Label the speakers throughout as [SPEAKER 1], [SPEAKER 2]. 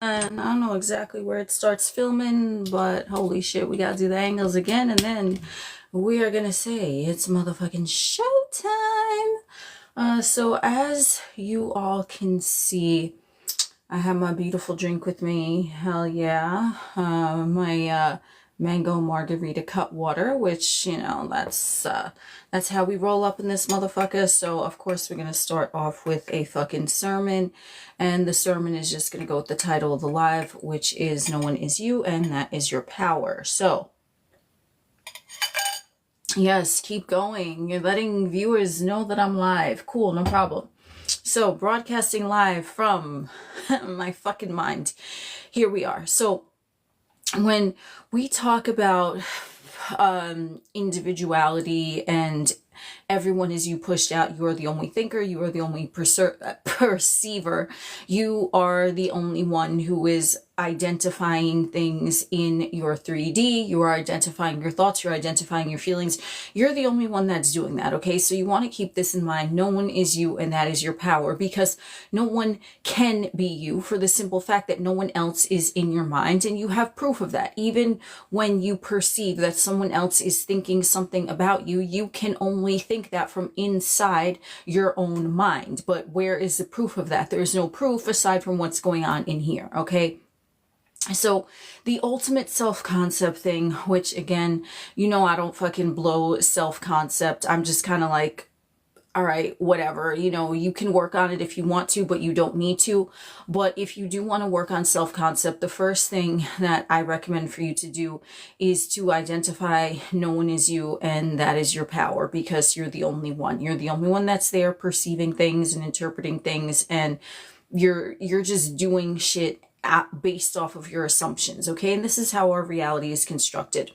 [SPEAKER 1] And I don't know exactly where it starts filming, but holy shit, we gotta do the angles again, and then we are gonna say it's motherfucking showtime. So as you all can see, I have my beautiful drink with me. Hell yeah. My mango margarita CutWater, which, you know, that's how we roll up in this motherfucker. So of course we're gonna start off with a fucking sermon, and the sermon is just gonna go with the title of the live, which is "No One Is You, and That Is Your Power." So yes, keep going. You're letting viewers know that I'm live. Cool, no problem. So, broadcasting live from my fucking mind. Here we are. So, when we talk about individuality and everyone is you pushed out, you are the only thinker, you are the only perceiver, you are the only one who is identifying things in your 3D, you are identifying your thoughts, you're identifying your feelings, you're the only one that's doing that, okay? So you want to keep this in mind. No one is you, and that is your power, because no one can be you, for the simple fact that no one else is in your mind, and you have proof of that. Even when you perceive that someone else is thinking something about you, you can only think that from inside your own mind. But where is the proof of that? There's no proof aside from what's going on in here, okay? So the ultimate self-concept thing, which again, you know, I don't fucking blow self-concept. I'm just kind of like, all right, whatever, you know, you can work on it if you want to, but you don't need to. But if you do want to work on self-concept, the first thing that I recommend for you to do is to identify no one is you, and that is your power, because you're the only one. You're the only one that's there perceiving things and interpreting things, and you're just doing shit based off of your assumptions, okay? And this is how our reality is constructed.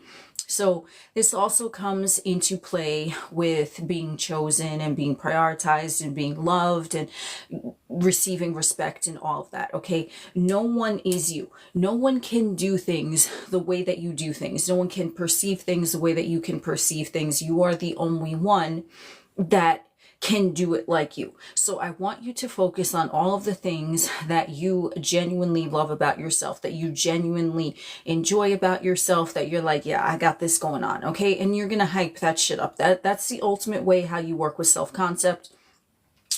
[SPEAKER 1] So this also comes into play with being chosen and being prioritized and being loved and receiving respect and all of that, okay? No one is you. No one can do things the way that you do things. No one can perceive things the way that you can perceive things. You are the only one that can do it like you. So I want you to focus on all of the things that you genuinely love about yourself, that you genuinely enjoy about yourself, that you're like, yeah, I got this going on, okay? And you're gonna hype that shit up. That's the ultimate way how you work with self-concept.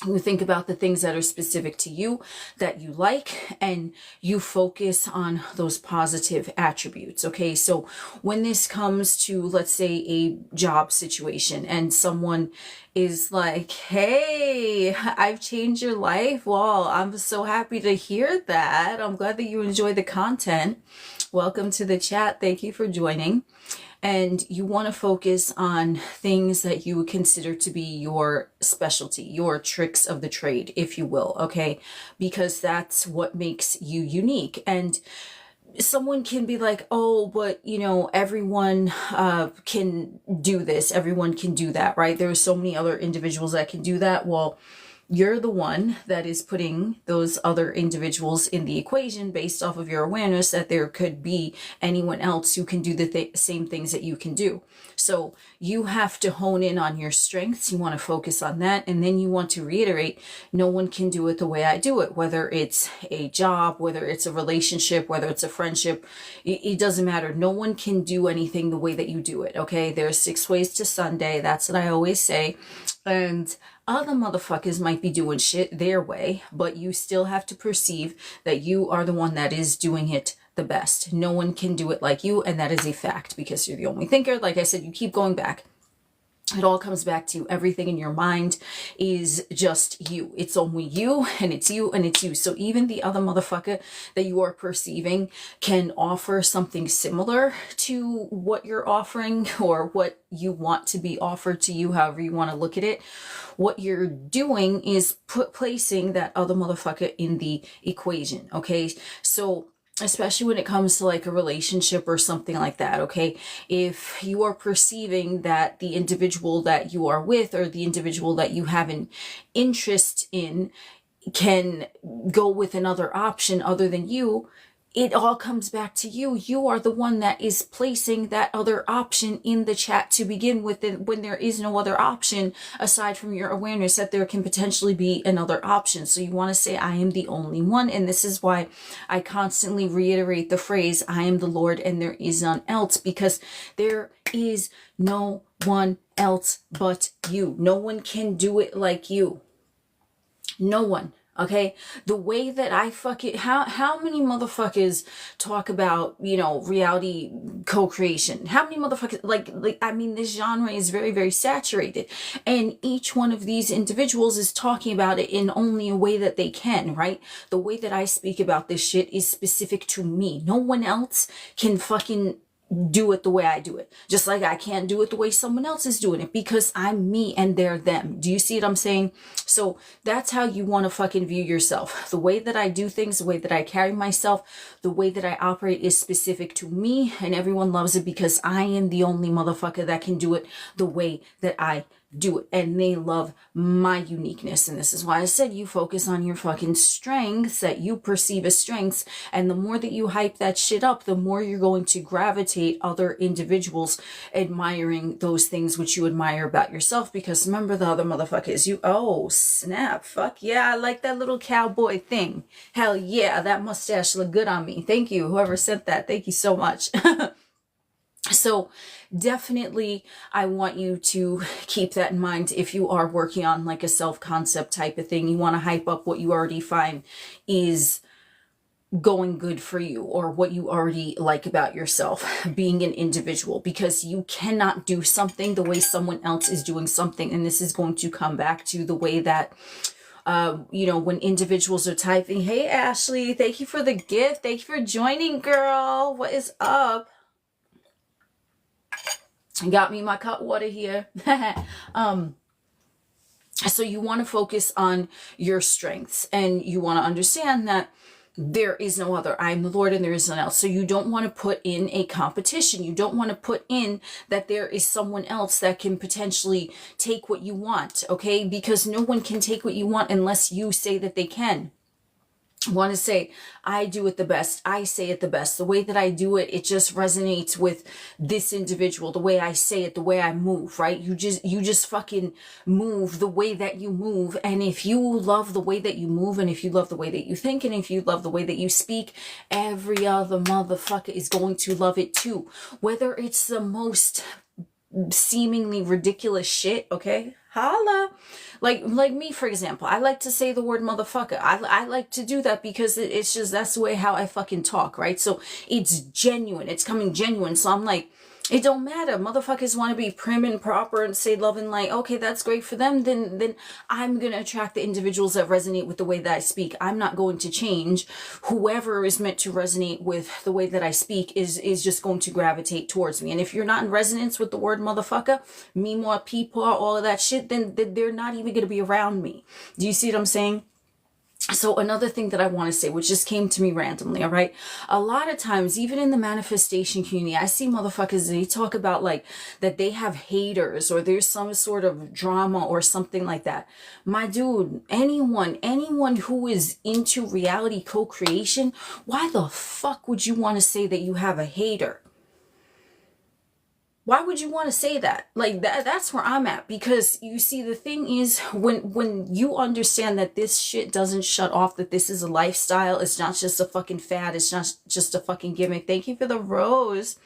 [SPEAKER 1] You think about the things that are specific to you, that you like, and you focus on those positive attributes, okay? So when this comes to, let's say, a job situation, and someone is like, hey, I've changed your life. Well, I'm so happy to hear that. I'm glad that you enjoy the content. Welcome to the chat. Thank you for joining. And you want to focus on things that you would consider to be your specialty, your tricks of the trade, if you will, okay? Because that's what makes you unique. And someone can be like, oh, but you know, everyone can do this, everyone can do that, right? There are so many other individuals that can do that. Well, you're the one that is putting those other individuals in the equation based off of your awareness that there could be anyone else who can do the same things that you can do. So you have to hone in on your strengths. You want to focus on that. And then you want to reiterate, no one can do it the way I do it, whether it's a job, whether it's a relationship, whether it's a friendship, it doesn't matter. No one can do anything the way that you do it. Okay. There's 6 ways to Sunday. That's what I always say. And other motherfuckers might be doing shit their way, but you still have to perceive that you are the one that is doing it the best. No one can do it like you, and that is a fact, because you're the only thinker. Like I said, you keep going back. It all comes back to everything in your mind is just you. It's only you, and it's you, and it's you. So even the other motherfucker that you are perceiving can offer something similar to what you're offering, or what you want to be offered to you, however you want to look at it. What you're doing is placing that other motherfucker in the equation, okay? So especially when it comes to like a relationship or something like that, okay? If you are perceiving that the individual that you are with, or the individual that you have an interest in, can go with another option other than you, it all comes back to you. You are the one that is placing that other option in the chat to begin with, when there is no other option aside from your awareness that there can potentially be another option. So you want to say, I am the only one. And this is why I constantly reiterate the phrase, I am the Lord and there is none else, because there is no one else but you. No one can do it like you. No one. Okay, the way that I how many motherfuckers talk about, you know, reality co-creation? How many motherfuckers, I mean, this genre is very, very saturated, and each one of these individuals is talking about it in only a way that they can, right? The way that I speak about this shit is specific to me. No one else can fucking do it the way I do it. Just like I can't do it the way someone else is doing it, because I'm me and they're them. Do you see what I'm saying? So that's how you want to fucking view yourself. The way that I do things, the way that I carry myself, the way that I operate is specific to me, and everyone loves it because I am the only motherfucker that can do it the way that I do it, and they love my uniqueness. And this is why I said you focus on your fucking strengths that you perceive as strengths, and the more that you hype that shit up, the more you're going to gravitate other individuals admiring those things which you admire about yourself. Because remember, the other motherfucker is you. Oh snap, fuck yeah, I like that little cowboy thing. Hell yeah, that mustache looked good on me. Thank you, whoever sent that. Thank you so much. So definitely, I want you to keep that in mind if you are working on like a self-concept type of thing. You want to hype up what you already find is going good for you, or what you already like about yourself, being an individual, because you cannot do something the way someone else is doing something. And this is going to come back to the way that you know, when individuals are typing, hey Ashley, thank you for the gift, thank you for joining, girl, what is up? Got me my CutWater here. So you want to focus on your strengths, and you want to understand that there is no other. I am the Lord and there is none else. So you don't want to put in a competition. You don't want to put in that there is someone else that can potentially take what you want, okay? Because no one can take what you want unless you say that they can. Want to say, I do it the best, I say it the best, the way that I do it, it just resonates with this individual, the way I say it, the way I move, right? You just fucking move the way that you move. And if you love the way that you move, and if you love the way that you think, and if you love the way that you speak, every other motherfucker is going to love it too. Whether it's the most seemingly ridiculous shit, okay? Holla. Like me, for example, I like to say the word motherfucker. I like to do that because it's just, that's the way how I fucking talk, right? So it's genuine. It's coming genuine. So I'm like, it don't matter. Motherfuckers want to be prim and proper and say love and light. Okay, that's great for them. Then I'm going to attract the individuals that resonate with the way that I speak. I'm not going to change. Whoever is meant to resonate with the way that I speak is just going to gravitate towards me. And if you're not in resonance with the word motherfucker, me more people, all of that shit, then they're not even going to be around me. Do you see what I'm saying? So another thing that I want to say, which just came to me randomly, all right? A lot of times, even in the manifestation community, I see motherfuckers, they talk about like that they have haters, or there's some sort of drama or something like that. My dude, anyone who is into reality co-creation, why the fuck would you want to say that you have a hater? Why would you want to say that? Like that's where I'm at. Because you see, the thing is, when you understand that this shit doesn't shut off, that this is a lifestyle, it's not just a fucking fad, it's not just a fucking gimmick. Thank you for the rose.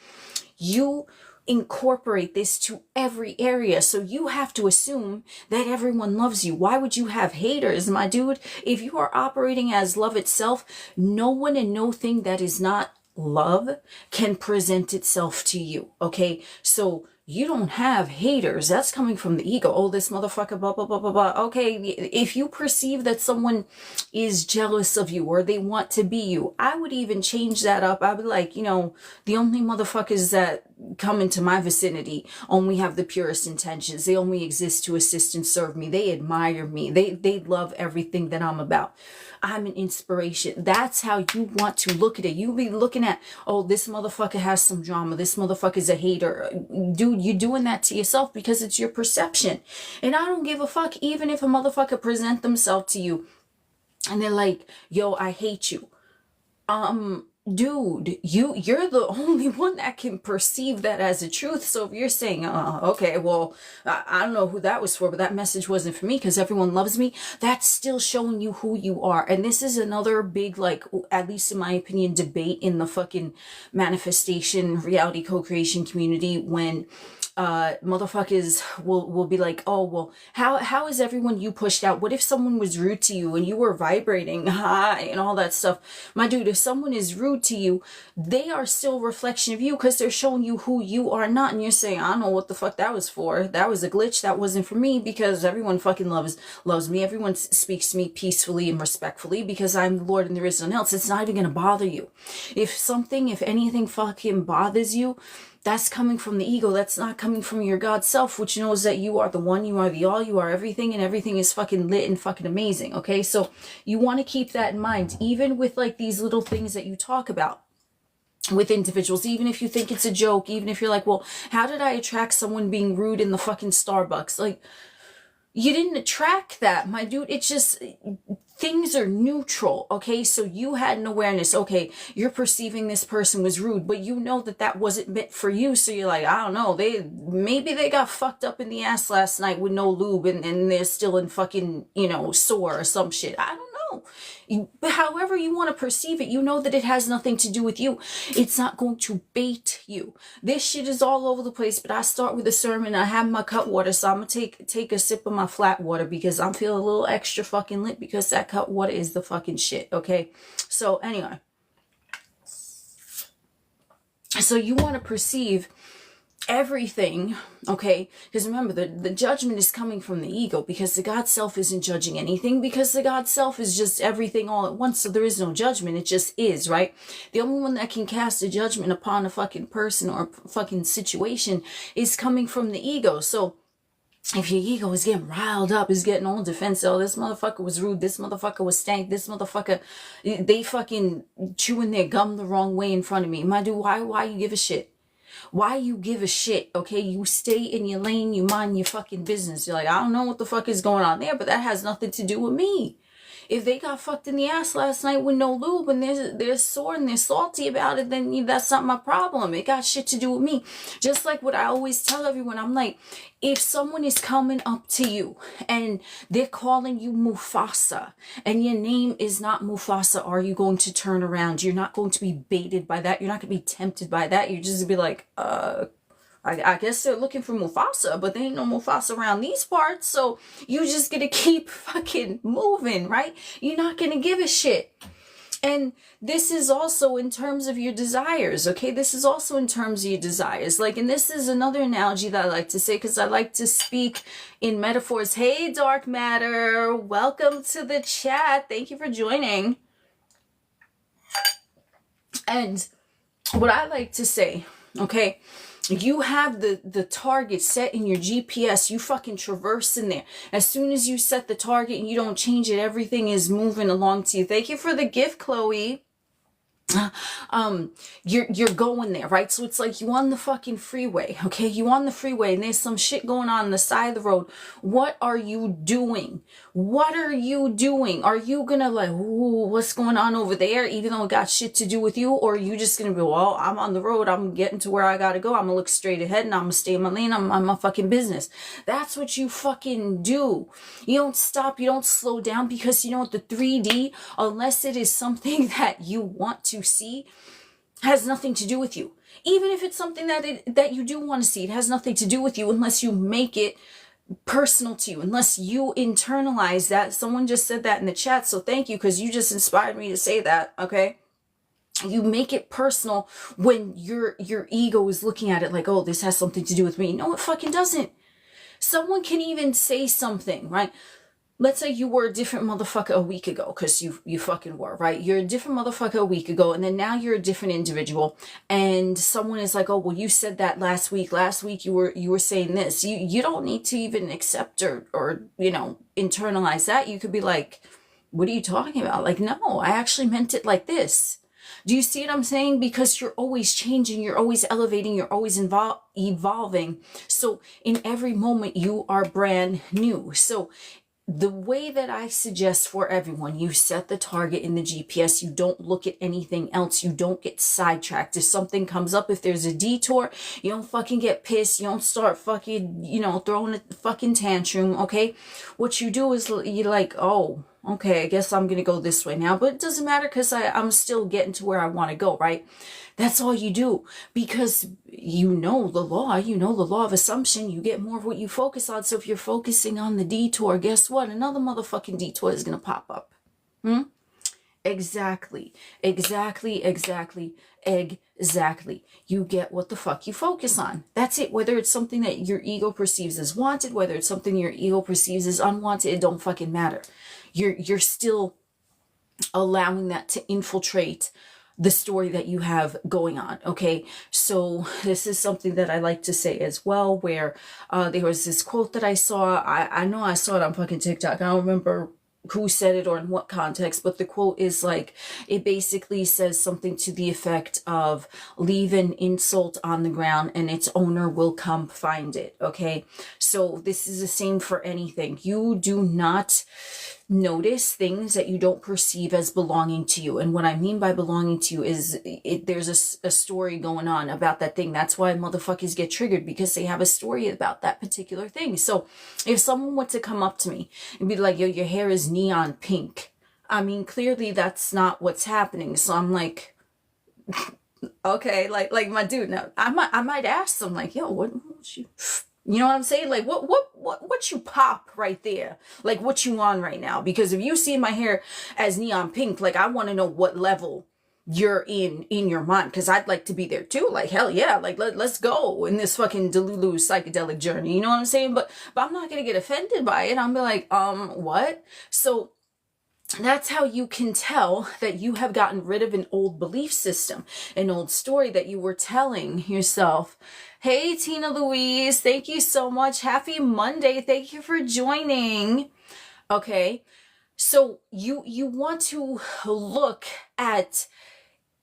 [SPEAKER 1] You incorporate this to every area. So you have to assume that everyone loves you. Why would you have haters, my dude? If you are operating as love itself, no one and no thing that is not love can present itself to you, okay? So you don't have haters. That's coming from the ego. Oh, this motherfucker, blah, blah, blah, blah, blah. Okay, if you perceive that someone is jealous of you or they want to be you, I would even change that up. I'd be like, you know, the only motherfuckers that come into my vicinity only have the purest intentions. They only exist to assist and serve me. They admire me. They love everything that I'm about. I'm an inspiration. That's how you want to look at it. You be looking at, oh, this motherfucker has some drama. This motherfucker's a hater. Dude, you're doing that to yourself because it's your perception. And I don't give a fuck even if a motherfucker present themselves to you and they're like, yo, I hate you. dude, you're the only one that can perceive that as a truth. So if you're saying, okay, well, I don't know who that was for, but that message wasn't for me because everyone loves me, that's still showing you who you are. And this is another big, like, at least in my opinion, debate in the fucking manifestation reality co-creation community, when motherfuckers will be like, oh, well, how is everyone you pushed out? What if someone was rude to you and you were vibrating high and all that stuff? My dude, if someone is rude to you, they are still a reflection of you because they're showing you who you are not. And you're saying, I don't know what the fuck that was for. That was a glitch. That wasn't for me, because everyone fucking loves me. Everyone speaks to me peacefully and respectfully because I'm the Lord and there is none else. It's not even going to bother you. If anything fucking bothers you, that's coming from the ego. That's not coming from your God self, which knows that you are the one, you are the all, you are everything, and everything is fucking lit and fucking amazing. Okay, so you want to keep that in mind, even with like these little things that you talk about with individuals, even if you think it's a joke, even if you're like, well, how did I attract someone being rude in the fucking Starbucks? Like, you didn't attract that, my dude. It's just, things are neutral, okay? So you had an awareness, okay, you're perceiving this person was rude, but you know that wasn't meant for you. So you're like, I don't know, maybe they got fucked up in the ass last night with no lube and they're still in fucking, sore or some shit. I don't know. However you want to perceive it, you know that it has nothing to do with you. It's not going to bait you. This shit is all over the place, but I start with a sermon. I have my CutWater, so I'm gonna take a sip of my flat water because I'm feeling a little extra fucking lit, because that CutWater is the fucking shit. Okay, so anyway, so you want to perceive everything, okay? Because remember, the judgment is coming from the ego, because the God self isn't judging anything, because the God self is just everything all at once. So there is no judgment. It just is, right? The only one that can cast a judgment upon a fucking person or a fucking situation is coming from the ego. So if your ego is getting riled up, is getting all defensive, oh, this motherfucker was rude, this motherfucker was stank, this motherfucker, they fucking chewing their gum the wrong way in front of me. My dude, why you give a shit? Why you give a shit, okay? You stay in your lane, you mind your fucking business. You're like, I don't know what the fuck is going on there, but that has nothing to do with me. If they got fucked in the ass last night with no lube and they're sore and they're salty about it, then that's not my problem. It got shit to do with me. Just like what I always tell everyone, I'm like, if someone is coming up to you and they're calling you Mufasa and your name is not Mufasa, are you going to turn around? You're not going to be baited by that. You're not going to be tempted by that. You're just going to be like, I guess they're looking for Mufasa, but there ain't no Mufasa around these parts, so you just gonna keep fucking moving, right? You're not gonna give a shit. And this is also in terms of your desires, okay? This is also in terms of your desires. Like, and this is another analogy that I like to say, because I like to speak in metaphors. Hey, Dark Matter, welcome to the chat. Thank you for joining. And what I like to say, okay, you have the target set in your GPS. You fucking traverse in there. As soon as you set the target and you don't change it, everything is moving along to you. Thank you for the gift, Chloe. You're going there, right? So it's like you on the fucking freeway, okay? You on the freeway and there's some shit going on the side of the road. What are you doing? What are you doing? Are you gonna like, ooh, what's going on over there, even though it got shit to do with you? Or are you just gonna be, well, I'm on the road, I'm getting to where I gotta go, I'm gonna look straight ahead and I'm gonna stay in my lane, I'm on my fucking business. That's what you fucking do. You don't stop, you don't slow down, because you know what, the 3D, unless it is something that you want to see, has nothing to do with you. Even if it's something that you do want to see, it has nothing to do with you unless you make it personal to you, unless you internalize that. Someone just said that in the chat, so thank you, because you just inspired me to say that, okay? You make it personal when your ego is looking at it like, oh, this has something to do with me. No, it fucking doesn't. Someone can even say something, right? Let's say you were a different motherfucker a week ago, because you fucking were, right? You're a different motherfucker a week ago, and then now you're a different individual, and someone is like, oh, well, you said that last week you were saying this. You don't need to even accept or internalize that. You could be like, what are you talking about? Like, no, I actually meant it like this. Do you see what I'm saying? Because you're always changing, you're always elevating, you're always evolving. So in every moment you are brand new. So the way that I suggest for everyone, you set the target in the GPS. You don't look at anything else. You don't get sidetracked. If something comes up, if there's a detour, you don't fucking get pissed. You don't start fucking, throwing a fucking tantrum, okay? What you do is you're like, oh, okay, I guess I'm going to go this way now. But it doesn't matter because I'm still getting to where I want to go, right? That's all you do, because you know the law of assumption. You get more of what you focus on. So if you're focusing on the detour, guess what? Another motherfucking detour is going to pop up. Exactly. You get what the fuck you focus on. That's it. Whether it's something that your ego perceives as wanted, whether it's something your ego perceives as unwanted, it don't fucking matter. You're still allowing that to infiltrate the story that you have going on. Okay. So this is something that I like to say as well, where there was this quote that I saw. I know I saw it on fucking TikTok. I don't remember who said it or in what context, but the quote is like, it basically says something to the effect of, leave an insult on the ground and its owner will come find it. Okay. So this is the same for anything. You do not notice things that you don't perceive as belonging to you. And what I mean by belonging to you is there's a story going on about that thing. That's why motherfuckers get triggered, because they have a story about that particular thing. So if someone were to come up to me and be like, yo, your hair is neon pink, I mean, clearly that's not what's happening. So I'm like, okay, like my dude, now I might ask them like, yo, what you, you know what I'm saying? Like, what you pop right there? Like, what you on right now? Because if you see my hair as neon pink, like, I want to know what level you're in your mind, because I'd like to be there too. Like, hell yeah, like let's go in this fucking Delulu psychedelic journey. You know what I'm saying? But I'm not gonna get offended by it. I'm be like, what? So that's how you can tell that you have gotten rid of an old belief system, an old story that you were telling yourself. Hey, Tina Louise, thank you so much. Happy Monday. Thank you for joining. Okay. So you want to look at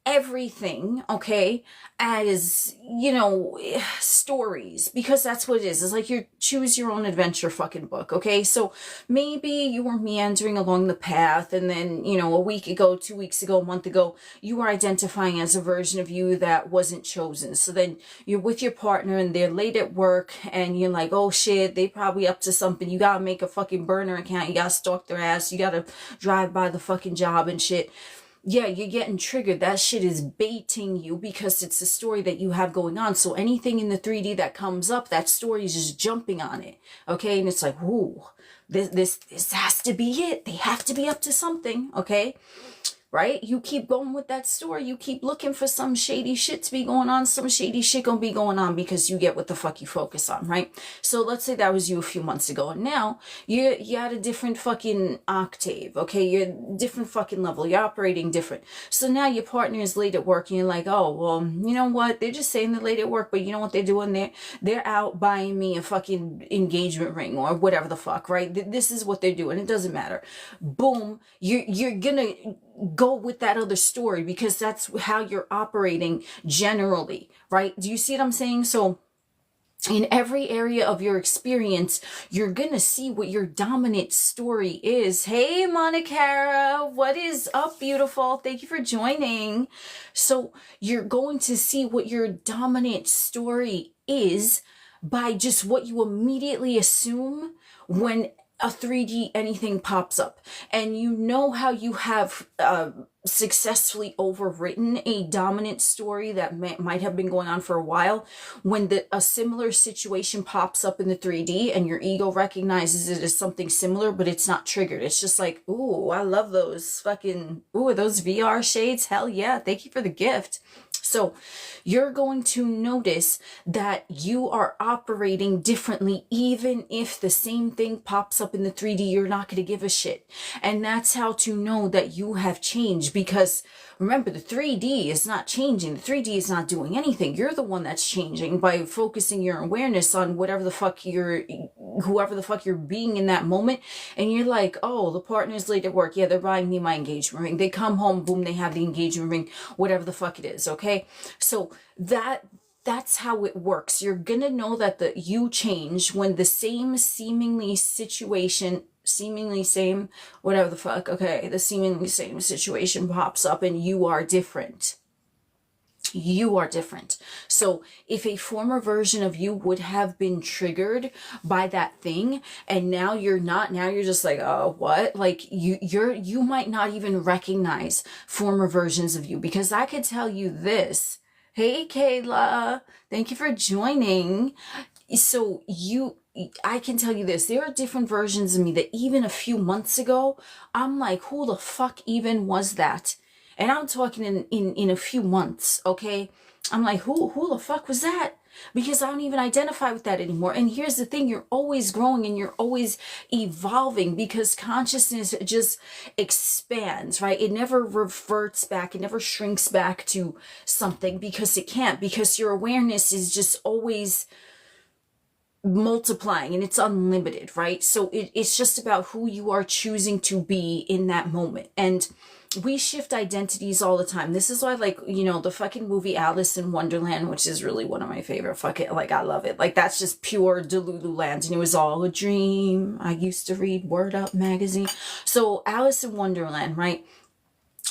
[SPEAKER 1] everything, okay, as, stories, because that's what it is. It's like you choose your own adventure fucking book, okay? So maybe you were meandering along the path, and then, a week ago, 2 weeks ago, a month ago, you were identifying as a version of you that wasn't chosen. So then you're with your partner and they're late at work and you're like, oh shit, they probably up to something. You gotta make a fucking burner account. You gotta stalk their ass. You gotta drive by the fucking job and shit. Yeah, you're getting triggered. That shit is baiting you because it's a story that you have going on. So anything in the 3D that comes up, that story is just jumping on it. Okay. And it's like, ooh, this has to be it. They have to be up to something. Okay. Right? You keep going with that story. You keep looking for some shady shit to be going on. Some shady shit gonna be going on because you get what the fuck you focus on, right? So let's say that was you a few months ago, and now you're at a different fucking octave, okay? You're different fucking level. You're operating different. So now your partner is late at work, and you're like, oh, well, you know what? They're just saying they're late at work, but you know what they're doing? They're out buying me a fucking engagement ring or whatever the fuck, right? This is what they're doing. It doesn't matter. Boom. You're gonna go with that other story because that's how you're operating generally, right? Do you see what I'm saying? So in every area of your experience, you're gonna see what your dominant story is. Hey, Monica, what is up, beautiful? Thank you for joining. So you're going to see what your dominant story is by just what you immediately assume when a 3D anything pops up. And you know how you have successfully overwritten a dominant story that might have been going on for a while. When a similar situation pops up in the 3D and your ego recognizes it as something similar, but it's not triggered. It's just like, ooh, I love those fucking, ooh, those VR shades. Hell yeah. Thank you for the gift. So you're going to notice that you are operating differently. Even if the same thing pops up in the 3D, you're not going to give a shit. And that's how to know that you have changed, because remember, the 3D is not changing. The 3D is not doing anything. You're the one that's changing by focusing your awareness on whoever the fuck you're being in that moment. And you're like, oh, the partner's late at work. Yeah, they're buying me my engagement ring. They come home, boom, they have the engagement ring, whatever the fuck it is. Okay. So that's how it works. You're gonna know that you change when the same seemingly situation seemingly same, whatever the fuck, okay, the seemingly same situation pops up and you are different. You are different. So if a former version of you would have been triggered by that thing and now you're not, now you're just like, oh, what? Like you might not even recognize former versions of you, because I could tell you this. Hey, Kayla, thank you for joining. So I can tell you this, there are different versions of me that even a few months ago, I'm like, who the fuck even was that? And I'm talking in a few months, okay? I'm like, who the fuck was that? Because I don't even identify with that anymore. And here's the thing, you're always growing and you're always evolving, because consciousness just expands, right? It never reverts back. It never shrinks back to something, because it can't, because your awareness is just always multiplying and it's unlimited, right? So it's just about who you are choosing to be in that moment. And we shift identities all the time. This is why, like, you know, the fucking movie Alice in Wonderland, which is really one of my favorite fucking, like, I love it. Like, that's just pure Delulu land, and it was all a dream. I used to read Word Up magazine. So Alice in Wonderland, right?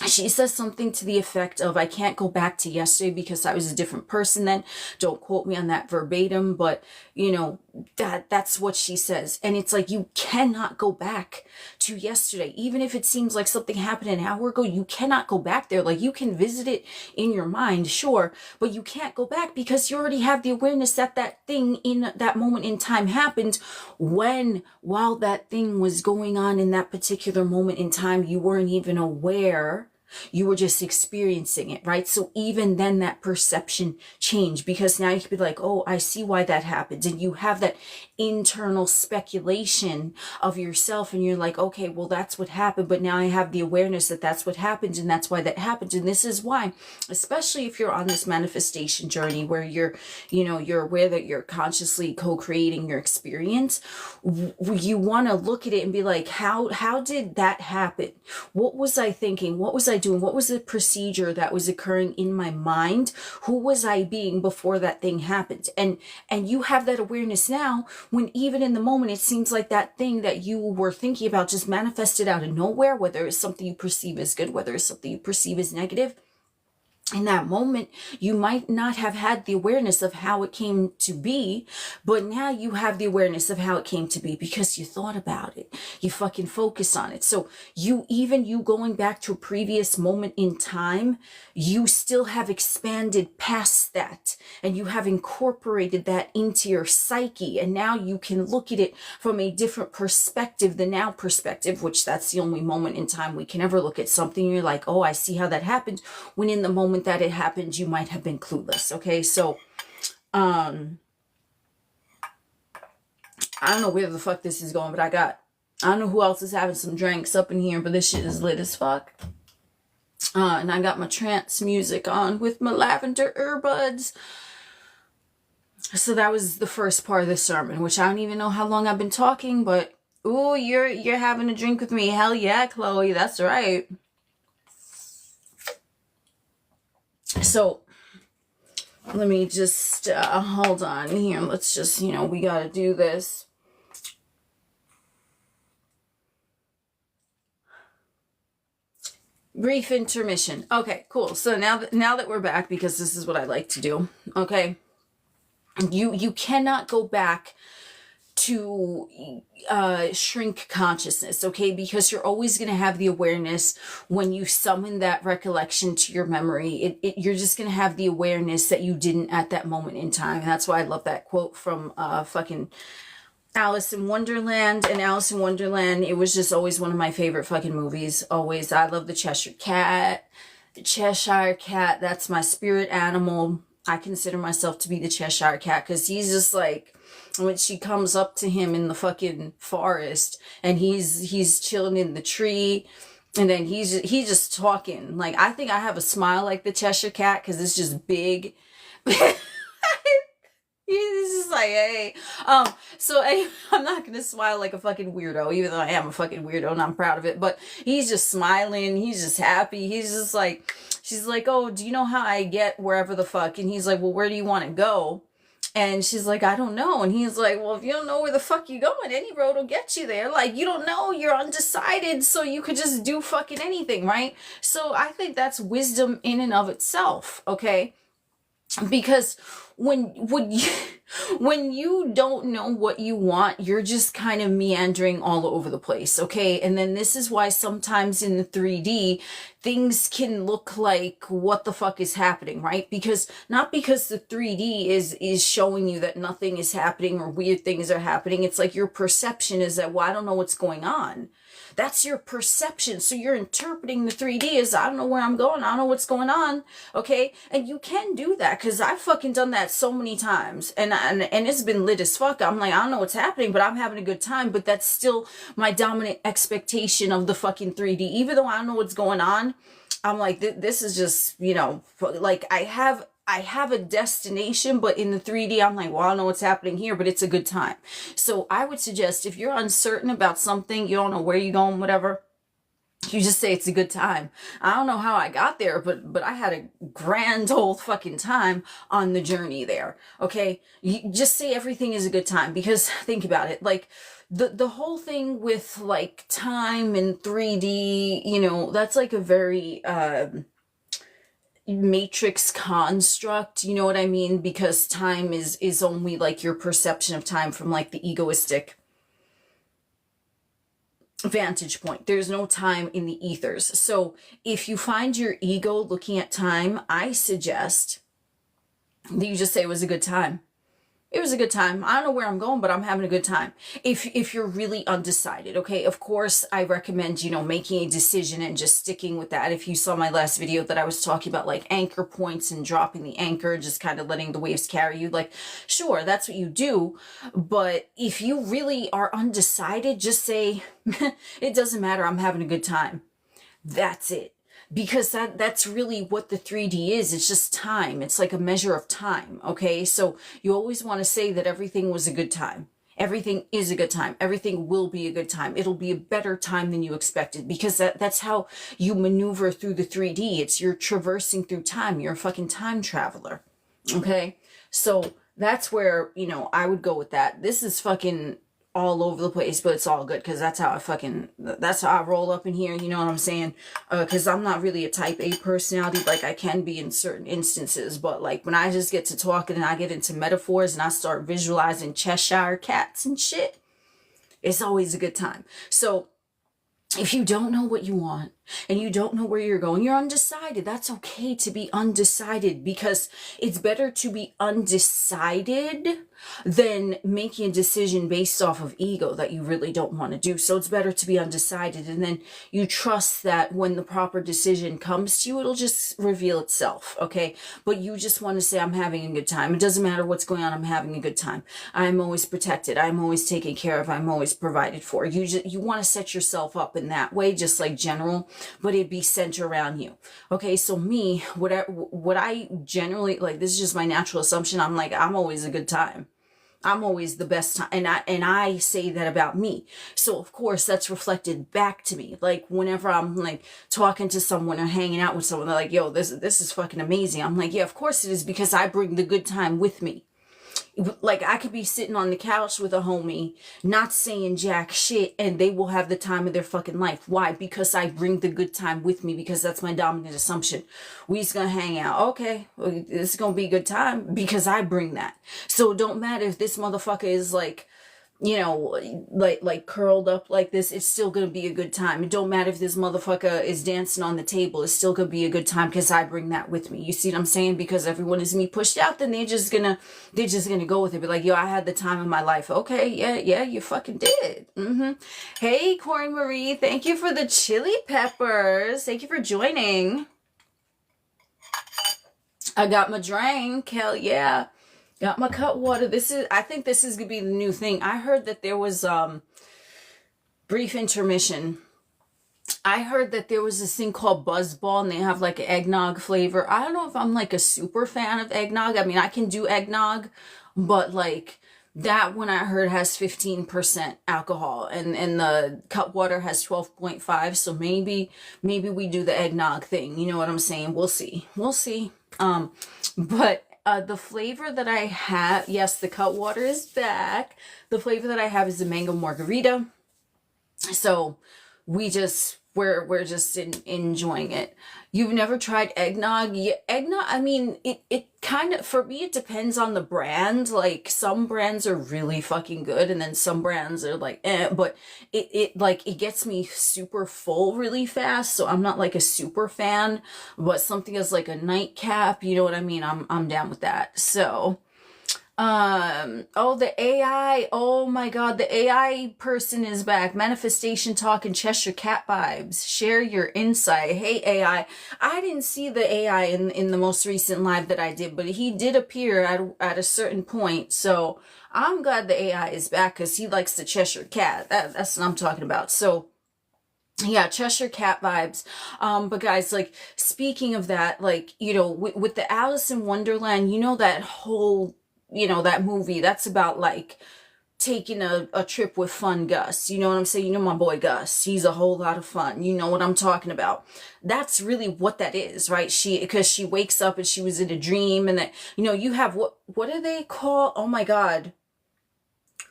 [SPEAKER 1] She says something to the effect of, I can't go back to yesterday because I was a different person then. Don't quote me on that verbatim, but you know, that's what she says. And it's like, you cannot go back to yesterday. Even if it seems like something happened an hour ago, you cannot go back there. Like, you can visit it in your mind, sure, but you can't go back, because you already have the awareness that that thing in that moment in time happened while that thing was going on in that particular moment in time, you weren't even aware. You were just experiencing it, right? So even then that perception changed, because now you could be like, oh, I see why that happened. And you have that internal speculation of yourself, and you're like, okay, well, that's what happened. But now I have the awareness that that's what happened, and that's why that happened. And this is why, especially if you're on this manifestation journey where you're aware that you're consciously co-creating your experience, you want to look at it and be like, how did that happen? What was I thinking? What was I doing? What was the procedure that was occurring in my mind? Who was I being before that thing happened? And you have that awareness now, when even in the moment it seems like that thing that you were thinking about just manifested out of nowhere, whether it's something you perceive as good, whether it's something you perceive as negative. In that moment, you might not have had the awareness of how it came to be, but now you have the awareness of how it came to be because you thought about it. You fucking focus on it. So you going back to a previous moment in time, you still have expanded past that, and you have incorporated that into your psyche. And now you can look at it from a different perspective, the now perspective, which that's the only moment in time we can ever look at something. You're like, oh, I see how that happened. When in the moment that it happened, you might have been clueless. Okay, so I don't know where the fuck this is going, but I don't know who else is having some drinks up in here, but this shit is lit as fuck. And I got my trance music on with my lavender earbuds. So that was the first part of the sermon, which I don't even know how long I've been talking, but ooh, you're having a drink with me. Hell yeah, Chloe, that's right. So let me just hold on here. Let's just, we got to do this. Brief intermission. Okay, cool. So now that we're back, because this is what I like to do. Okay. You cannot go back to shrink consciousness, okay? Because you're always going to have the awareness when you summon that recollection to your memory. You're just going to have the awareness that you didn't at that moment in time. And that's why I love that quote from fucking Alice in Wonderland. And Alice in Wonderland, it was just always one of my favorite fucking movies. Always. I love the Cheshire Cat. The Cheshire Cat, that's my spirit animal. I consider myself to be the Cheshire Cat, because he's just like, when she comes up to him in the fucking forest and he's chilling in the tree, and then he's just talking. Like, I think I have a smile like the Cheshire Cat, because it's just big. He's just like, hey. So anyway, I'm not gonna smile like a fucking weirdo, even though I am a fucking weirdo and I'm proud of it. But he's just smiling. He's just happy. He's just like, she's like, oh, do you know how I get wherever the fuck? And he's like, well, where do you want to go? And she's like, I don't know. And he's like, well, if you don't know where the fuck you're going, any road will get you there. Like, you don't know, you're undecided, so you could just do fucking anything, right? So I think that's wisdom in and of itself, okay? Because when you when you don't know what you want, you're just kind of meandering all over the place, okay? And then this is why sometimes in the 3D things can look like what the fuck is happening, right? Because not because the 3D is showing you that nothing is happening or weird things are happening. It's like your perception is that, well, I don't know what's going on. That's your perception. So you're interpreting the 3D as, I don't know where I'm going. I don't know what's going on. Okay. And you can do that, because I've fucking done that so many times. And it's been lit as fuck. I'm like, I don't know what's happening, but I'm having a good time. But that's still my dominant expectation of the fucking 3D. Even though I don't know what's going on, I'm like, this is just, you know, like I have a destination, but in the 3D, I'm like, well, I don't know what's happening here, but it's a good time. So I would suggest, if you're uncertain about something, you don't know where you're going, whatever, you just say it's a good time. I don't know how I got there, but I had a grand old fucking time on the journey there. Okay. You just say everything is a good time, because think about it. Like the whole thing with like time and 3D, you know, that's like a very, matrix construct, you know what I mean? Because time is only like your perception of time from like the egoistic vantage point. There's no time in the ethers. So if you find your ego looking at time, I suggest that you just say it was a good time. It was a good time. I don't know where I'm going, but I'm having a good time. If you're really undecided, okay, of course, I recommend, you know, making a decision and just sticking with that. If you saw my last video that I was talking about like anchor points and dropping the anchor, just kind of letting the waves carry you, like, sure, that's what you do. But if you really are undecided, just say, it doesn't matter. I'm having a good time. That's it. Because that's really what the 3D is. It's just time. It's like a measure of time. Okay. So you always want to say that everything was a good time. Everything is a good time. Everything will be a good time. It'll be a better time than you expected, because that's how you maneuver through the 3D. It's you're traversing through time. You're a fucking time traveler. Okay. So that's where, you know, I would go with that. This is fucking all over the place, but it's all good, because that's how I roll up in here, you know what I'm saying? Because I'm not really a type A personality, like I can be in certain instances, but like when I just get to talking and I get into metaphors and I start visualizing Cheshire cats and shit, it's always a good time. So if you don't know what you want and you don't know where you're going, you're undecided. That's okay to be undecided, because it's better to be undecided than making a decision based off of ego that you really don't want to do. So it's better to be undecided, and then you trust that when the proper decision comes to you, it'll just reveal itself, okay? But you just want to say, I'm having a good time. It doesn't matter what's going on, I'm having a good time. I'm always protected. I'm always taken care of. I'm always provided for. You want to set yourself up in that way, just like general, but it be centered around you. Okay, so me, what I generally, like, this is just my natural assumption. I'm like, I'm always a good time. I'm always the best time. And I say that about me. So of course that's reflected back to me. Like whenever I'm like talking to someone or hanging out with someone, they're like, yo, this is fucking amazing. I'm like, yeah, of course it is, because I bring the good time with me. Like I could be sitting on the couch with a homie, not saying jack shit, and they will have the time of their fucking life. Why? Because I bring the good time with me, because that's my dominant assumption. We just gonna hang out. Okay, well, it's gonna be a good time because I bring that. So it don't matter if this motherfucker is like, you know, like curled up like this, it's still gonna be a good time. It don't matter if this motherfucker is dancing on the table, it's still gonna be a good time because I bring that with me. You see what I'm saying? Because everyone is me pushed out, then they're just gonna go with it. Be like, yo, I had the time of my life. Okay, yeah, you fucking did. Hey, Corey Marie, thank you for the chili peppers. Thank you for joining. I got my drink. Hell yeah. Got my CutWater. I think this is gonna be the new thing. I heard that there was brief intermission. I heard that there was this thing called Buzzball, and they have like an eggnog flavor. I don't know if I'm like a super fan of eggnog. I mean, I can do eggnog, but like that one I heard has 15% alcohol, and the CutWater has 12.5. So maybe we do the eggnog thing. You know what I'm saying? We'll see. But the flavor that I have, yes, the CutWater is back. The flavor that I have is the mango margarita. So we're just enjoying it. You've never tried eggnog? Yeah, eggnog, I mean, it kind of, for me, it depends on the brand. Like, some brands are really fucking good, and then some brands are like, but it gets me super full really fast, so I'm not like a super fan, but something as like a nightcap, you know what I mean? I'm down with that. So, oh, the AI. Oh my God, the AI person is back. Manifestation talk and Cheshire Cat vibes. Share your insight. Hey, AI. I didn't see the AI in the most recent live that I did, but he did appear at a certain point. So I'm glad the AI is back because he likes the Cheshire Cat. That's what I'm talking about. So, yeah, Cheshire Cat vibes. But guys, like, speaking of that, like, you know, with the Alice in Wonderland, you know, that whole, you know, that movie, that's about like taking a trip with Fun Gus. You know what I'm saying? You know my boy Gus. He's a whole lot of fun. You know what I'm talking about. That's really what that is, right? Because she wakes up and she was in a dream, and that, you know, you have what do they call? Oh my God.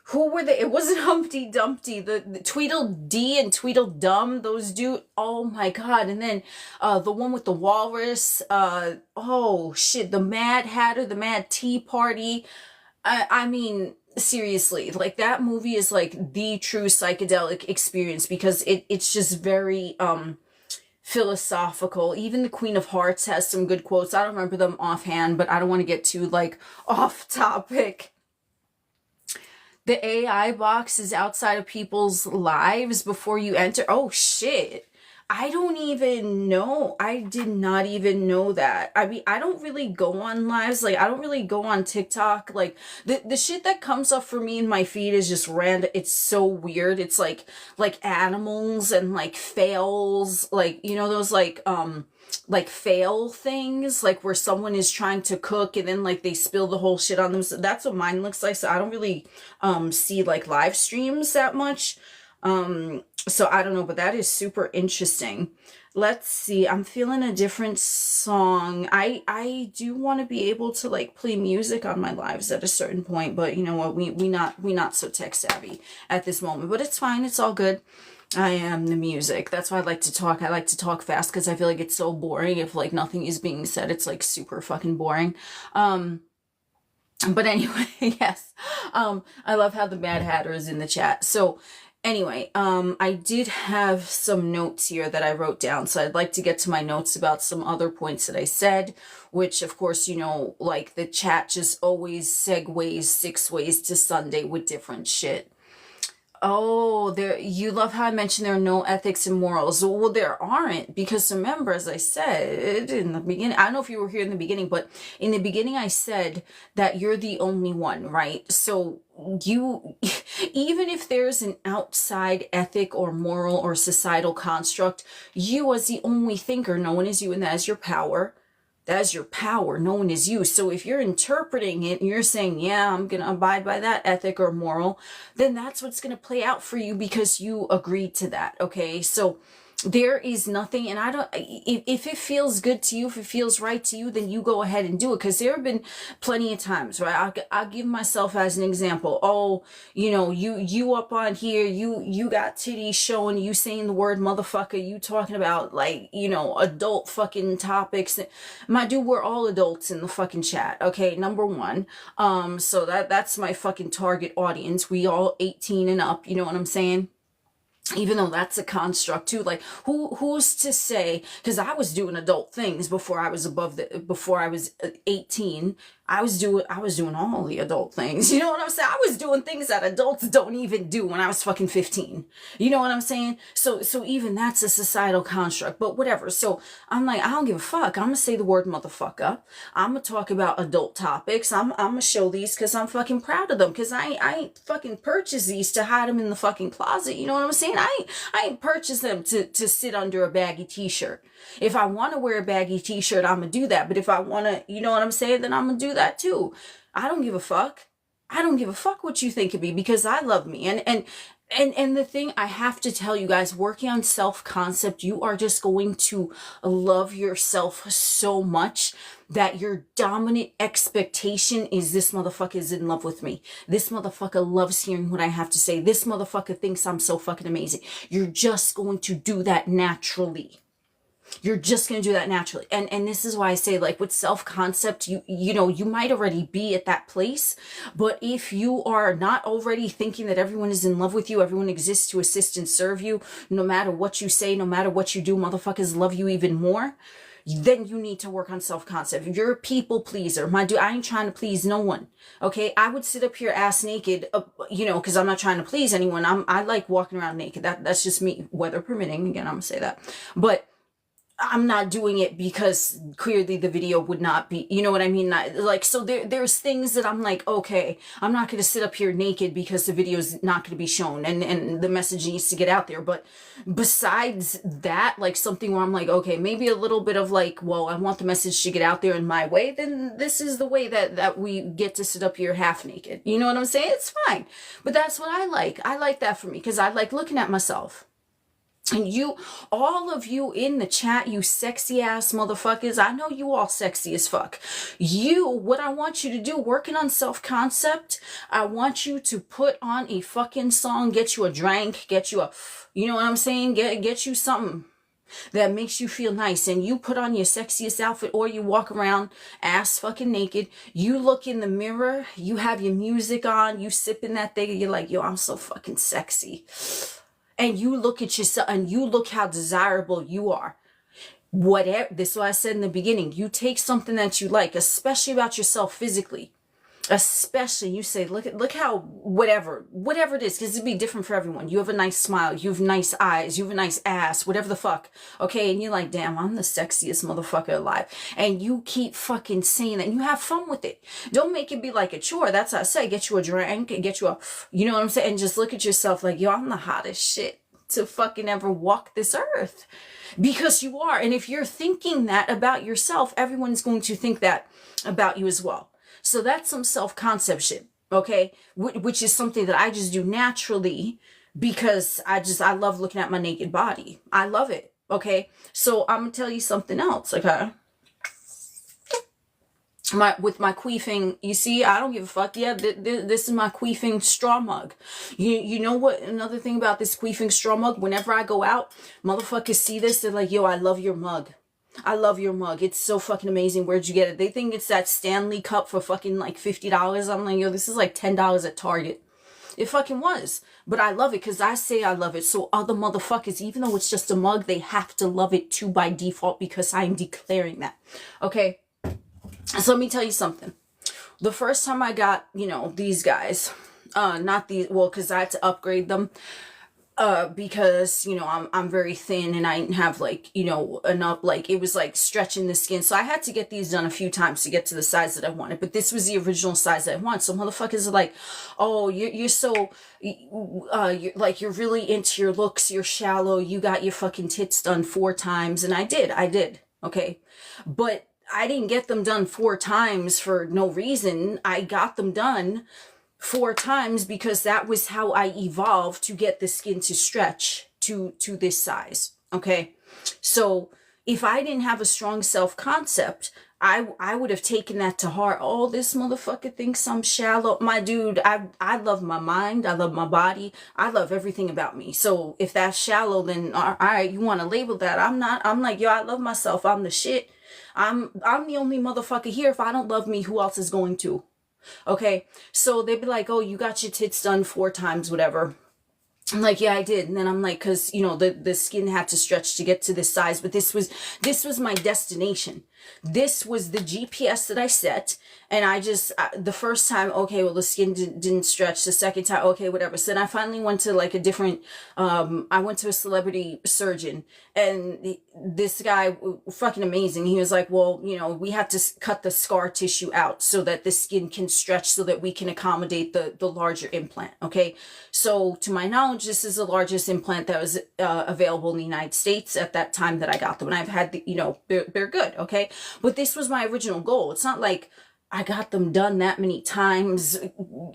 [SPEAKER 1] Who were they? It wasn't Humpty Dumpty. The Tweedledee and Tweedledum, those dude. Oh my God. And then the one with the walrus. Oh shit. The Mad Hatter, the Mad Tea Party. I mean, seriously, like, that movie is like the true psychedelic experience because it's just very philosophical. Even the Queen of Hearts has some good quotes. I don't remember them offhand, but I don't want to get too like off topic. The AI box is outside of people's lives before you enter. Oh shit. I don't even know. I did not even know that. I mean, I don't really go on lives. Like, I don't really go on TikTok. Like, the shit that comes up for me in my feed is just random. It's so weird. It's like animals and like fails. Like, you know, those like fail things, like where someone is trying to cook and then like they spill the whole shit on them. So that's what mine looks like. So I don't really see like live streams that much. So I don't know, but that is super interesting. Let's see. I'm feeling a different song. I do want to be able to like play music on my lives at a certain point, but you know what? We not so tech savvy at this moment, but it's fine. It's all good. I am the music. That's why I like to talk. I like to talk fast because I feel like it's so boring. If like nothing is being said, it's like super fucking boring. But anyway, yes. I love how the Mad Hatter is in the chat. So anyway, I did have some notes here that I wrote down. So I'd like to get to my notes about some other points that I said, which of course, you know, like the chat just always segues 6 ways to Sunday with different shit. Oh, you love how I mentioned there are no ethics and morals. Well, there aren't, because remember, as I said in the beginning, I don't know if you were here in the beginning, but in the beginning I said that you're the only one, right? So you, even if there's an outside ethic or moral or societal construct, you as the only thinker, no one is you, and that is your power. That's your power. No one is you. So if you're interpreting it and you're saying, yeah, I'm going to abide by that ethic or moral, then that's what's going to play out for you because you agreed to that. Okay. So there is nothing, and I don't, if it feels good to you, if it feels right to you, then you go ahead and do it. Because there have been plenty of times, right? I'll give myself as an example. Oh, you know, you up on here, you got titties showing, you saying the word motherfucker, you talking about like, you know, adult fucking topics. My dude, we're all adults in the fucking chat. Okay. Number one. So that's my fucking target audience. We all 18 and up. You know what I'm saying? Even though that's a construct too, like who's to say, because I was doing adult things before I was before I was 18. I was doing all the adult things. You know what I'm saying? I was doing things that adults don't even do when I was fucking 15. You know what I'm saying? So even that's a societal construct, but whatever. So I'm like, I don't give a fuck. I'm gonna say the word motherfucker. I'm gonna talk about adult topics. I'm gonna show these because I'm fucking proud of them. Because I ain't fucking purchased these to hide them in the fucking closet. You know what I'm saying? I ain't purchased them to sit under a baggy t-shirt. If I want to wear a baggy t-shirt, I'm going to do that. But if I want to, you know what I'm saying, then I'm going to do that too. I don't give a fuck. I don't give a fuck what you think of me because I love me. And And the thing I have to tell you guys, working on self-concept, you are just going to love yourself so much that your dominant expectation is, this motherfucker is in love with me. This motherfucker loves hearing what I have to say. This motherfucker thinks I'm so fucking amazing. You're just going to do that naturally. You're just going to do that naturally. And this is why I say, like, with self-concept, you know, you might already be at that place, but if you are not already thinking that everyone is in love with you, everyone exists to assist and serve you, no matter what you say, no matter what you do, motherfuckers love you even more, then you need to work on self-concept. If you're a people pleaser, my dude, I ain't trying to please no one. Okay, I would sit up here ass naked, you know, because I'm not trying to please anyone. I like walking around naked. That's just me, weather permitting. Again, I'm gonna say that, but I'm not doing it because clearly the video would not be, you know what I mean? Like, so there's things that I'm like, okay, I'm not going to sit up here naked because the video is not going to be shown and the message needs to get out there. But besides that, like something where I'm like, okay, maybe a little bit of like, well, I want the message to get out there in my way, then this is the way that we get to sit up here half naked. You know what I'm saying? It's fine. But that's what I like. I like that for me because I like looking at myself. And you, all of you in the chat, you sexy ass motherfuckers, I know you all sexy as fuck. You, what I want you to do, working on self-concept, I want you to put on a fucking song, get you a drink, get you a, you know what I'm saying? Get you something that makes you feel nice, and you put on your sexiest outfit, or you walk around ass fucking naked, you look in the mirror, you have your music on, you sipping that thing, and you're like, yo, I'm so fucking sexy. And you look at yourself and you look how desirable you are. Whatever, this is what I said in the beginning. You take something that you like, especially about yourself physically. Especially, you say, look how, whatever it is, because it'd be different for everyone. You have a nice smile, you have nice eyes, you have a nice ass, whatever the fuck. Okay, and you're like, damn, I'm the sexiest motherfucker alive. And you keep fucking saying that, and you have fun with it. Don't make it be like a chore. That's what I say. Get you a drink and get you a, you know what I'm saying? And just look at yourself like, yo, I'm the hottest shit to fucking ever walk this earth. Because you are. And if you're thinking that about yourself, everyone's going to think that about you as well. So that's some self-concept shit, okay? Which is something that I just do naturally because I love looking at my naked body. I love it, okay? So I'm going to tell you something else, okay? With my queefing, you see, I don't give a fuck. Yeah, this is my queefing straw mug. You know what? Another thing about this queefing straw mug, whenever I go out, motherfuckers see this, they're like, yo, I love your mug. I love your mug. It's so fucking amazing. Where'd you get it? They think it's that Stanley cup for fucking like $50. I'm like, yo, this is like $10 at Target. It fucking was. But I love it because I say I love it. So other motherfuckers, even though it's just a mug, they have to love it too by default because I'm declaring that. Okay? So let me tell you something. The first time I got, you know, these guys, not these, well, because I had to upgrade them. Because, you know, I'm very thin and I didn't have like, you know, enough, like it was like stretching the skin. So I had to get these done a few times to get to the size that I wanted, but this was the original size that I want. So motherfuckers are like, oh, you're so, you're like, you're really into your looks. You're shallow. You got your fucking tits done 4 times. And I did. Okay. But I didn't get them done 4 times for no reason. I got them done 4 times because that was how I evolved to get the skin to stretch to this size. Okay. So if I didn't have a strong self-concept, I would have taken that to heart. Oh, this motherfucker thinks I'm shallow. My dude, I love my mind. I love my body. I love everything about me. So if that's shallow, then all right, you want to label that. I'm not. I'm like, yo, I love myself. I'm the shit. I'm the only motherfucker here. If I don't love me, who else is going to? Okay, so they'd be like, oh, you got your tits done 4 times, whatever. I'm like, yeah, I did. And then I'm like, because, you know, the skin had to stretch to get to this size. But this was my destination. This was the GPS that I set. And I just, the first time, okay, well, the skin didn't stretch. The second time, okay, whatever. So then I finally went to like a different, I went to a celebrity surgeon. And this guy, fucking amazing. He was like, well, you know, we had to cut the scar tissue out so that the skin can stretch so that we can accommodate the larger implant. Okay. So to my knowledge, this is the largest implant that was available in the United States at that time that I got them. And I've had the, you know, they're good. Okay. But this was my original goal. It's not like I got them done that many times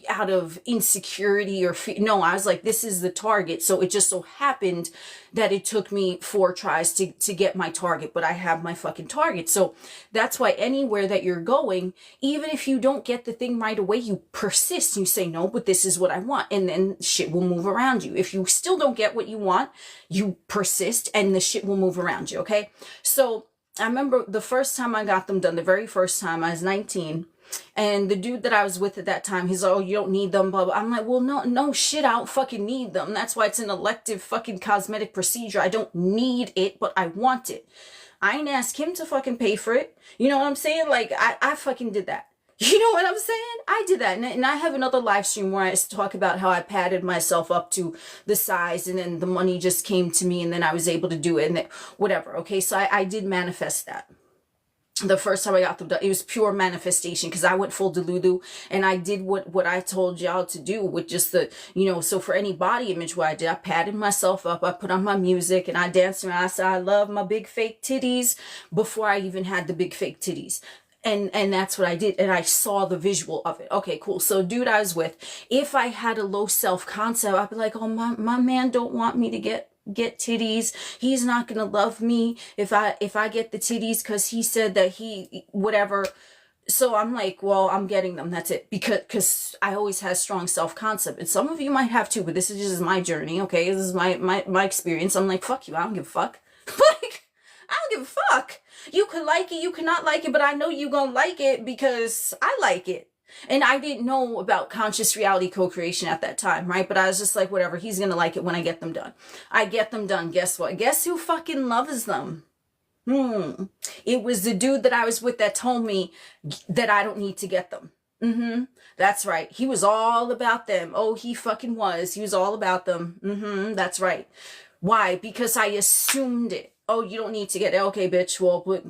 [SPEAKER 1] out of insecurity or fear. No, I was like, this is the target. So it just so happened that it took me 4 tries to get my target, but I have my fucking target. So that's why anywhere that you're going, even if you don't get the thing right away, you persist. You say, no, but this is what I want. And then shit will move around you. If you still don't get what you want, you persist and the shit will move around you. Okay. So I remember the first time I got them done, the very first time, I was 19, and the dude that I was with at that time, he's like, oh, you don't need them, blah, blah. I'm like, well, no shit, I don't fucking need them. That's why it's an elective fucking cosmetic procedure. I don't need it, but I want it. I ain't ask him to fucking pay for it. You know what I'm saying? Like, I fucking did that. You know what I'm saying? I did that. And I have another live stream where I talk about how I padded myself up to the size and then the money just came to me and then I was able to do it and then whatever. Okay. So I did manifest that. The first time I got them done, it was pure manifestation because I went full delulu and I did what I told y'all to do with just the, so for any body image, what I did, I padded myself up, I put on my music and I danced around. I said, I love my big fake titties before I even had the big fake titties. And that's what I did. And I saw the visual of it. Okay, cool. So dude I was with, if I had a low self-concept, I'd be like, oh, my man don't want me to get titties. He's not going to love me if I get the titties because he said that he, whatever. So I'm like, well, I'm getting them. That's it. Because I always had strong self-concept. And some of you might have too, but this is just my journey. Okay. This is my experience. I'm like, fuck you. I don't give a fuck. Like, I don't give a fuck. You can like it, you cannot like it, but I know you gonna like it because I like it. And I didn't know about conscious reality co-creation at that time, right? But I was just like, whatever, he's gonna like it when I get them done. I get them done. Guess what? Guess who fucking loves them? It was the dude that I was with that told me that I don't need to get them. That's right. He was all about them. Oh, he fucking was. He was all about them. That's right. Why? Because I assumed it. Oh, you don't need to get it. Okay, bitch. Well, but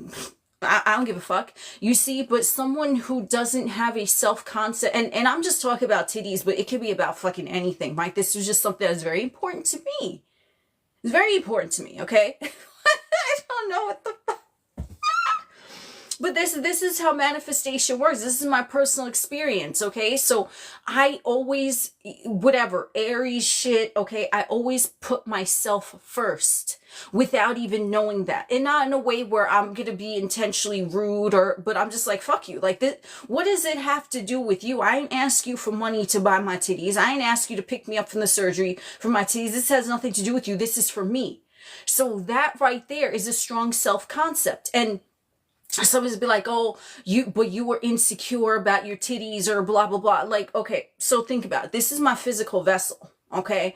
[SPEAKER 1] I don't give a fuck. You see, but someone who doesn't have a self-concept, and I'm just talking about titties, but it could be about fucking anything, right? This was just something that's very important to me. It's very important to me, okay? I don't know what the fuck. But this is how manifestation works. This is my personal experience, okay? So I always, whatever, Aries shit, okay? I always put myself first without even knowing that. And not in a way where I'm going to be intentionally rude but I'm just like, fuck you. Like, this, what does it have to do with you? I ain't ask you for money to buy my titties. I ain't ask you to pick me up from the surgery for my titties. This has nothing to do with you. This is for me. So that right there is a strong self-concept. And somebody's be like, oh, you were insecure about your titties or blah, blah, blah. Like, okay, so think about it. This is my physical vessel, okay?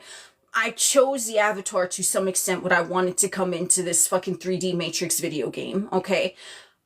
[SPEAKER 1] I chose the avatar to some extent what I wanted to come into this fucking 3D Matrix video game, okay?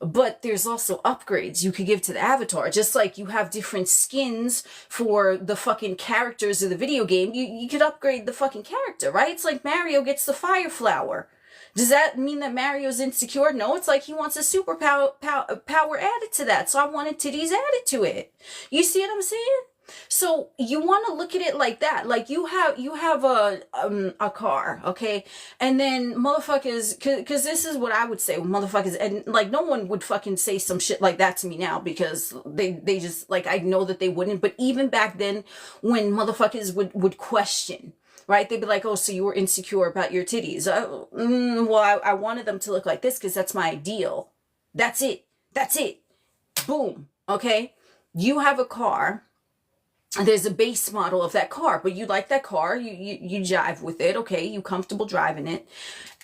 [SPEAKER 1] But there's also upgrades you could give to the avatar. Just like you have different skins for the fucking characters of the video game, you could upgrade the fucking character, right? It's like Mario gets the fire flower. Does that mean that Mario's insecure? No, it's like he wants a superpower power added to that. So I wanted titties added to it. You see what I'm saying? So you want to look at it like that. Like you have a car, okay? And then motherfuckers, cause this is what I would say, motherfuckers, and like no one would fucking say some shit like that to me now because they just, like, I know that they wouldn't. But even back then when motherfuckers would question, right? They'd be like, oh, so you were insecure about your titties. Well, I wanted them to look like this because that's my ideal. That's it. That's it. Boom. Okay? You have a car. There's a base model of that car, but you like that car. You jive with it. Okay? You comfortable driving it.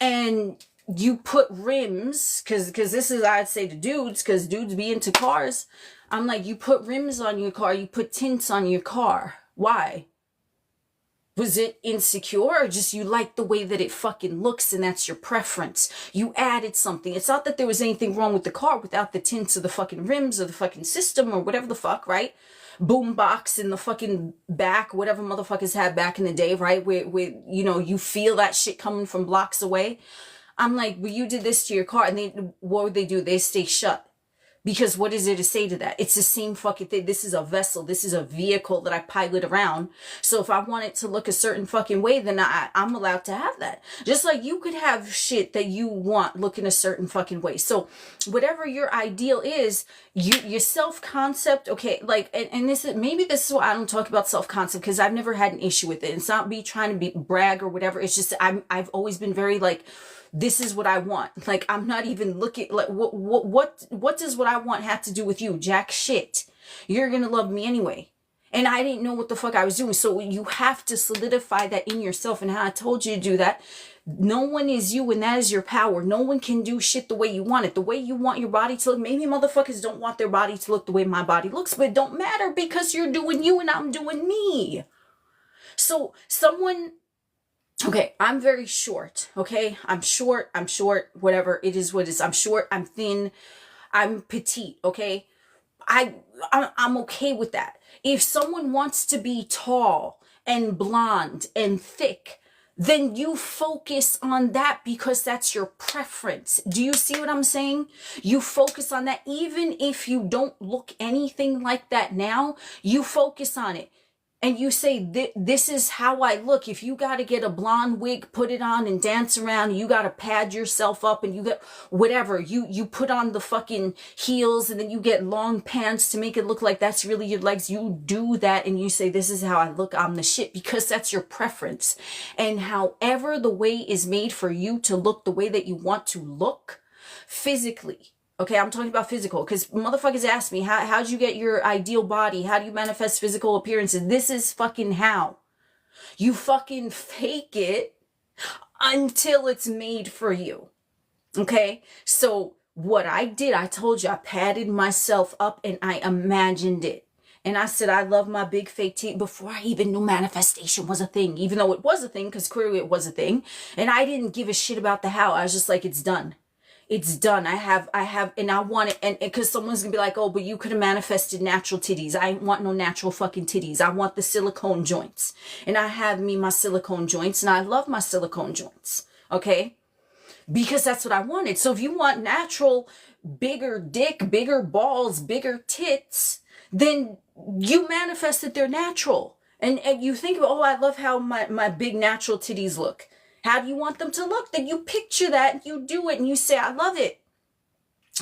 [SPEAKER 1] And you put rims, because this is, I'd say to dudes, because dudes be into cars. I'm like, you put rims on your car. You put tints on your car. Why? Was it insecure or just you like the way that it fucking looks and that's your preference? You added something. It's not that there was anything wrong with the car without the tints of the fucking rims or the fucking system or whatever the fuck, right? Boom box in the fucking back, whatever motherfuckers had back in the day, right? Where you feel that shit coming from blocks away. I'm like, well, you did this to your car, and what would they do? They stay shut. Because what is there to say to that? It's the same fucking thing. This is a vessel. This is a vehicle that I pilot around. So if I want it to look a certain fucking way, then I'm allowed to have that. Just like you could have shit that you want looking a certain fucking way. So whatever your ideal is, your self-concept, okay, like, and this is, maybe this is why I don't talk about self-concept, because I've never had an issue with it. It's not me trying to be brag or whatever. It's just, I've always been very like, this is what I want. Like, I'm not even looking, like, what does what I want have to do with you? Jack shit. You're gonna love me anyway. And I didn't know what the fuck I was doing. So you have to solidify that in yourself. And how I told you to do that. No one is you, and that is your power. No one can do shit the way you want it. The way you want your body to look. Maybe motherfuckers don't want their body to look the way my body looks, but it don't matter because you're doing you and I'm doing me. So someone... Okay, I'm very short, okay? I'm short, whatever, it is what it is. I'm short, I'm thin, I'm petite, okay? I'm okay with that. If someone wants to be tall and blonde and thick, then you focus on that because that's your preference. Do you see what I'm saying? You focus on that. Even if you don't look anything like that now, you focus on it. And you say, this is how I look. If you got to get a blonde wig, put it on and dance around. You got to pad yourself up and you get whatever. You put on the fucking heels and then you get long pants to make it look like that's really your legs. You do that and you say, this is how I look. I'm the shit, because that's your preference. And however the way is made for you to look the way that you want to look physically. Okay, I'm talking about physical, because motherfuckers ask me, how'd you get your ideal body? How do you manifest physical appearances? This is fucking how. You fucking fake it until it's made for you. Okay, so what I did, I told you, I padded myself up and I imagined it. And I said, I love my big fake teeth before I even knew manifestation was a thing, even though it was a thing, because clearly it was a thing. And I didn't give a shit about the how. I was just like, it's done. It's done. I have, and I want it. And because someone's gonna be like, oh, but you could have manifested natural titties. I ain't want no natural fucking titties. I want the silicone joints. And I have me my silicone joints, and I love my silicone joints. Okay? Because that's what I wanted. So if you want natural, bigger dick, bigger balls, bigger tits, then you manifest that they're natural. And you think about, oh, I love how my big natural titties look. How do you want them to look? Then you picture that and you do it and you say, I love it.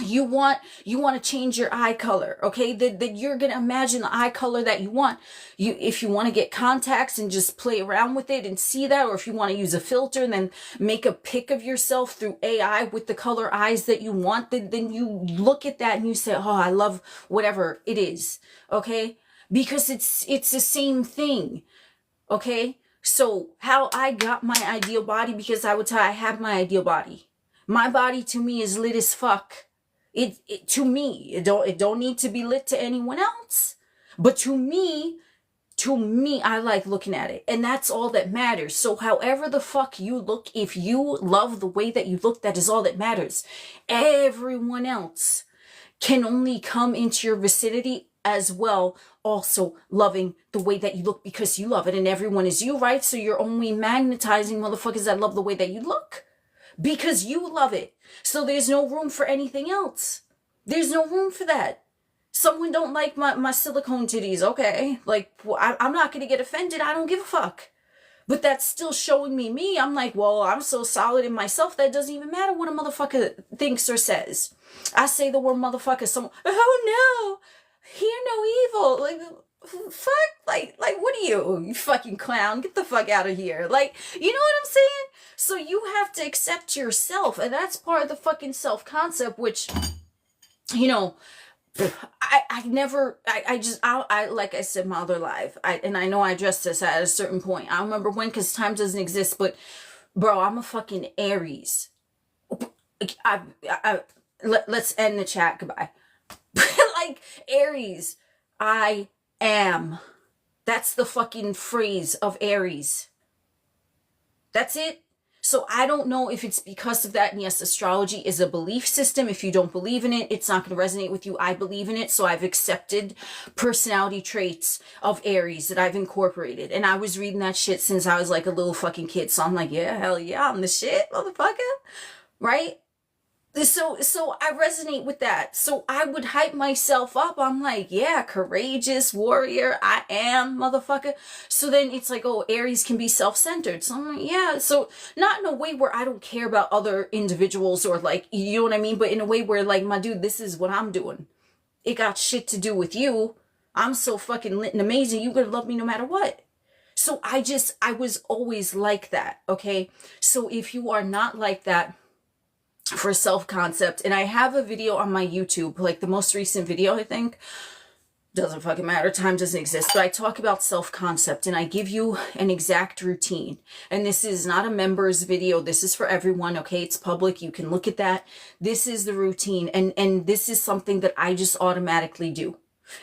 [SPEAKER 1] You want to change your eye color, okay? That you're going to imagine the eye color that you want. If you want to get contacts and just play around with it and see that, or if you want to use a filter and then make a pic of yourself through AI with the color eyes that you want, then you look at that and you say, oh, I love whatever it is, okay? Because it's the same thing, okay? So how I got my ideal body, because I would tell you, I have my ideal body. My body to me is lit as fuck. It to me, it don't need to be lit to anyone else. But to me, I like looking at it. And that's all that matters. So however the fuck you look, if you love the way that you look, that is all that matters. Everyone else can only come into your vicinity as well, also loving the way that you look because you love it, and everyone is you, right? So you're only magnetizing motherfuckers that love the way that you look because you love it. So there's no room for anything else. There's no room for that. Someone don't like my silicone titties, okay? Like, I'm not going to get offended. I don't give a fuck. But that's still showing me. I'm like, well, I'm so solid in myself that it doesn't even matter what a motherfucker thinks or says. I say the word motherfucker, someone, oh no, hear no evil. Like, fuck, like what are you fucking clown? Get the fuck out of here. Like, you know what I'm saying? So you have to accept yourself, and that's part of the fucking self-concept, which, you know, I just, like I said, my other life, and I know I addressed this at a certain point. I don't remember when, because time doesn't exist, but bro, I'm a fucking Aries. Let's end the chat. Goodbye. Like, Aries, I am. That's the fucking phrase of Aries. That's it. So I don't know if it's because of that. And yes, astrology is a belief system. If you don't believe in it, it's not going to resonate with you. I believe in it. So I've accepted personality traits of Aries that I've incorporated. And I was reading that shit since I was like a little fucking kid. So I'm like, yeah, hell yeah, I'm the shit, motherfucker. Right? So I resonate with that. So I would hype myself up. I'm like, yeah, courageous warrior, I am, motherfucker. So then it's like, oh, Aries can be self-centered. So I'm like, yeah. So not in a way where I don't care about other individuals or like, you know what I mean? But in a way where like, my dude, this is what I'm doing. It got shit to do with you. I'm so fucking lit and amazing. You're gonna love me no matter what. So I was always like that. Okay. So if you are not like that, for self-concept, and I have a video on my YouTube, like the most recent video, I think, doesn't fucking matter, time doesn't exist, but I talk about self-concept and I give you an exact routine. And this is not a members video, this is for everyone, okay? It's public, you can look at that. This is the routine, and this is something that I just automatically do.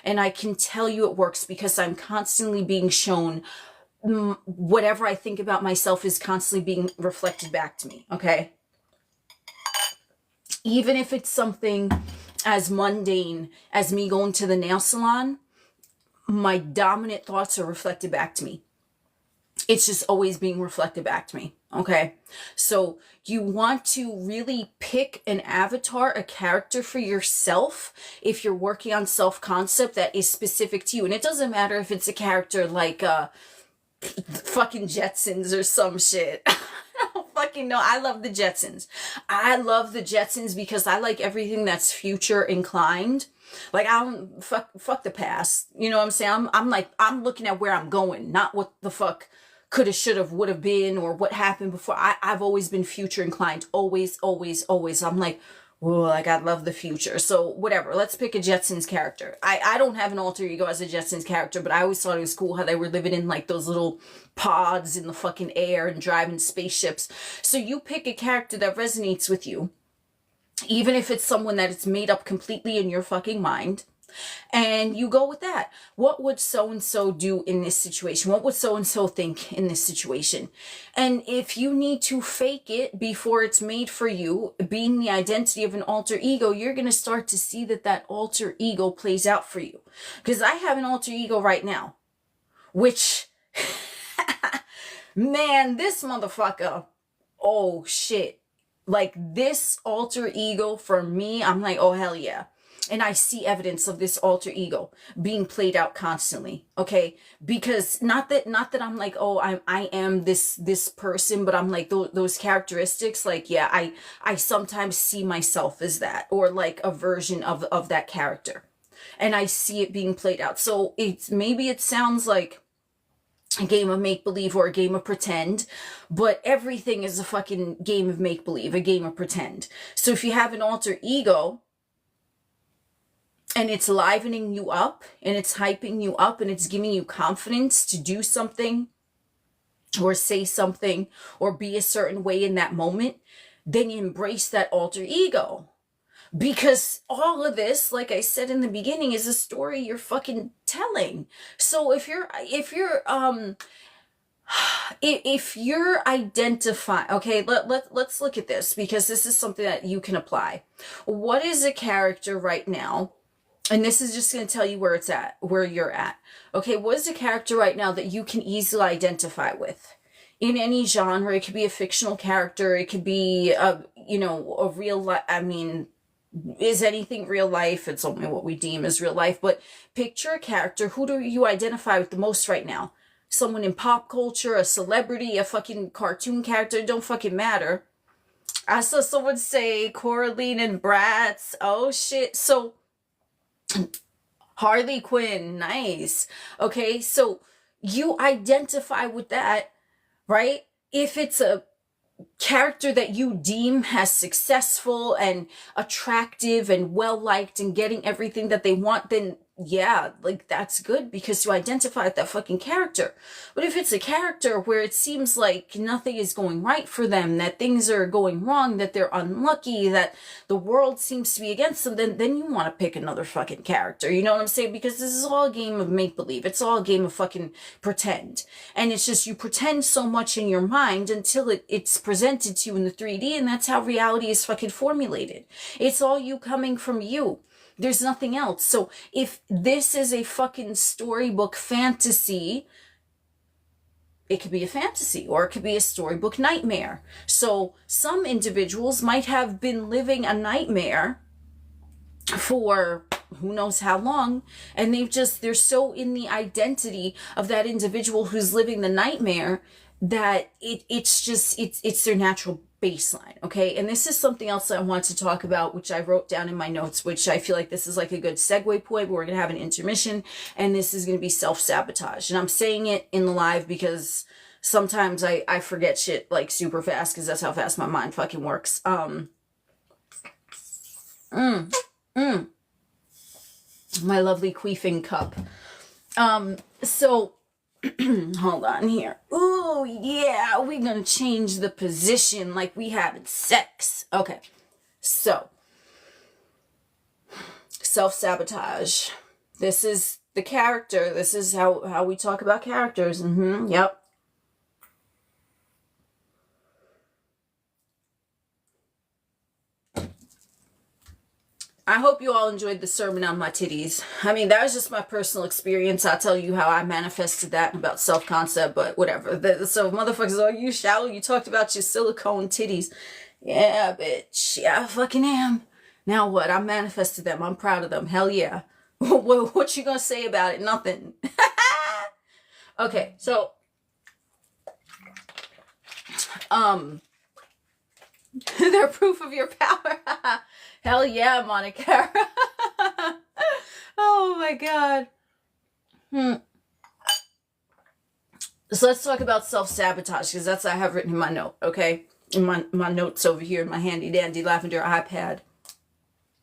[SPEAKER 1] And I can tell you it works because I'm constantly being shown whatever I think about myself is constantly being reflected back to me, okay? Even if it's something as mundane as me going to the nail salon, my dominant thoughts are reflected back to me. It's just always being reflected back to me. Okay. So you want to really pick an avatar, a character for yourself. If you're working on self-concept that is specific to you. And it doesn't matter if it's a character like, fucking Jetsons or some shit. I don't fucking know. I love the Jetsons. I love the Jetsons because I like everything that's future inclined. Like, I don't fuck the past. You know what I'm saying? I'm looking at where I'm going, not what the fuck coulda, shoulda, woulda been, or what happened before. I've always been future inclined. Always, always, always. I'm like, whoa, like, I love the future. So whatever, let's pick a Jetsons character. I don't have an alter ego as a Jetsons character, but I always thought it was cool how they were living in like those little pods in the fucking air and driving spaceships. So you pick a character that resonates with you, even if it's someone that it's made up completely in your fucking mind, and you go with that. What would so-and-so do in this situation? What would so-and-so think in this situation? And if you need to fake it before it's made for you, being the identity of an alter ego, you're going to start to see that that alter ego plays out for you. Because I have an alter ego right now, which, man, this motherfucker, oh shit. Like, this alter ego for me, I'm like, oh hell yeah. And I see evidence of this alter ego being played out constantly. Okay. Because not that I'm like, oh, I am this person, but I'm like those characteristics. Like, yeah, I sometimes see myself as that, or like a version of that character, and I see it being played out. So maybe it sounds like a game of make-believe or a game of pretend, but everything is a fucking game of make-believe, a game of pretend. So if you have an alter ego, and it's livening you up, and it's hyping you up, and it's giving you confidence to do something, or say something, or be a certain way in that moment, then you embrace that alter ego. Because all of this, like I said in the beginning, is a story you're fucking telling. So if you're identifying, okay, let's look at this, because this is something that you can apply. What is a character right now? And this is just going to tell you where it's at, where you're at. Okay, what is a character right now that you can easily identify with? In any genre, it could be a fictional character, it could be a real life. I mean, is anything real life? It's only what we deem as real life. But picture a character. Who do you identify with the most right now? Someone in pop culture, a celebrity, a fucking cartoon character, it don't fucking matter. I saw someone say Coraline and Bratz. Oh shit. So Harley Quinn, nice. Okay, so you identify with that, right? If it's a character that you deem as successful and attractive and well-liked and getting everything that they want, then yeah, like, that's good because you identify with that fucking character. But if it's a character where it seems like nothing is going right for them, that things are going wrong, that they're unlucky, that the world seems to be against them, then you want to pick another fucking character. You know what I'm saying? Because this is all a game of make-believe. It's all a game of fucking pretend. And it's just, you pretend so much in your mind until it's presented to you in the 3D, and that's how reality is fucking formulated. It's all you coming from you. There's nothing else. So if this is a fucking storybook fantasy, it could be a fantasy, or it could be a storybook nightmare. So some individuals might have been living a nightmare for who knows how long, and they're so in the identity of that individual who's living the nightmare that it's their natural baseline. Okay, and this is something else that I want to talk about, which I wrote down in my notes, which I feel like this is like a good segue point. We're gonna have an intermission, and this is gonna be self-sabotage, and I'm saying it in the live because sometimes I forget shit like super fast, because that's how fast my mind fucking works. My lovely queefing cup. So hold on here. Ooh, yeah, we're gonna change the position like we having sex. Okay, so self-sabotage. This is the character. This is how we talk about characters. Yep. I hope you all enjoyed the sermon on my titties. I mean, that was just my personal experience. I'll tell you how I manifested that about self-concept, but whatever. So motherfuckers, oh, you shallow, you talked about your silicone titties. Yeah, bitch. Yeah, I fucking am. Now what? I manifested them. I'm proud of them. Hell yeah. What you gonna say about it? Nothing. Okay, so they're proof of your power. Hell yeah, Monica. Oh my god. So let's talk about self-sabotage, because that's what I have written in my note, okay? In my notes over here in my handy dandy lavender iPad.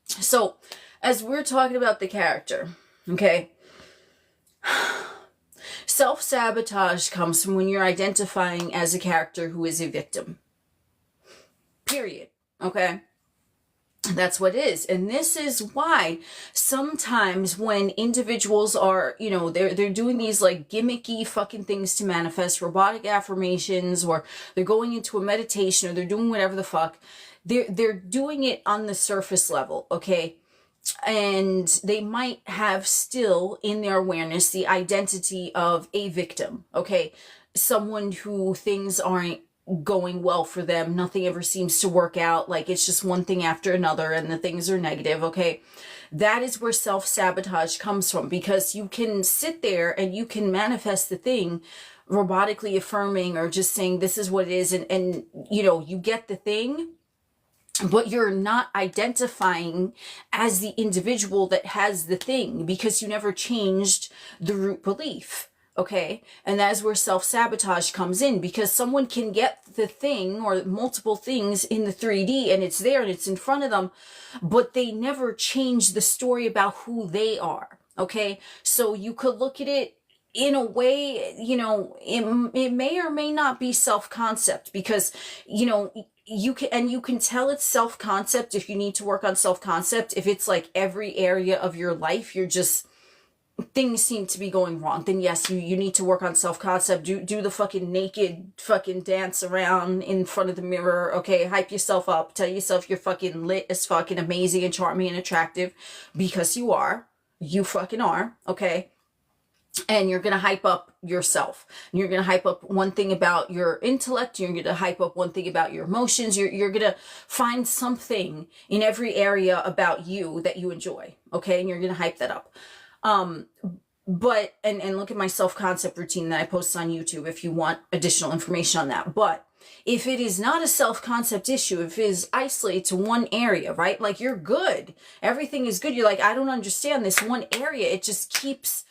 [SPEAKER 1] So, as we're talking about the character, okay? Self-sabotage comes from when you're identifying as a character who is a victim. Period. Okay? That's what it is. And this is why sometimes when individuals are, you know, they're doing these like gimmicky fucking things to manifest, robotic affirmations, or they're going into a meditation, or they're doing whatever the fuck, they're doing it on the surface level, okay? And they might have still in their awareness the identity of a victim, okay? Someone who things aren't going well for them, nothing ever seems to work out, like it's just one thing after another and the things are negative, okay? That is where self-sabotage comes from, because you can sit there and you can manifest the thing robotically affirming or just saying this is what it is, and you know, you get the thing, but you're not identifying as the individual that has the thing, because you never changed the root belief. Okay, and that is where self-sabotage comes in, because someone can get the thing or multiple things in the 3D and it's there and it's in front of them, but they never change the story about who they are. Okay, so you could look at it in a way, you know, it may or may not be self-concept, because, you know, you can tell it's self-concept if you need to work on self-concept. If it's like every area of your life, you're just, things seem to be going wrong, then yes, you need to work on self-concept. Do the fucking naked fucking dance around in front of the mirror, okay? Hype yourself up. Tell yourself you're fucking lit as fucking amazing and charming and attractive, because you are. You fucking are, okay? And you're going to hype up yourself. You're going to hype up one thing about your intellect. You're going to hype up one thing about your emotions. You're going to find something in every area about you that you enjoy, okay? And you're going to hype that up. But, and look at my self-concept routine that I post on YouTube if you want additional information on that. But if it is not a self-concept issue, if it is isolated to one area, right? Like you're good. Everything is good. You're like, I don't understand this one area. It just keeps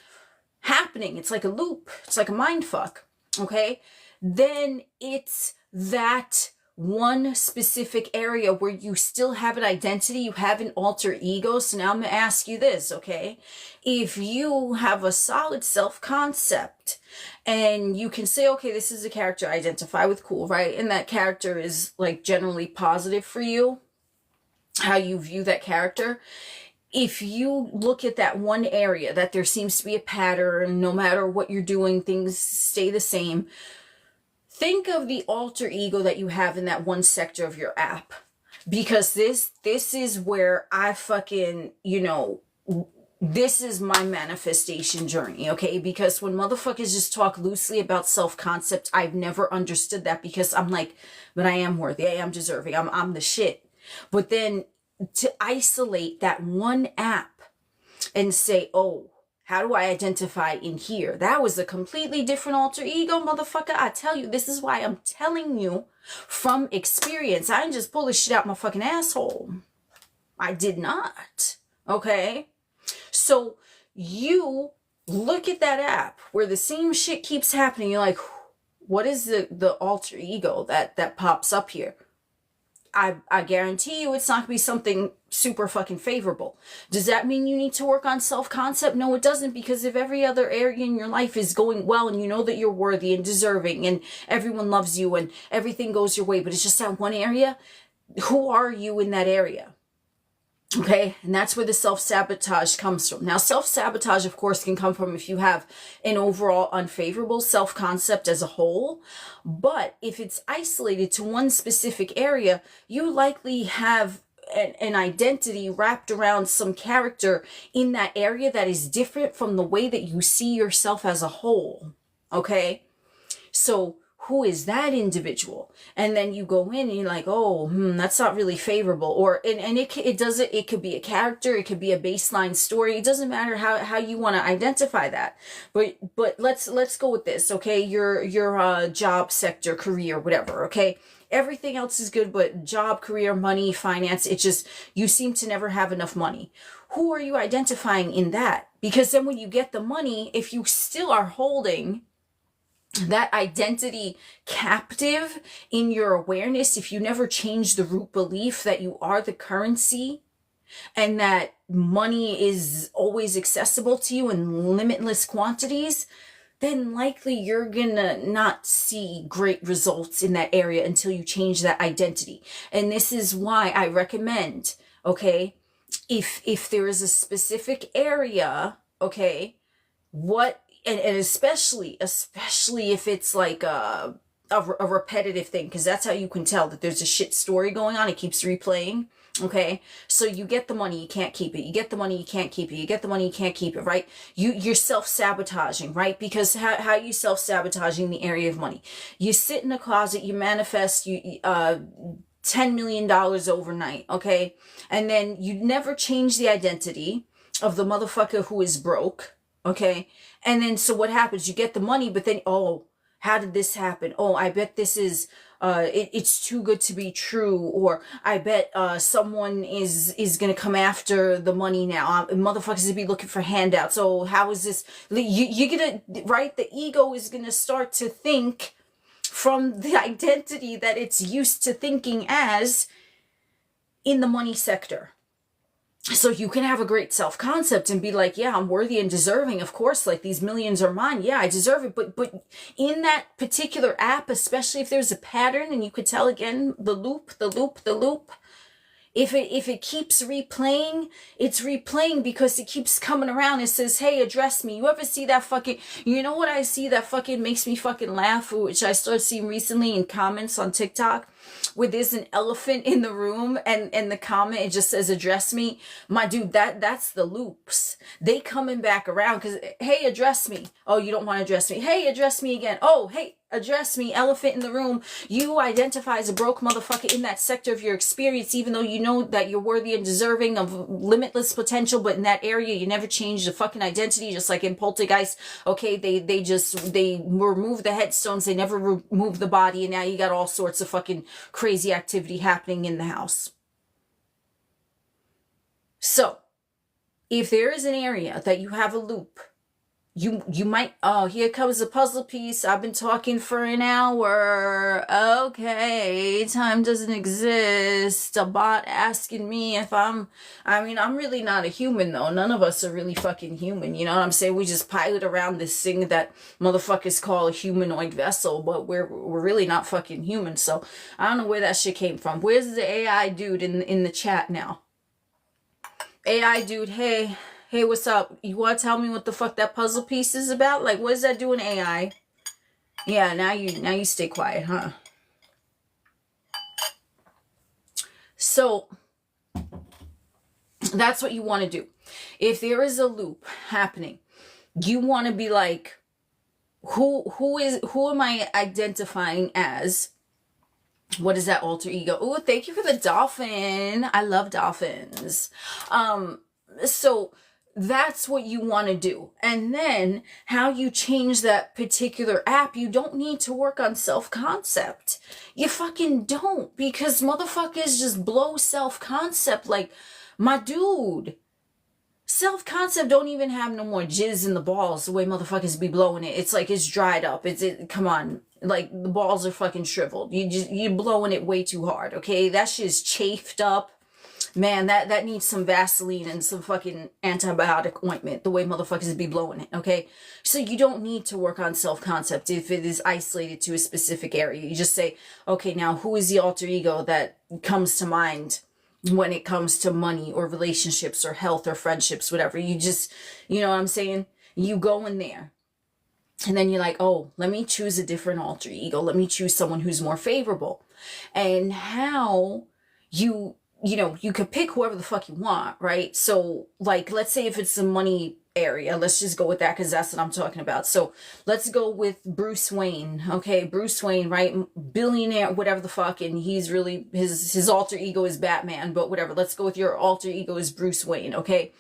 [SPEAKER 1] happening. It's like a loop. It's like a mind fuck. Okay. Then it's that one specific area where you still have an identity, you have an alter ego. So now I'm going to ask you this, okay? If you have a solid self-concept and you can say, okay, this is a character I identify with, cool, right? And that character is like generally positive for you, how you view that character. If you look at that one area that there seems to be a pattern, no matter what you're doing, things stay the same. Think of the alter ego that you have in that one sector of your app, because this is where I fucking, you know, this is my manifestation journey, okay? Because when motherfuckers just talk loosely about self-concept, I've never understood that, because I'm like, but I am worthy, I am deserving, I'm the shit. But then to isolate that one app and say, oh, how do I identify in here? That was a completely different alter ego, motherfucker. I tell you, this is why I'm telling you from experience. I didn't just pull this shit out my fucking asshole. I did not, okay? So you look at that app where the same shit keeps happening. You're like, what is the alter ego that pops up here? I guarantee you it's not going to be something super fucking favorable. Does that mean you need to work on self-concept? No, it doesn't, because if every other area in your life is going well and you know that you're worthy and deserving and everyone loves you and everything goes your way, but it's just that one area, who are you in that area? Okay, and that's where the self-sabotage comes from. Now, self-sabotage, of course, can come from if you have an overall unfavorable self-concept as a whole. But if it's isolated to one specific area, you likely have an identity wrapped around some character in that area that is different from the way that you see yourself as a whole. Okay, so who is that individual? And then you go in and you're like, oh, that's not really favorable. Or, and it could be a character, it could be a baseline story. It doesn't matter how you want to identify that. But let's go with this, okay? Your job sector, career, whatever, okay? Everything else is good, but job, career, money, finance, it just, you seem to never have enough money. Who are you identifying in that? Because then when you get the money, if you still are holding that identity captive in your awareness, if you never change the root belief that you are the currency and that money is always accessible to you in limitless quantities, then likely you're gonna not see great results in that area until you change that identity. And this is why I recommend, okay, if there is a specific area, okay, and especially if it's like a repetitive thing, because that's how you can tell that there's a shit story going on. It keeps replaying. Okay, so you get the money, you can't keep it. You get the money, you can't keep it. You get the money, you can't keep it, right? You're self-sabotaging, right? Because how are you self-sabotaging the area of money? You sit in a closet, you manifest $10 million overnight, okay? And then you never change the identity of the motherfucker who is broke, okay? And then so what happens? You get the money, but then, oh, how did this happen? Oh, I bet this is it's too good to be true. Or I bet someone is gonna come after the money now. Motherfuckers will be looking for handouts. Oh, how is this? You're gonna, right? The ego is gonna start to think from the identity that it's used to thinking as in the money sector. So you can have a great self-concept and be like, yeah, I'm worthy and deserving. Of course, like, these millions are mine. Yeah, I deserve it. But in that particular app, especially if there's a pattern and you could tell again, the loop, if it keeps replaying, it's replaying because it keeps coming around. It says, hey, address me. You ever see that fucking, you know what I see that fucking makes me fucking laugh, which I started seeing recently in comments on TikTok, where there's an elephant in the room and the comment, it just says, address me. My dude, that's the loops. They coming back around because, hey, address me. Oh, you don't want to address me. Hey, address me again. Oh, hey, address me. Elephant in the room. You identify as a broke motherfucker in that sector of your experience, even though you know that you're worthy and deserving of limitless potential, but in that area you never change the fucking identity. Just like in Poltergeist, okay, they remove the headstones, they never remove the body, and now you got all sorts of fucking crazy activity happening in the house. So if there is an area that you have a loop, you might, oh, here comes a puzzle piece. I've been talking for an hour. Okay, time doesn't exist. A bot asking me if I'm really not a human, though. None of us are really fucking human. You know what I'm saying? We just pilot around this thing that motherfuckers call a humanoid vessel, but we're really not fucking human. So I don't know where that shit came from. Where's the AI dude in the chat now? AI dude, hey, what's up? You want to tell me what the fuck that puzzle piece is about? Like, what does that do in AI? Yeah, now you stay quiet, huh? So that's what you want to do. If there is a loop happening, you want to be like, who am I identifying as? What is that alter ego? Oh, thank you for the dolphin. I love dolphins. So that's what you want to do. And then how you change that particular app, you don't need to work on self-concept. You fucking don't, because motherfuckers just blow self-concept. Like, my dude, self-concept don't even have no more jizz in the balls the way motherfuckers be blowing it. It's like it's dried up. Come on. Like, the balls are fucking shriveled. You're blowing it way too hard, okay? That shit's chafed up. Man, that needs some Vaseline and some fucking antibiotic ointment, the way motherfuckers be blowing it, okay? So you don't need to work on self-concept if it is isolated to a specific area. You just say, okay, now who is the alter ego that comes to mind when it comes to money or relationships or health or friendships, whatever. You just, you know what I'm saying? You go in there. And then you're like, oh, let me choose a different alter ego. Let me choose someone who's more favorable. And how you could pick whoever the fuck you want, right? So, like, let's say if it's the money area, let's just go with that because that's what I'm talking about. So let's go with Bruce Wayne, okay? Bruce Wayne, right? Billionaire, whatever the fuck, and he's really, his alter ego is Batman, but whatever. Let's go with your alter ego is Bruce Wayne, okay?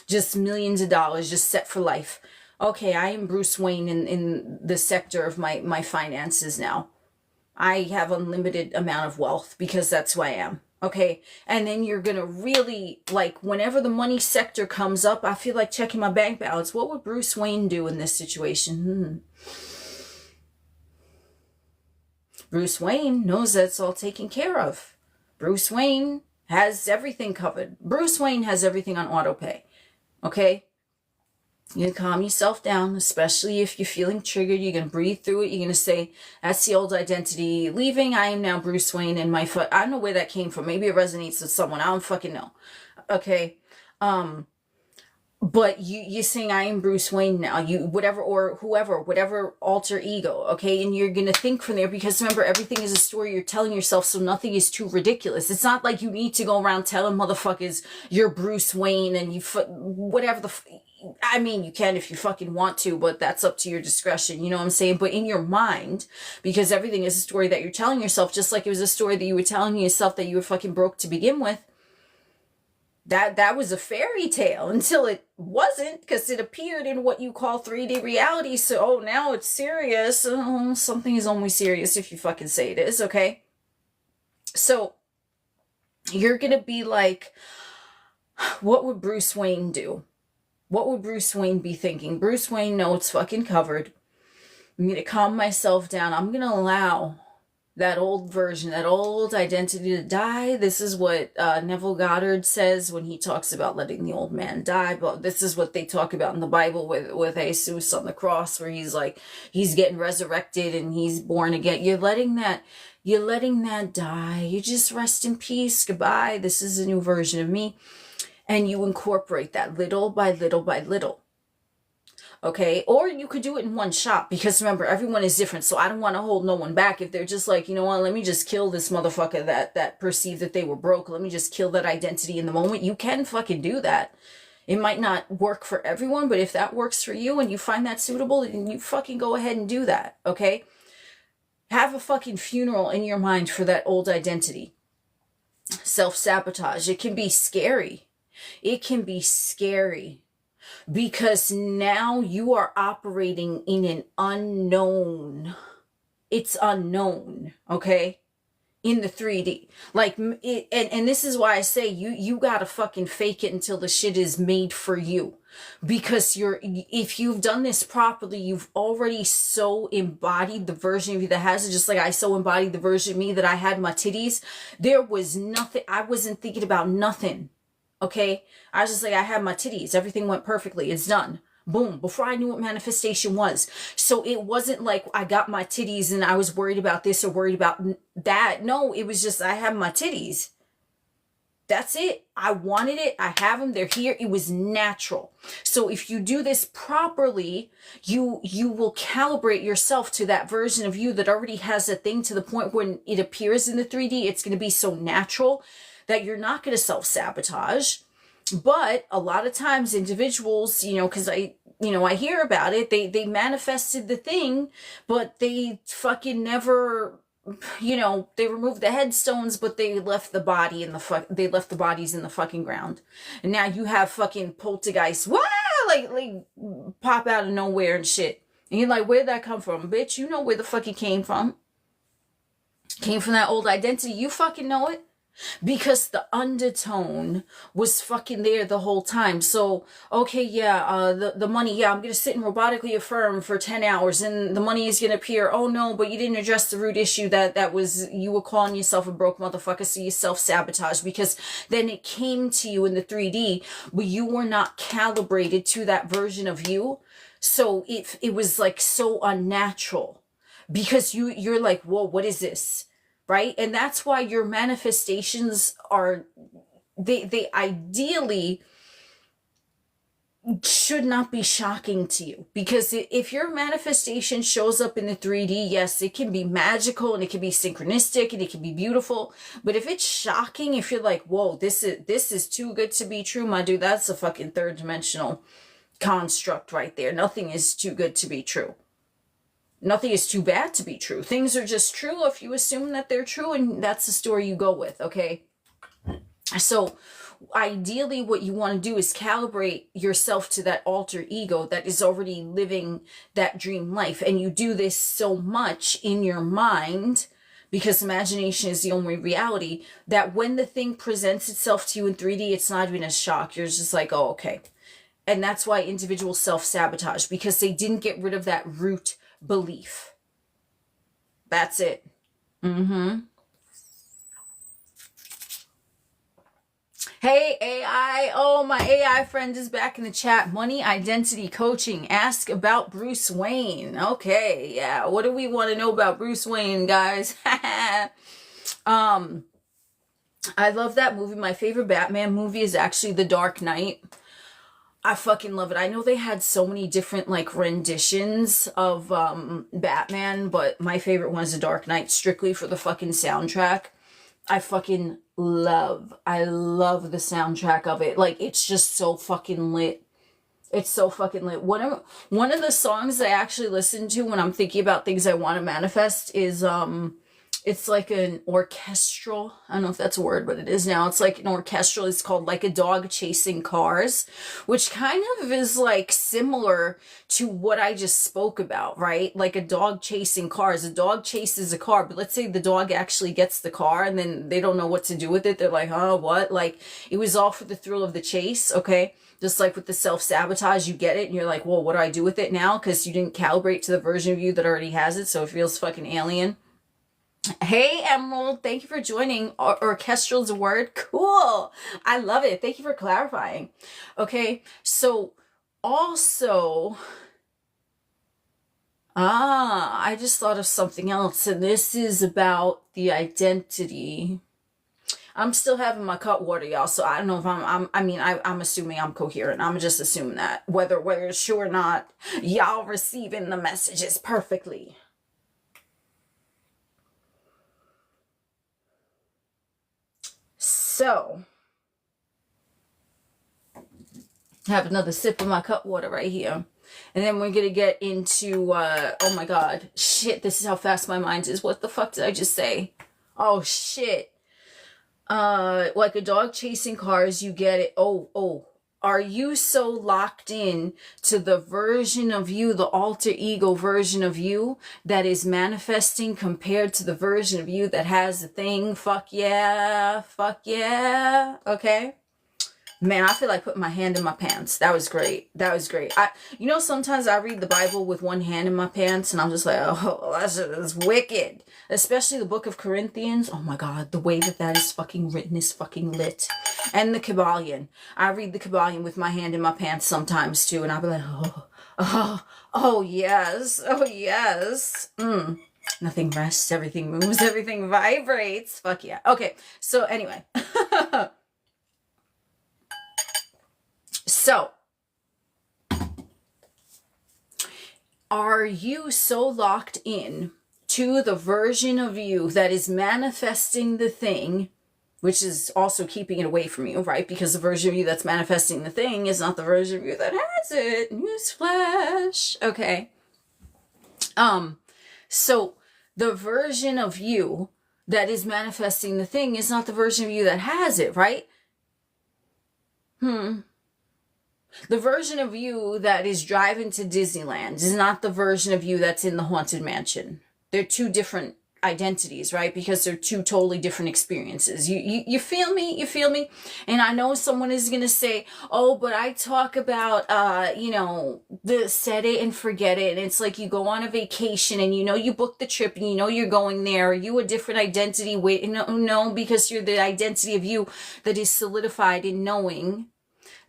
[SPEAKER 1] Just millions of dollars, just set for life. Okay, I am Bruce Wayne in the sector of my finances now. I have unlimited amount of wealth because that's who I am. Okay, and then you're gonna really, like, whenever the money sector comes up, I feel like checking my bank balance. What would Bruce Wayne do in this situation? Bruce Wayne knows that's all taken care of. Bruce Wayne has everything covered. Bruce Wayne has everything on auto pay. Okay? You calm yourself down, especially if you're feeling triggered. You're going to breathe through it. You're going to say, that's the old identity leaving. I am now Bruce Wayne, and I don't know where that came from. Maybe it resonates with someone. I don't fucking know. Okay. But you're saying I am Bruce Wayne now, whatever, or whoever, whatever alter ego, okay? And you're going to think from there, because remember, everything is a story you're telling yourself, so nothing is too ridiculous. It's not like you need to go around telling motherfuckers you're Bruce Wayne and whatever I mean, you can if you fucking want to, but that's up to your discretion, you know what I'm saying? But in your mind, because everything is a story that you're telling yourself, just like it was a story that you were telling yourself that you were fucking broke to begin with, that was a fairy tale until it wasn't, because it appeared in what you call 3D reality. So, now it's serious. Something is only serious if you fucking say it is, okay? So, you're gonna be like, what would Bruce Wayne do? What would Bruce Wayne be thinking? Bruce Wayne, no, it's fucking covered. I'm gonna calm myself down. I'm gonna allow that old version, that old identity to die. This is what Neville Goddard says when he talks about letting the old man die. But this is what they talk about in the Bible with Jesus on the cross, where he's like, he's getting resurrected and he's born again. You're letting that die. You just rest in peace. Goodbye. This is a new version of me. And you incorporate that little by little by little. Okay, or you could do it in one shot, because remember, everyone is different, so I don't want to hold no one back. If they're just like, you know what, let me just kill this motherfucker that perceived that they were broke, let me just kill that identity in the moment, you can fucking do that. It might not work for everyone, but if that works for you and you find that suitable, then you fucking go ahead and do that, okay? Have a fucking funeral in your mind for that old identity. Self-sabotage, it can be scary. It can be scary. Because now you are operating in an unknown. It's unknown, okay? In the 3D. Like, and this is why I say you gotta fucking fake it until the shit is made for you. Because if you've done this properly, you've already so embodied the version of you that has it. Just like I so embodied the version of me that I had my titties. There was nothing, I wasn't thinking about nothing. Okay, I was just like, I had my titties. Everything went perfectly. It's done. Boom. Before I knew what manifestation was. So it wasn't like I got my titties and I was worried about this or worried about that. No, it was just I have my titties. That's it. I wanted it. I have them. They're here. It was natural. So if you do this properly, you will calibrate yourself to that version of you that already has a thing, to the point when it appears in the 3D, it's going to be so natural that you're not going to self-sabotage. But a lot of times individuals, because I hear about it, they manifested the thing, but they fucking never, they removed the headstones, but they left the body in they left the bodies in the fucking ground. And now you have fucking poltergeists, wow, like pop out of nowhere and shit. And you're like, where'd that come from? Bitch, you know where the fuck it came from. Came from that old identity. You fucking know it. Because the undertone was fucking there the whole time. So, okay, yeah, the money, yeah, I'm going to sit and robotically affirm for 10 hours and the money is going to appear. Oh no, but you didn't address the root issue that was, you were calling yourself a broke motherfucker, so you self-sabotage, because then it came to you in the 3D, but you were not calibrated to that version of you. So it was like so unnatural, because you're like, whoa, what is this? Right? And that's why your manifestations are, they ideally should not be shocking to you. Because if your manifestation shows up in the 3D, yes, it can be magical and it can be synchronistic and it can be beautiful. But if it's shocking, if you're like, whoa, this is too good to be true, my dude, that's a fucking third dimensional construct right there. Nothing is too good to be true. Nothing is too bad to be true. Things are just true if you assume that they're true, and that's the story you go with, okay? So ideally what you want to do is calibrate yourself to that alter ego that is already living that dream life. And you do this so much in your mind, because imagination is the only reality, that when the thing presents itself to you in 3D, it's not even a shock. You're just like, oh, okay. And that's why individuals self-sabotage, because they didn't get rid of that root belief. That's it. Hey AI, oh, my AI friend is back in the chat. Money Identity Coaching, ask about Bruce Wayne. Okay, yeah, what do we want to know about Bruce Wayne, guys? I love that movie. My favorite Batman movie is actually The Dark Knight. I fucking love it. I know they had so many different like renditions of Batman, but my favorite one is The Dark Knight, strictly for the fucking soundtrack. I fucking love the soundtrack of it. Like, it's just so fucking lit. It's so fucking lit. One of the songs I actually listen to when I'm thinking about things I want to manifest is it's like an orchestral, I don't know if that's a word, but it is now. It's like an orchestral. It's called Like a Dog Chasing Cars, which kind of is like similar to what I just spoke about, right? Like a dog chasing cars. A dog chases a car, but let's say the dog actually gets the car and then they don't know what to do with it. They're like, oh, what? Like, it was all for the thrill of the chase, okay? Just like with the self-sabotage, you get it and you're like, well, what do I do with it now? Because you didn't calibrate to the version of you that already has it, so it feels fucking alien. Hey Emerald, thank you for joining. Orchestral's a word. Cool. I love it. Thank you for clarifying. Okay, so also, I just thought of something else, and this is about the identity. I'm still having my CutWater, y'all, so I don't know if I'm assuming I'm coherent. I'm just assuming that whether it's true or not, y'all receiving the messages perfectly. So, have another sip of my CutWater right here. And then we're going to get into, oh my God, shit, this is how fast my mind is. What the fuck did I just say? Oh, shit. Like a dog chasing cars, you get it. Oh. Are you so locked in to the version of you, the alter ego version of you that is manifesting compared to the version of you that has the thing? Fuck yeah. Okay. Man, I feel like putting my hand in my pants. That was great. Sometimes I read the Bible with one hand in my pants and I'm just like, oh, that shit is wicked. Especially the book of Corinthians. Oh my God, the way that is fucking written is fucking lit. And the Kabbalion. I read the Kabbalion with my hand in my pants sometimes too. And I'll be like, oh yes. Nothing rests, everything moves, everything vibrates. Fuck yeah. Okay, so anyway. So, are you so locked in to the version of you that is manifesting the thing which is also keeping it away from you, right? Because the version of you that's manifesting the thing is not the version of you that has it. Newsflash. Okay. So the version of you that is manifesting the thing is not the version of you that has it, right? The version of you that is driving to Disneyland is not the version of you that's in the Haunted Mansion. They're two different identities, right? Because they're two totally different experiences. You feel me? You feel me? And I know someone is going to say, oh, but I talk about, the set it and forget it. And it's like you go on a vacation and you book the trip and you're going there. Are you a different identity? Wait, no, because you're the identity of you that is solidified in knowing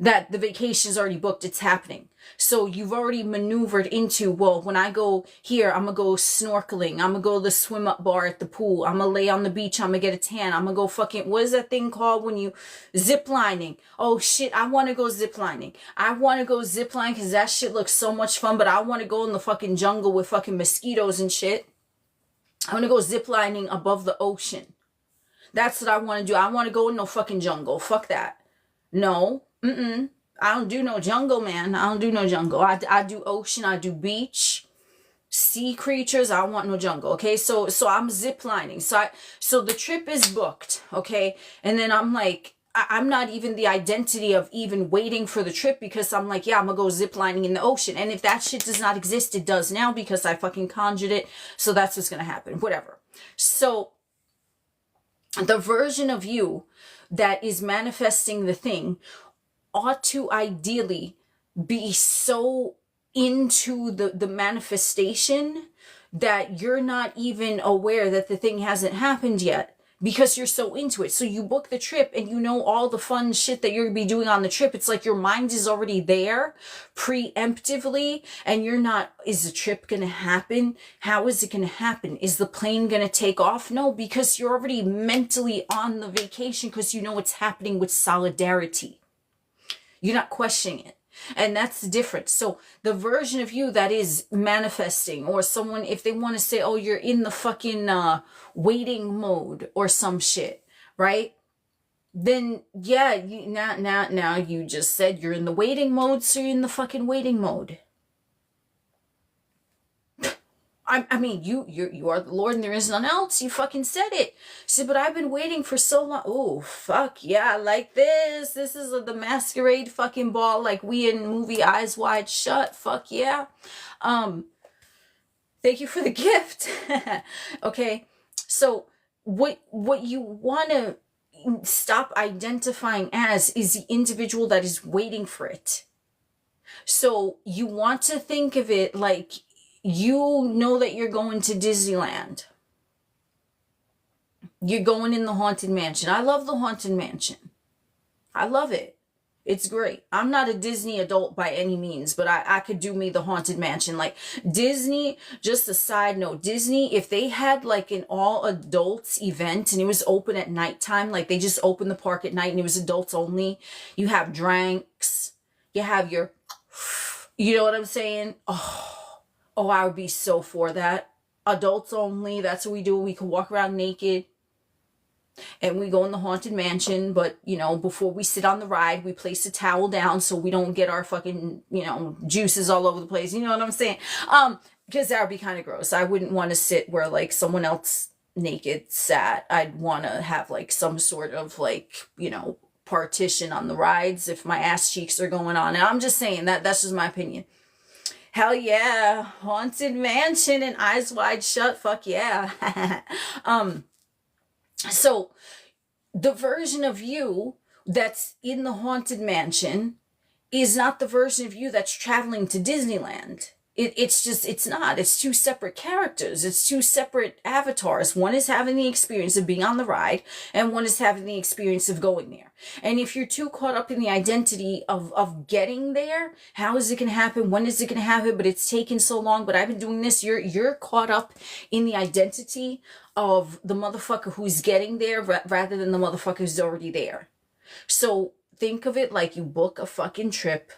[SPEAKER 1] that the vacation is already booked, it's happening. So you've already maneuvered into, well, when I go here, I'm going to go snorkeling. I'm going to go to the swim up bar at the pool. I'm going to lay on the beach. I'm going to get a tan. I'm going to go fucking, what is that thing called when you zip lining? Oh shit, I want to go zip lining. I want to go zip lining because that shit looks so much fun, but I want to go in the fucking jungle with fucking mosquitoes and shit. I want to go zip lining above the ocean. That's what I want to do. I want to go in no fucking jungle. Fuck that. No. I don't do no jungle, man. I don't do no jungle. I do ocean. I do beach, sea creatures. I don't want no jungle. Okay. So I'm ziplining. So the trip is booked. Okay. And then I'm like, I'm not even the identity of even waiting for the trip because I'm like, yeah, I'm gonna go ziplining in the ocean. And if that shit does not exist, it does now because I fucking conjured it. So that's what's gonna happen. Whatever. So the version of you that is manifesting the thing ought to ideally be so into the manifestation that you're not even aware that the thing hasn't happened yet because you're so into it. So you book the trip and all the fun shit that you're going to be doing on the trip. It's like your mind is already there preemptively and you're not, is the trip going to happen? How is it going to happen? Is the plane going to take off? No, because you're already mentally on the vacation because it's happening with solidarity. You're not questioning it. And that's the difference. So the version of you that is manifesting, or someone, if they want to say, oh, you're in the fucking waiting mode or some shit, right? Then yeah, now you just said you're in the waiting mode, so you're in the fucking waiting mode. I mean, you are the Lord and there is none else. You fucking said it. See, but I've been waiting for so long. Oh, fuck yeah, like this. This is the masquerade fucking ball like we in movie Eyes Wide Shut. Fuck yeah. Thank you for the gift. Okay, so what you want to stop identifying as is the individual that is waiting for it. So you want to think of it like you know that you're going to Disneyland. You're going in the Haunted Mansion. I love the Haunted Mansion. I love it. It's great. I'm not a Disney adult by any means, but I could do me the Haunted Mansion. Like Disney, just a side note, Disney, if they had like an all adults event and it was open at nighttime, like they just opened the park at night and it was adults only, you have drinks, you have your, you know what I'm saying? Oh, I would be so for that. Adults only. That's what we do. We can walk around naked. And we go in the Haunted Mansion. But, before we sit on the ride, we place a towel down so we don't get our fucking, juices all over the place. You know what I'm saying? Because that would be kind of gross. I wouldn't want to sit where, like, someone else naked sat. I'd want to have, like, some sort of, like, partition on the rides if my ass cheeks are going on. And I'm just saying that's just my opinion. Hell yeah, Haunted Mansion and Eyes Wide Shut, fuck yeah. So the version of you that's in the Haunted Mansion is not the version of you that's traveling to Disneyland. It's not. It's two separate characters. It's two separate avatars. One is having the experience of being on the ride, and one is having the experience of going there. And if you're too caught up in the identity of getting there, how is it going to happen? When is it going to happen? But it's taken so long, but I've been doing this. You're caught up in the identity of the motherfucker who's getting there rather than the motherfucker who's already there. So think of it like you book a fucking trip.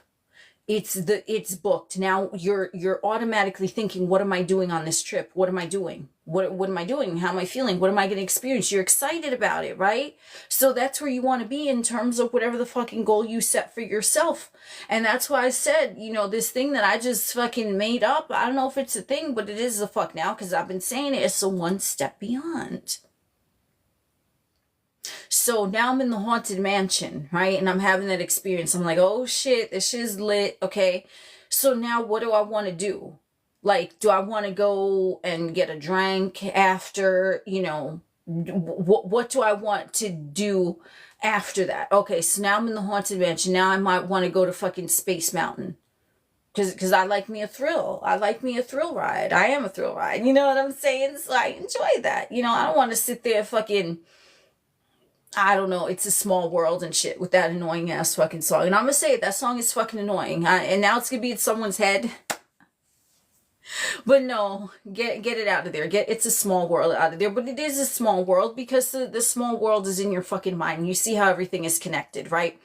[SPEAKER 1] It's booked. Now you're automatically thinking, what am I doing on this trip? What am I doing? What am I doing? How am I feeling? What am I going to experience? You're excited about it, right? So that's where you want to be in terms of whatever the fucking goal you set for yourself. And that's why I said, this thing that I just fucking made up, I don't know if it's a thing, but it is a fuck now, because I've been saying it. It's a one step beyond. So now I'm in the haunted mansion, right? And I'm having that experience. I'm like, oh shit, this shit is lit. Okay. So now what do I want to do? Like, do I want to go and get a drink after, what do I want to do after that? Okay. So now I'm in the haunted mansion. Now I might want to go to fucking Space Mountain. Because I like me a thrill. I like me a thrill ride. I am a thrill ride. You know what I'm saying? So I enjoy that. I don't want to sit there fucking, I don't know, It's a Small World and shit with that annoying ass fucking song. And I'm gonna say it, that song is fucking annoying. And now it's gonna be in someone's head. But no, get it out of there. Get It's a Small World out of there. But it is a small world because the small world is in your fucking mind. You see how everything is connected, right?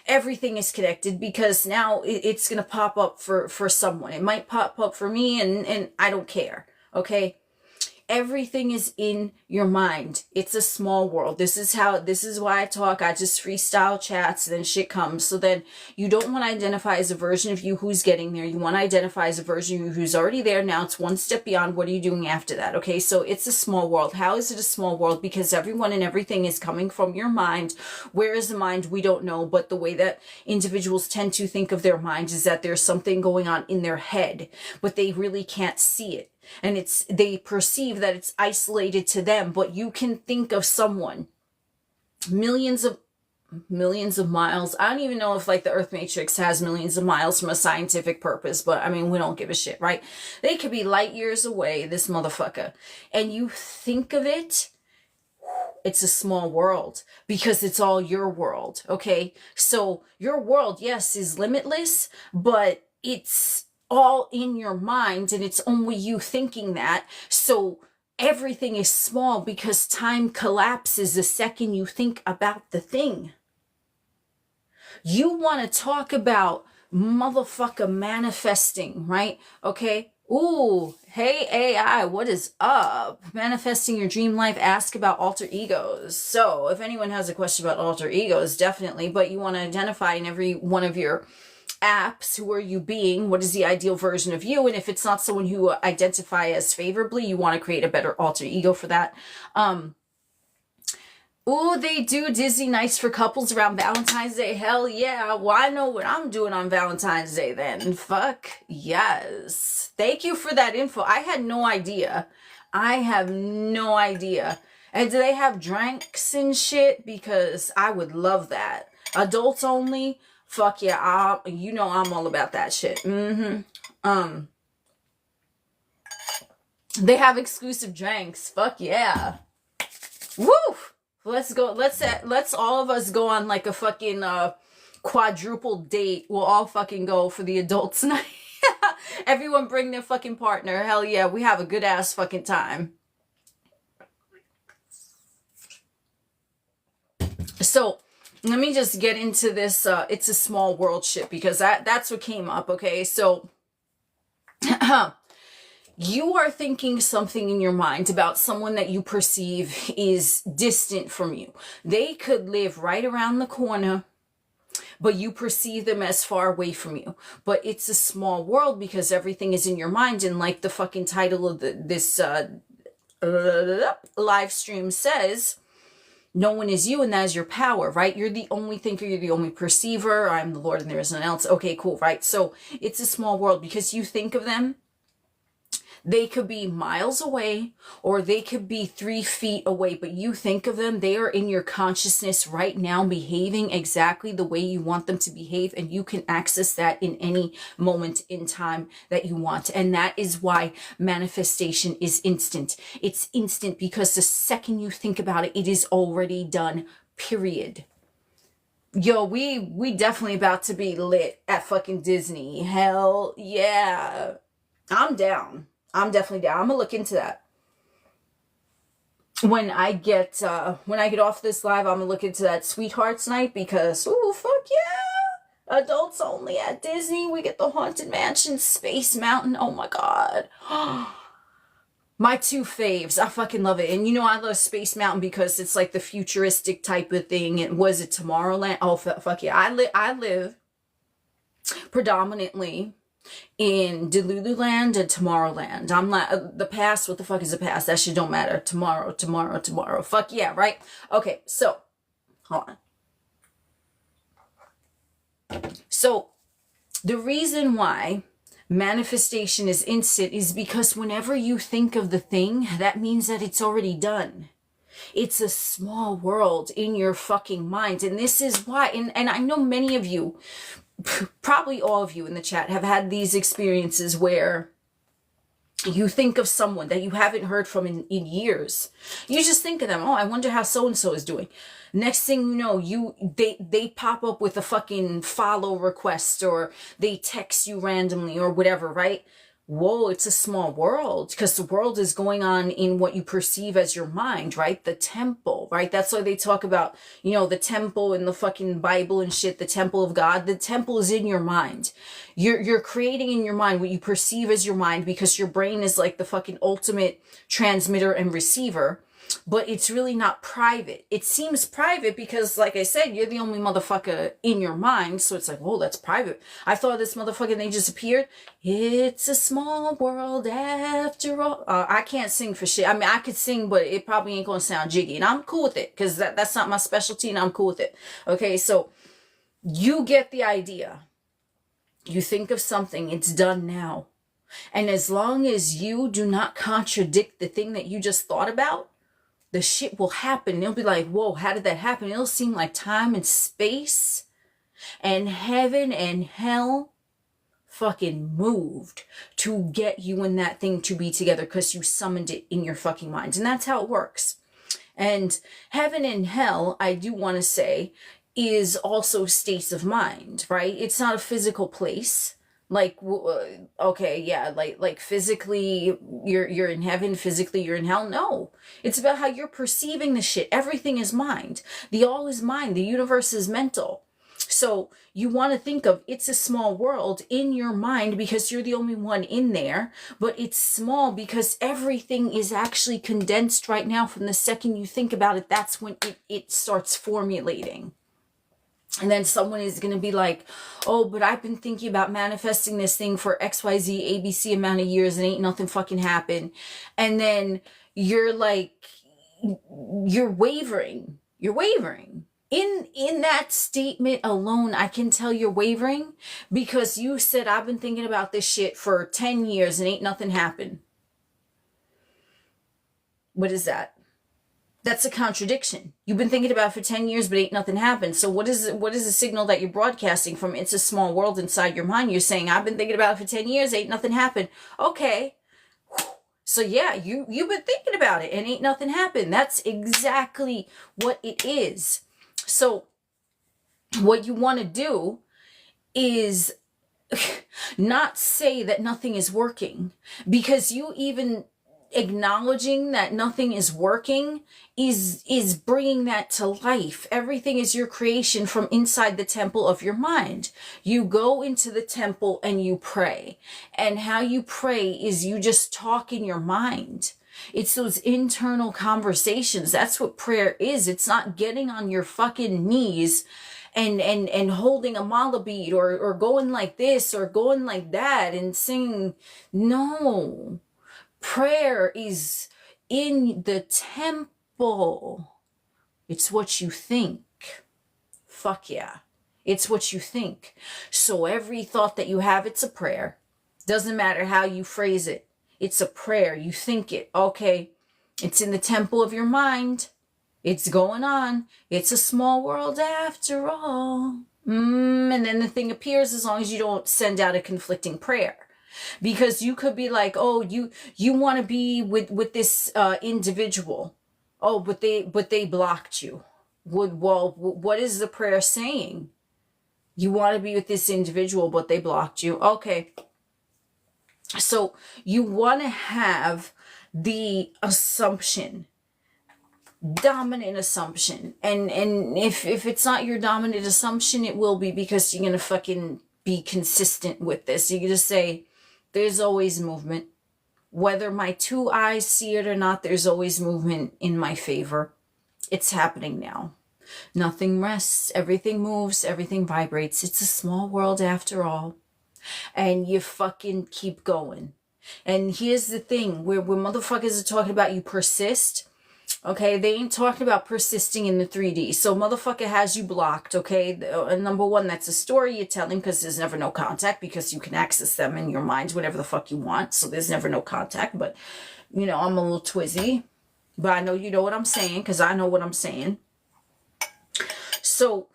[SPEAKER 1] Everything is connected because now it's gonna pop up for someone. It might pop up for me and I don't care, okay? Everything is in your mind. It's a small world. This is why I talk. I just freestyle chats and then shit comes. So then you don't want to identify as a version of you who's getting there. You want to identify as a version of you who's already there. Now it's one step beyond. What are you doing after that? Okay. So it's a small world. How is it a small world? Because everyone and everything is coming from your mind. Where is the mind? We don't know. But the way that individuals tend to think of their minds is that there's something going on in their head, but they really can't see it. And they perceive that it's isolated to them, but you can think of someone millions of miles. I don't even know if like the Earth Matrix has millions of miles from a scientific purpose, but I mean, we don't give a shit, right? They could be light years away, this motherfucker. And you think of it, it's a small world because it's all your world, okay? So your world, yes, is limitless, but it's all in your mind and it's only you thinking that. So everything is small because time collapses the second you think about the thing. You want to talk about motherfucker manifesting, right? Okay. Ooh, hey AI, what is up? Manifesting your dream life, ask about alter egos. So if anyone has a question about alter egos, definitely, but you want to identify in every one of your apps, who are you being? What is the ideal version of you? And if it's not someone who identify as favorably, you want to create a better alter ego for that. Oh, they do Disney nights for couples around Valentine's Day. Hell yeah. Well, I know what I'm doing on Valentine's Day then. Fuck yes. Thank you for that info. I had no idea. I have no idea. And do they have drinks and shit? Because I would love that. Adults only? Fuck yeah. I'm all about that shit. They have exclusive drinks. Fuck yeah. Woo! Let's go. Let's all of us go on like a fucking quadruple date. We'll all fucking go for the adults night. Everyone bring their fucking partner. Hell yeah, we have a good ass fucking time. So let me just get into this It's a Small World shit because that's what came up. Okay, so you are thinking something in your mind about someone that you perceive is distant from you. They could live right around the corner, but you perceive them as far away from you. But it's a small world because everything is in your mind. And like the fucking title of this live stream says, no one is you and that is your power, right? You're the only thinker, you're the only perceiver. I'm the Lord and there is none else. Okay, cool, right? So it's a small world because you think of them. They could be miles away or they could be 3 feet away, but you think of them, they are in your consciousness right now behaving exactly the way you want them to behave, and you can access that in any moment in time that you want. And that is why manifestation is instant. It's instant because the second you think about it, it is already done, period. Yo, we definitely about to be lit at fucking Disney. Hell yeah. I'm down. I'm definitely down. I'm gonna look into that. When I get off this live, I'm gonna look into that Sweethearts night because, ooh, fuck yeah. Adults only at Disney. We get the Haunted Mansion, Space Mountain. Oh my God. My two faves. I fucking love it. And you know, I love Space Mountain because it's like the futuristic type of thing. And was it Tomorrowland? Oh, fuck yeah. I live predominantly in Delululand and Tomorrowland. I'm like, the past, what the fuck is the past? That shit don't matter. Tomorrow. Fuck yeah, right? Okay, so, hold on. So, the reason why manifestation is instant is because whenever you think of the thing, that means that it's already done. It's a small world in your fucking mind. And this is why, and I know many of you, probably all of you in the chat, have had these experiences where you think of someone that you haven't heard from in years. You just think of them. Oh, I wonder how so-and-so is doing. Next thing you know, they pop up with a fucking follow request, or they text you randomly or whatever, right? Whoa, it's a small world, because the world is going on in what you perceive as your mind, right? The temple, right? That's why they talk about, you know, the temple in the fucking Bible and shit, the temple of God. The temple is in your mind. You're creating in your mind what you perceive as your mind, because your brain is like the fucking ultimate transmitter and receiver. But it's really not private. It seems private because, like I said, you're the only motherfucker in your mind. So it's like, whoa, that's private. I thought this motherfucker, they just appeared. It's a small world after all. I can't sing for shit. I mean, I could sing, but it probably ain't gonna sound jiggy. And I'm cool with it, because that's not my specialty, and I'm cool with it. Okay, so you get the idea. You think of something, it's done now. And as long as you do not contradict the thing that you just thought about, the shit will happen. It'll be like, whoa, how did that happen? It'll seem like time and space and heaven and hell fucking moved to get you and that thing to be together, because you summoned it in your fucking mind. And that's how it works. And heaven and hell, I do want to say, is also states of mind, right? It's not a physical place. Like, okay, yeah, like physically you're in heaven, physically you're in hell. No, it's about how you're perceiving the shit. Everything is mind. The all is mind. The universe is mental. So you want to think of it's a small world in your mind because you're the only one in there, but it's small because everything is actually condensed right now. From the second you think about it, that's when it starts formulating. And then someone is going to be like, oh, but I've been thinking about manifesting this thing for XYZ, ABC amount of years and ain't nothing fucking happened. And then you're like, you're wavering. You're wavering. In that statement alone, I can tell you're wavering because you said, I've been thinking about this shit for 10 years and ain't nothing happened. What is that? That's a contradiction. You've been thinking about it for 10 years, but ain't nothing happened. So what is the signal that you're broadcasting from? It's a small world inside your mind. You're saying, I've been thinking about it for 10 years, ain't nothing happened. Okay. So yeah, you've been thinking about it and ain't nothing happened. That's exactly what it is. So what you want to do is not say that nothing is working, because you even acknowledging that nothing is working is bringing that to life. Everything is your creation from inside the temple of your mind. You go into the temple and you pray. And how you pray is you just talk in your mind. It's those internal conversations. That's what prayer is. It's not getting on your fucking knees and holding a mala bead or going like this or going like that and singing. No. Prayer is in the temple. It's what you think. Fuck yeah. It's what you think. So every thought that you have, it's a prayer. Doesn't matter how you phrase it. It's a prayer. You think it. Okay. It's in the temple of your mind. It's going on. It's a small world after all. And then the thing appears, as long as you don't send out a conflicting prayer. Because you could be like, oh, you want to be with this individual. Oh, but they blocked you. Well, what is the prayer saying? You want to be with this individual, but they blocked you. Okay. So you want to have the assumption dominant assumption. And if it's not your dominant assumption, it will be, because you're gonna fucking be consistent with this. You can just say, there's always movement. Whether my two eyes see it or not, there's always movement in my favor. It's happening now. Nothing rests, everything moves, everything vibrates. It's a small world after all. And you fucking keep going. And here's the thing, where motherfuckers are talking about you persist, okay, they ain't talking about persisting in the 3D. So motherfucker has you blocked, okay? Number one, that's a story you're telling, because there's never no contact, because you can access them in your mind whatever the fuck you want. So there's never no contact. But, you know, I'm a little twizzy. But I know you know what I'm saying, because I know what I'm saying. So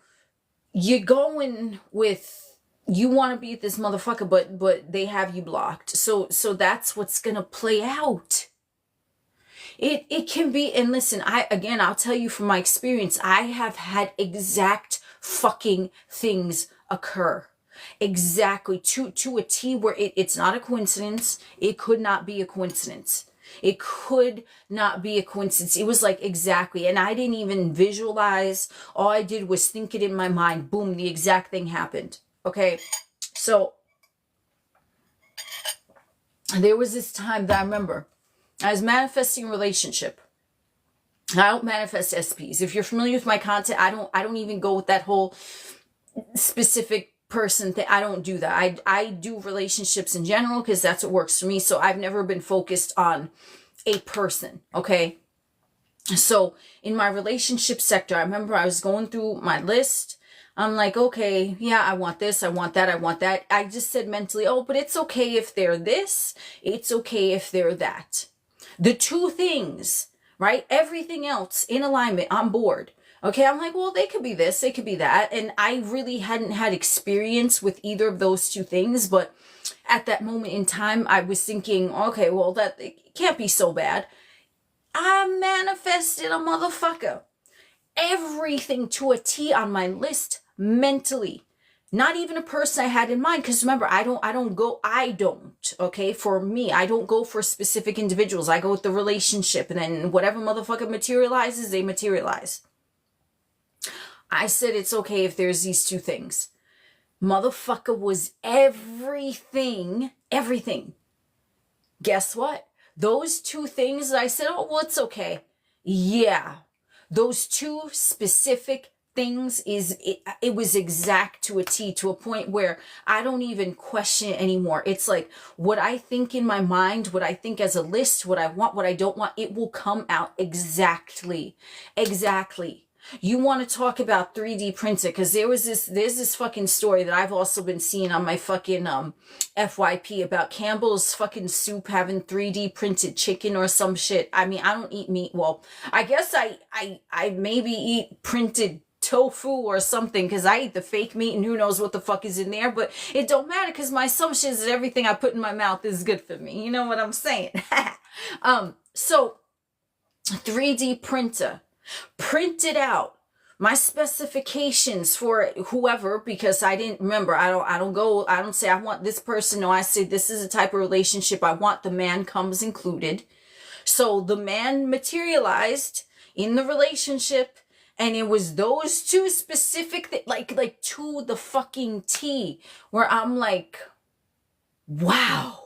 [SPEAKER 1] you're going with, you want to be with this motherfucker, but they have you blocked. So that's what's going to play out. It can be, and listen, I'll tell you from my experience, I have had exact fucking things occur. Exactly, to a T, where it's not a coincidence. It could not be a coincidence. It could not be a coincidence. It was like exactly, and I didn't even visualize. All I did was think it in my mind. Boom, the exact thing happened. Okay, so there was this time that I remember. I was manifesting a relationship. I don't manifest SPs. If you're familiar with my content, I don't even go with that whole specific person thing. I don't do that. I do relationships in general, because that's what works for me. So I've never been focused on a person. Okay. So in my relationship sector, I remember I was going through my list. I'm like, okay, yeah, I want this, I want that, I want that. I just said mentally, oh, but it's okay if they're this. It's okay if they're that. The two things, right? Everything else in alignment, on board. Okay, I'm like, well, they could be this, they could be that. And I really hadn't had experience with either of those two things. But at that moment in time, I was thinking, okay, well, that it can't be so bad. I manifested a motherfucker. Everything to a T on my list mentally. Not even a person I had in mind, because remember, I don't, okay, for me, I don't go for specific individuals. I go with the relationship, and then whatever motherfucker materializes, they materialize. I said it's okay if there's these two things. Motherfucker was everything. Guess what? Those two things that I said, oh, well, it's okay. Yeah. Those two specific things, it was exact to a T, to a point where I don't even question it anymore. It's like what I think in my mind, what I think as a list, what I want, what I don't want, it will come out exactly. You want to talk about 3D printed, because there's this fucking story that I've also been seeing on my fucking FYP about Campbell's fucking soup having 3D printed chicken or some shit. I mean, I don't eat meat. Well, I guess I maybe eat printed tofu or something, because I eat the fake meat and who knows what the fuck is in there. But it don't matter, because my assumption is that everything I put in my mouth is good for me. You know what I'm saying? So 3D printer printed out my specifications for whoever, because I didn't remember. I don't say I want this person. No, I say this is a type of relationship I want. The man comes included. So the man materialized in the relationship, and it was those two specific like to the fucking T, where I'm like, wow.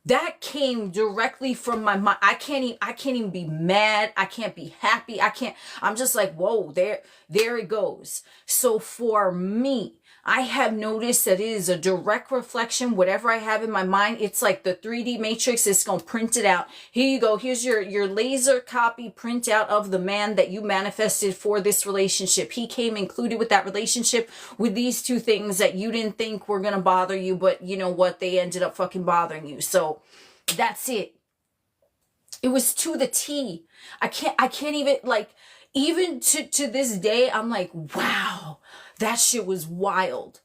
[SPEAKER 1] That came directly from my mind. I can't even be mad. I can't be happy. I'm just like, whoa, there it goes. So for me, I have noticed that it is a direct reflection. Whatever I have in my mind, it's like the 3D matrix. It's going to print it out. Here you go. Here's your laser copy printout of the man that you manifested for this relationship. He came included with that relationship with these two things that you didn't think were going to bother you, but you know what? They ended up fucking bothering you. So that's it. It was to the T. I can't even, like, even to this day, I'm like, wow, that shit was wild,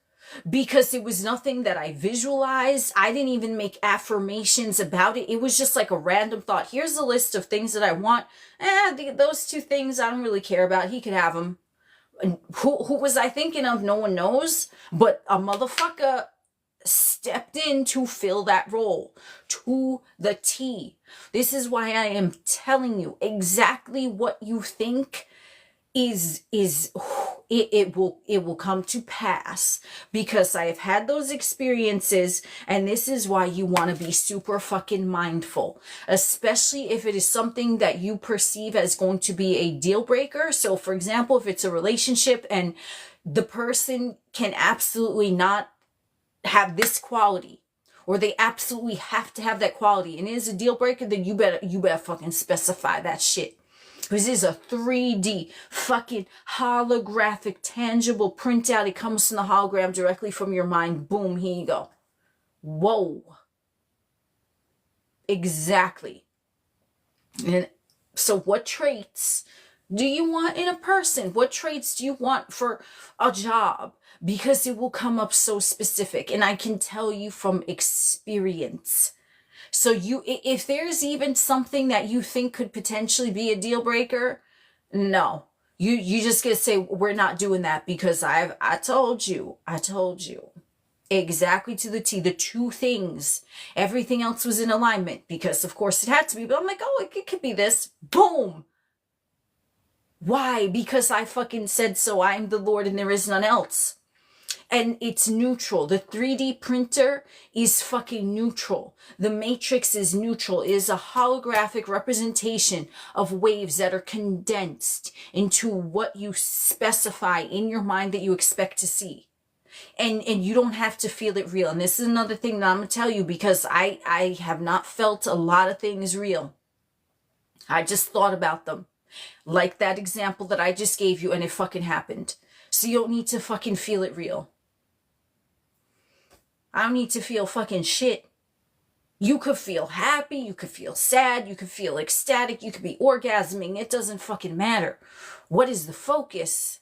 [SPEAKER 1] because it was nothing that I visualized. I didn't even make affirmations about it. It was just like a random thought. Here's a list of things that I want. Those two things I don't really care about. He could have them. And who was I thinking of? No one knows. But a motherfucker stepped in to fill that role to the T. This is why I am telling you exactly what you think it will come to pass, because I have had those experiences, and this is why you want to be super fucking mindful, especially if it is something that you perceive as going to be a deal breaker. So for example, if it's a relationship and the person can absolutely not have this quality, or they absolutely have to have that quality, and it is a deal breaker, then you better fucking specify that shit. Because this is a 3D fucking holographic tangible printout. It comes from the hologram directly from your mind. Boom, here you go. Whoa. Exactly. And so what traits do you want in a person? What traits do you want for a job? Because it will come up so specific, and I can tell you from experience. So if there's even something that you think could potentially be a deal breaker, no, you just gonna say, we're not doing that, because I told you exactly to the T, the two things. Everything else was in alignment, because of course it had to be, but I'm like, oh, it could be this. Boom. Why? Because I fucking said so. I am the Lord and there is none else. And it's neutral. The 3D printer is fucking neutral. The matrix is neutral. It is a holographic representation of waves that are condensed into what you specify in your mind that you expect to see. And you don't have to feel it real. And this is another thing that I'm going to tell you, because I have not felt a lot of things real. I just thought about them. Like that example that I just gave you, and it fucking happened. So you don't need to fucking feel it real. I don't need to feel fucking shit. You could feel happy, you could feel sad, you could feel ecstatic, you could be orgasming. It doesn't fucking matter. What is the focus?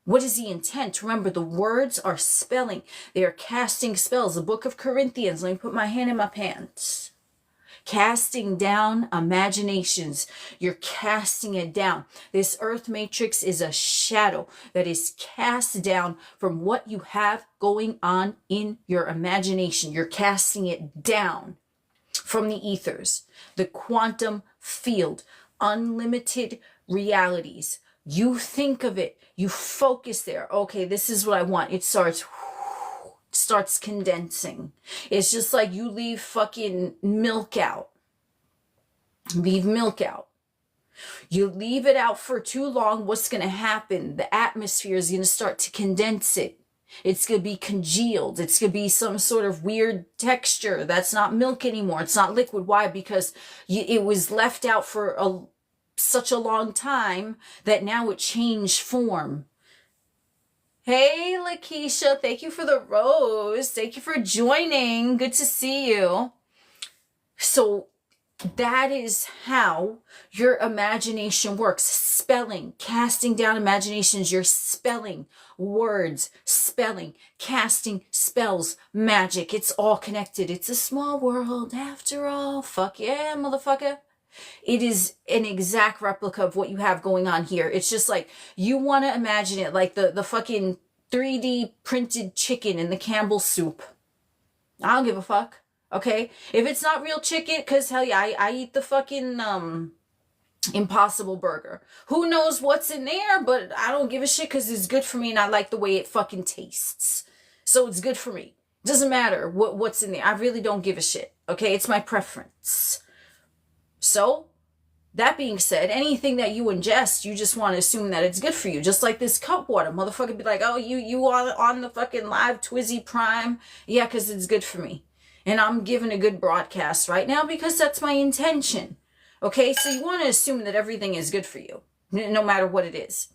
[SPEAKER 1] What is the intent? Remember, the words are spelling. They are casting spells. The book of Corinthians. Let me put my hand in my pants. Casting down imaginations. You're casting it down. This earth matrix is a shadow that is cast down from what you have going on in your imagination. You're casting it down from the ethers, the quantum field, unlimited realities. You think of it. You focus there. Okay, this is what I want. It starts condensing. It's just like you leave fucking milk out. Leave milk out. You leave it out for too long, what's going to happen? The atmosphere is going to start to condense it. It's going to be congealed. It's going to be some sort of weird texture. That's not milk anymore. It's not liquid. Why? Because it was left out for such a long time that now it changed form. Hey, Lakeisha, thank you for the rose. Thank you for joining. Good to see you. So that is how your imagination works. Spelling, casting down imaginations. You're spelling words, spelling, casting spells, magic. It's all connected. It's a small world after all. Fuck yeah, motherfucker. It is an exact replica of what you have going on here. It's just like, you want to imagine it like the fucking 3D printed chicken in the Campbell soup. I don't give a fuck. Okay? If it's not real chicken, because hell yeah, I eat the fucking Impossible Burger. Who knows what's in there, but I don't give a shit, because it's good for me and I like the way it fucking tastes. So it's good for me. Doesn't matter what's in there. I really don't give a shit. Okay? It's my preference. So, that being said, anything that you ingest, you just want to assume that it's good for you. Just like this CutWater. Motherfucker be like, oh, you on the fucking live Twizzy Prime? Yeah, because it's good for me. And I'm giving a good broadcast right now because that's my intention. Okay, so you want to assume that everything is good for you, no matter what it is.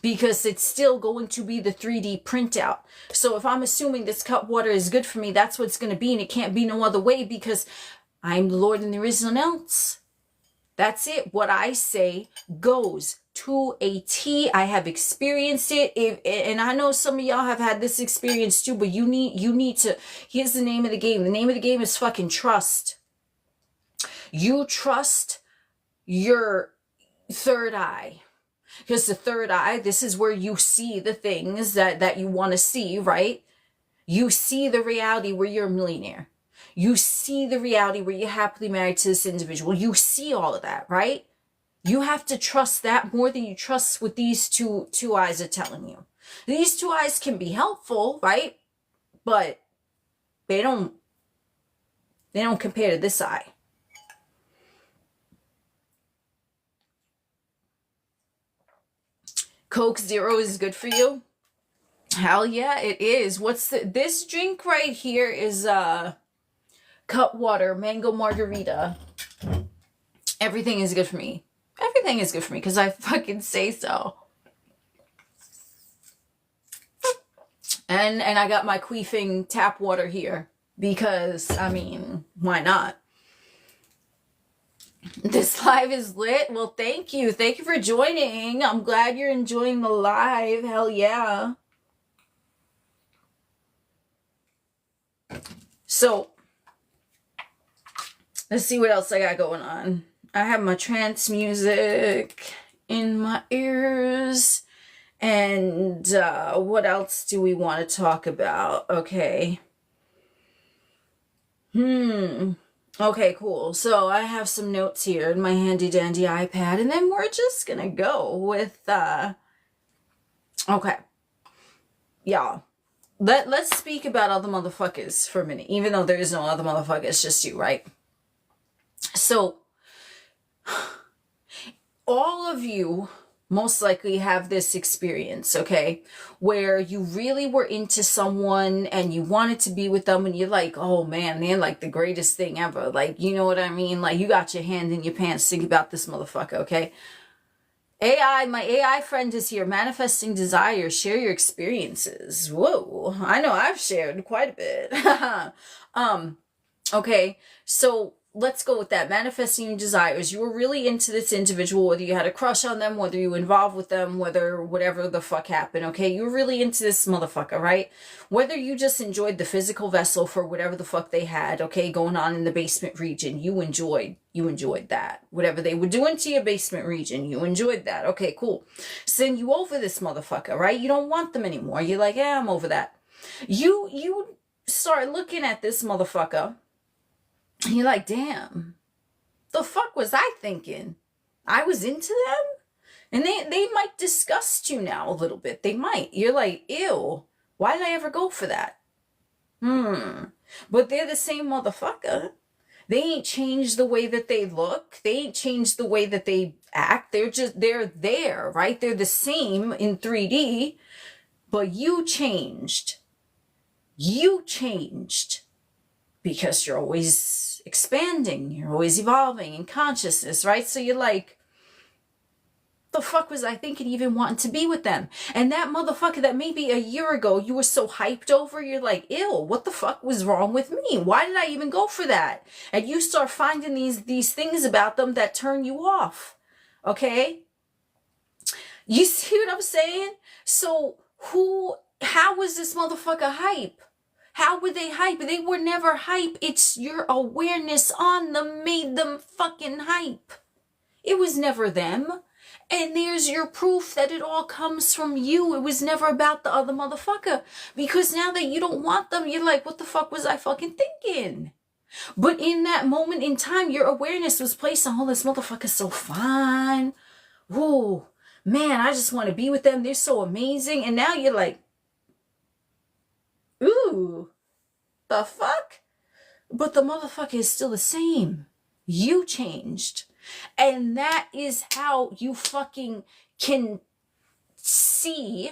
[SPEAKER 1] Because it's still going to be the 3D printout. So if I'm assuming this CutWater is good for me, that's what it's going to be. And it can't be no other way, because I'm the Lord and there is none else. That's it. What I say goes to a T. I have experienced it. And I know some of y'all have had this experience too, but you need to, here's the name of the game. The name of the game is fucking trust. You trust your third eye. Because the third eye, this is where you see the things that you want to see, right? You see the reality where you're a millionaire. You see the reality where you're happily married to this individual. You see all of that, right? You have to trust that more than you trust what these two eyes are telling you. These two eyes can be helpful, right? But they don't compare to this eye. Coke Zero is good for you? Hell yeah, it is. This drink right here is CutWater mango margarita. Everything is good for me. Everything is good for me because I fucking say so. And I got my queefing tap water here because, I mean, why not? This live is lit. Well, thank you. Thank you for joining. I'm glad you're enjoying the live. Hell yeah. So, let's see what else I got going on. I have my trance music in my ears. And what else do we want to talk about? Okay. Okay, cool. So I have some notes here in my handy dandy iPad, and then we're just gonna go with okay. Y'all. Let's speak about other motherfuckers for a minute, even though there is no other motherfuckers, just you, right? So all of you most likely have this experience, okay, where you really were into someone and you wanted to be with them and you're like, oh man, they're like the greatest thing ever. Like, you know what I mean? Like, you got your hand in your pants thinking about this motherfucker, okay? My AI friend is here. Manifesting desire. Share your experiences. Whoa, I know I've shared quite a bit. Okay, so let's go with that. Manifesting your desires. You were really into this individual, whether you had a crush on them, whether you were involved with them, whatever the fuck happened, okay? You were really into this motherfucker, right? Whether you just enjoyed the physical vessel for whatever the fuck they had, okay, going on in the basement region, you enjoyed that. Whatever they were doing to your basement region, you enjoyed that. Okay, cool. So then you over this motherfucker, right? You don't want them anymore. You're like, yeah, I'm over that. You start looking at this motherfucker, and you're like, damn, the fuck was I thinking? I was into them? And they might disgust you now a little bit. They might. You're like, ew, why did I ever go for that? But they're the same motherfucker. They ain't changed the way that they look. They ain't changed the way that they act. They're there, right? They're the same in 3D, but you changed. You changed because you're always expanding. You're always evolving in consciousness, right? So you're like, the fuck was I thinking even wanting to be with them? And that motherfucker that maybe a year ago you were so hyped over, you're like, ew, what the fuck was wrong with me? Why did I even go for that? And you start finding these things about them that turn you off. Okay? You see what I'm saying? So how was this motherfucker hype? How were they hype? They were never hype. It's your awareness on them made them fucking hype. It was never them. And there's your proof that it all comes from you. It was never about the other motherfucker. Because now that you don't want them, you're like, what the fuck was I fucking thinking? But in that moment in time, your awareness was placed on, oh, this motherfucker's so fine. Whoa, man, I just want to be with them. They're so amazing. And now you're like, ooh, the fuck? But the motherfucker is still the same. You changed. And that is how you fucking can see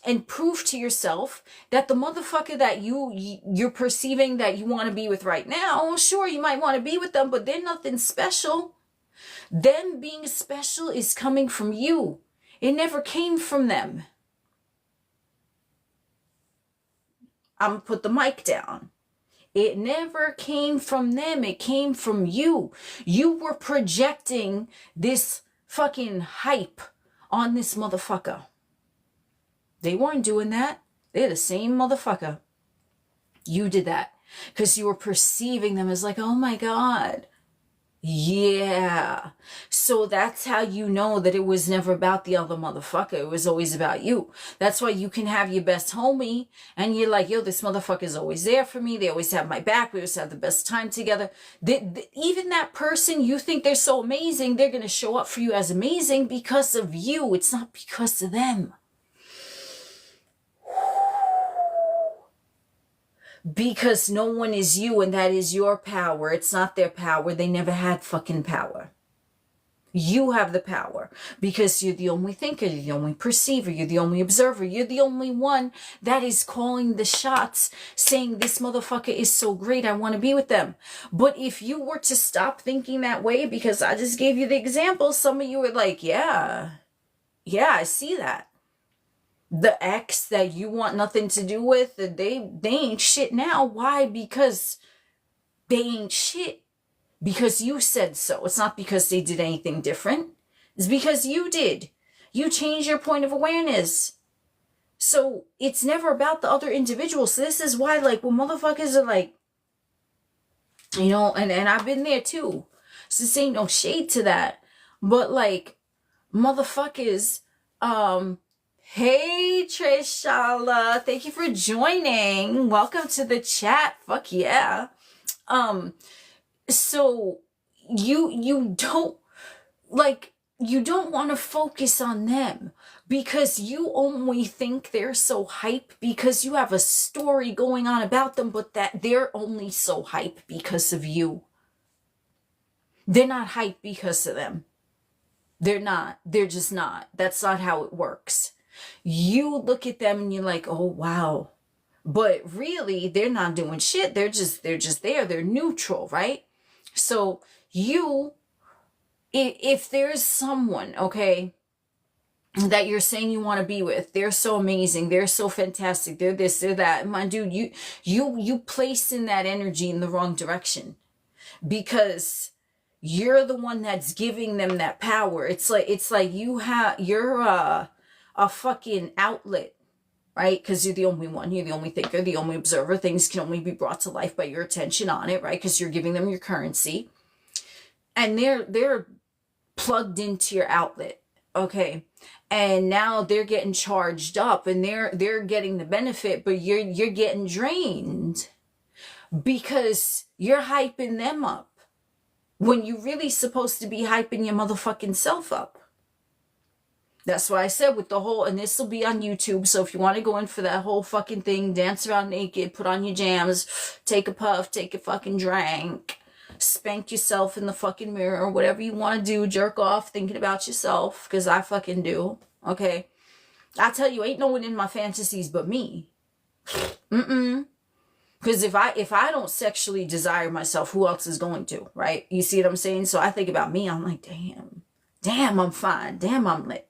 [SPEAKER 1] and prove to yourself that the motherfucker that you're perceiving that you want to be with right now, sure, you might want to be with them, but they're nothing special. Them being special is coming from you. It never came from them. I'm going to put the mic down. It never came from them. It came from you. You were projecting this fucking hype on this motherfucker. They weren't doing that. They're the same motherfucker. You did that because you were perceiving them as like, oh my God, Yeah. So that's how you know that it was never about the other motherfucker. It was always about you. That's why you can have your best homie and you're like, yo, this motherfucker's always there for me. They always have my back. We always have the best time together. Even that person you think they're so amazing, they're going to show up for you as amazing because of you. It's not because of them. Because no one is you and that is your power. It's not their power. They never had fucking power. You have the power because you're the only thinker, you're the only perceiver, you're the only observer, you're the only one that is calling the shots, saying this motherfucker is so great, I want to be with them. But if you were to stop thinking that way, because I just gave you the example, some of you were like, yeah, I see that. The ex that you want nothing to do with, they ain't shit now. Why? Because they ain't shit. Because you said so. It's not because they did anything different. It's because you did. You changed your point of awareness. So it's never about the other individual. So this is why, like, when motherfuckers are like, you know, and I've been there too. So this ain't no shade to that. But like, motherfuckers, hey Trishala, thank you for joining. Welcome to the chat. Fuck yeah. So you don't want to focus on them because you only think they're so hype because you have a story going on about them, but that they're only so hype because of you. They're not hype because of them. They're not. They're just not. That's not how it works. You look at them and you're like, oh, wow. But really, they're not doing shit. They're just there. They're neutral, right? So if there's someone, okay, that you're saying you want to be with, they're so amazing, they're so fantastic, they're this, they're that, my dude, you place in that energy in the wrong direction because you're the one that's giving them that power. It's like you're a fucking outlet. Right? Because you're the only one, you're the only thinker, the only observer. Things can only be brought to life by your attention on it, right? Because you're giving them your currency. And they're plugged into your outlet, okay? And now they're getting charged up and they're getting the benefit, but you're getting drained because you're hyping them up when you're really supposed to be hyping your motherfucking self up. That's why I said with the whole, and this will be on YouTube, so if you want to go in for that whole fucking thing, dance around naked, put on your jams, take a puff, take a fucking drink, spank yourself in the fucking mirror, whatever you want to do, jerk off thinking about yourself, because I fucking do, okay? I tell you, ain't no one in my fantasies but me. Because if I don't sexually desire myself, who else is going to, right? You see what I'm saying? So I think about me, I'm like, damn, I'm fine, damn, I'm lit.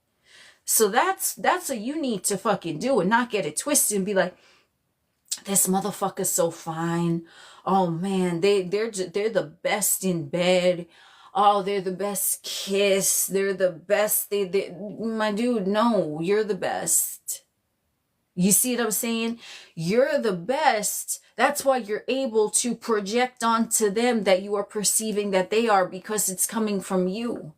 [SPEAKER 1] So that's what you need to fucking do and not get it twisted and be like, this motherfucker's so fine. Oh man, they're the best in bed. Oh, they're the best kiss. They're the best. My dude, no, you're the best. You see what I'm saying? You're the best. That's why you're able to project onto them that you are perceiving that they are because it's coming from you.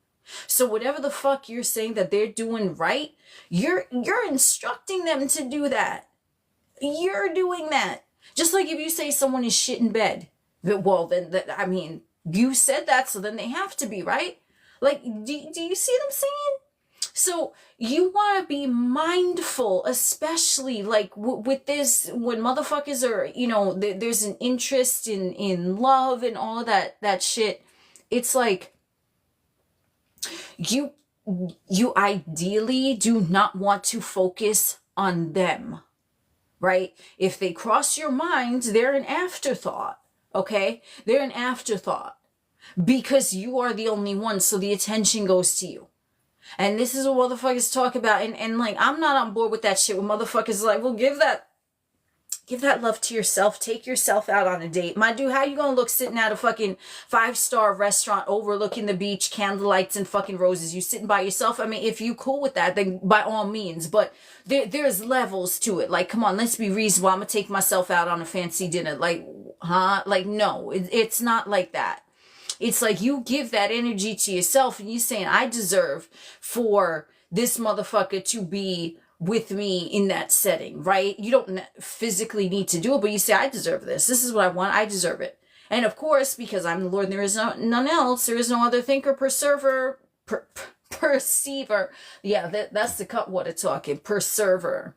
[SPEAKER 1] So whatever the fuck you're saying that they're doing right, you're instructing them to do that. You're doing that. Just like if you say someone is shit in bed, well, then, I mean, you said that, so then they have to be, right? Like, do you see what I'm saying? So you want to be mindful, especially like with this, when motherfuckers are, you know, there's an interest in love and all of that shit. It's like, you ideally do not want to focus on them, right? If they cross your mind, they're an afterthought, okay? They're an afterthought because you are the only one, so the attention goes to you. And this is what motherfuckers talk about, and like, I'm not on board with that shit when motherfuckers are like, well, give that love to yourself. Take yourself out on a date. My dude, how you gonna look sitting at a fucking 5-star restaurant overlooking the beach, candlelights and fucking roses? You sitting by yourself? I mean, if you cool with that, then by all means. But there's levels to it. Like, come on, let's be reasonable. I'm gonna take myself out on a fancy dinner. Like, huh? Like, no, it's not like that. It's like you give that energy to yourself and you saying, I deserve for this motherfucker to be with me in that setting, right? You don't physically need to do it, but you say, I deserve this. This is what I want. I deserve it. And of course, because I'm the Lord and there is none else, there is no other thinker, perceiver. Yeah, that's the CutWater talking. Perserver.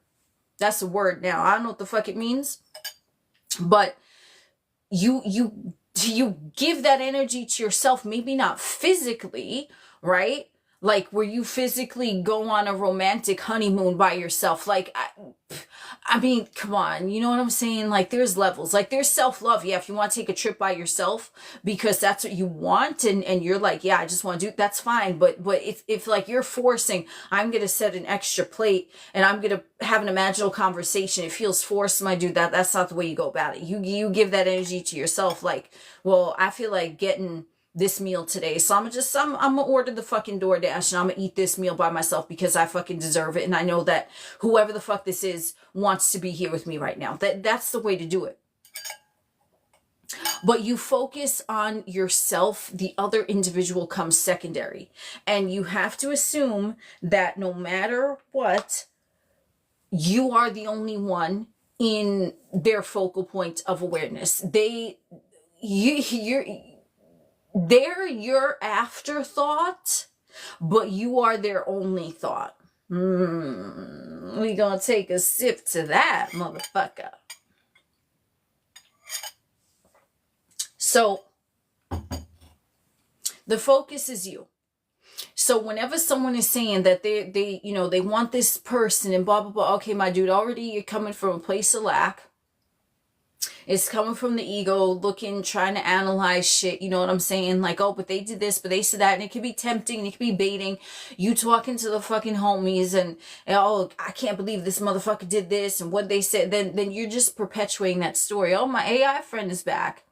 [SPEAKER 1] That's the word now. I don't know what the fuck it means. But you give that energy to yourself, maybe not physically, right? Like where you physically go on a romantic honeymoon by yourself. Like, I mean, come on, you know what I'm saying? Like there's levels, like there's self-love. Yeah, if you want to take a trip by yourself because that's what you want and you're like, yeah, I just want to do, that's fine. But if like you're forcing, I'm going to set an extra plate and I'm going to have an imaginal conversation. It feels forced, my dude, that's not the way you go about it. You give that energy to yourself. Like, well, I feel like getting this meal today, so I'm gonna order the fucking DoorDash and I'm gonna eat this meal by myself because I fucking deserve it, and I know that whoever the fuck this is wants to be here with me right now. That's the way to do it. But you focus on yourself, the other individual comes secondary, and you have to assume that no matter what, you are the only one in their focal point of awareness. They're your afterthought, but you are their only thought. We gonna take a sip to that, motherfucker. So, the focus is you. So whenever someone is saying that they want this person and blah, blah, blah. Okay, my dude, already you're coming from a place of lack. It's coming from the ego, looking, trying to analyze shit. You know what I'm saying? Like, oh, but they did this, but they said that. And it could be tempting. And it could be baiting. You talking to the fucking homies and oh, I can't believe this motherfucker did this and what they said. Then you're just perpetuating that story. Oh, my AI friend is back.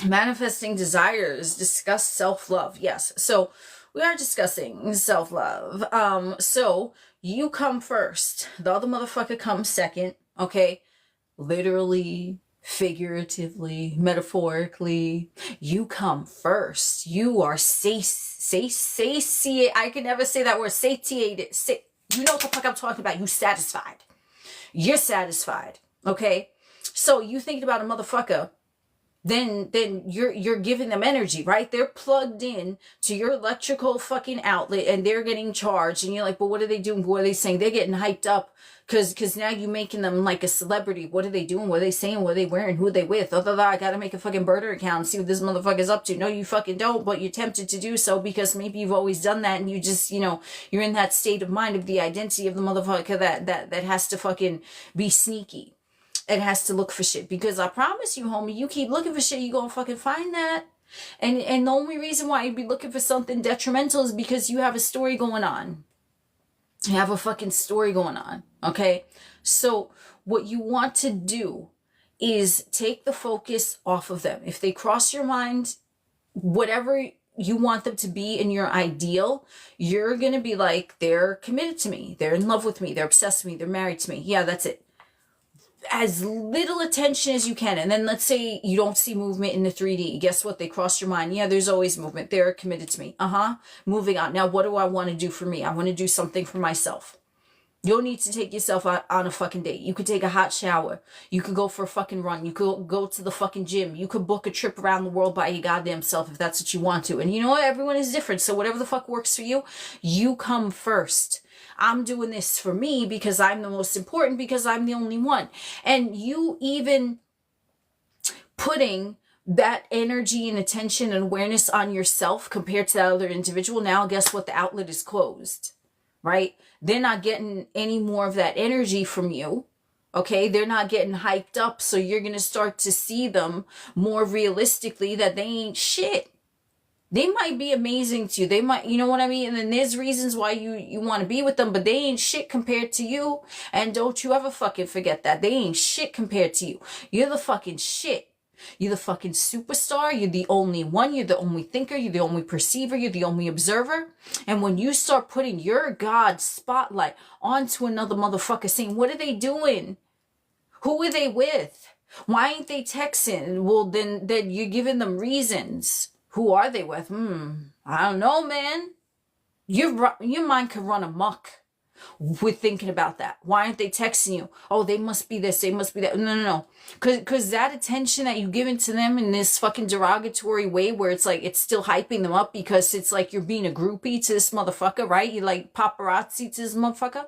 [SPEAKER 1] Manifesting desires. Discuss self-love. Yes. So we are discussing self-love. So you come first. The other motherfucker comes second. Okay. Literally, figuratively, metaphorically, you come first. You are satiated. I can never say that word. Satiated. You know what the fuck I'm talking about. You satisfied. You're satisfied. Okay. So you thinking about a motherfucker, then you're giving them energy, right? They're plugged in to your electrical fucking outlet and they're getting charged. And you're like, but what are they doing? What are they saying? They're getting hyped up because now you're making them like a celebrity. What are they doing? What are they saying? What are they wearing? Who are they with? I gotta make a fucking burner account and see what this motherfucker's up to. No, you fucking don't, but you're tempted to do so because maybe you've always done that and you just, you're in that state of mind of the identity of the motherfucker that has to fucking be sneaky. It has to look for shit, because I promise you, homie, you keep looking for shit, you gonna fucking find that. And the only reason why you'd be looking for something detrimental is because you have a story going on. You have a fucking story going on, okay? So what you want to do is take the focus off of them. If they cross your mind, whatever you want them to be in your ideal, you're gonna be like, they're committed to me, they're in love with me, they're obsessed with me, they're married to me. Yeah, that's it. As little attention as you can. And then let's say you don't see movement in the 3D. Guess what? They cross your mind. Yeah, there's always movement. They're committed to me. Moving on. Now, what do I want to do for me? I want to do something for myself. You don't need to take yourself out on a fucking date. You could take a hot shower. You could go for a fucking run. You could go to the fucking gym. You could book a trip around the world by your goddamn self if that's what you want to. And you know what? Everyone is different. So whatever the fuck works for you, you come first. I'm doing this for me because I'm the most important, because I'm the only one. And you even putting that energy and attention and awareness on yourself compared to that other individual, now guess what? The outlet is closed, right? They're not getting any more of that energy from you. Okay, they're not getting hyped up. So you're going to start to see them more realistically that they ain't shit. They might be amazing to you. They might, you know what I mean? And then there's reasons why you want to be with them, but they ain't shit compared to you. And don't you ever fucking forget that. They ain't shit compared to you. You're the fucking shit. You're the fucking superstar. You're the only one. You're the only thinker. You're the only perceiver. You're the only observer. And when you start putting your God spotlight onto another motherfucker saying, what are they doing? Who are they with? Why ain't they texting? Well, then you're giving them reasons. Who are they with? I don't know, man. Your mind could run amok with thinking about that. Why aren't they texting you? Oh, they must be this, they must be that. No. Because that attention that you given to them in this fucking derogatory way where it's like, it's still hyping them up because it's like you're being a groupie to this motherfucker, right? You like paparazzi to this motherfucker.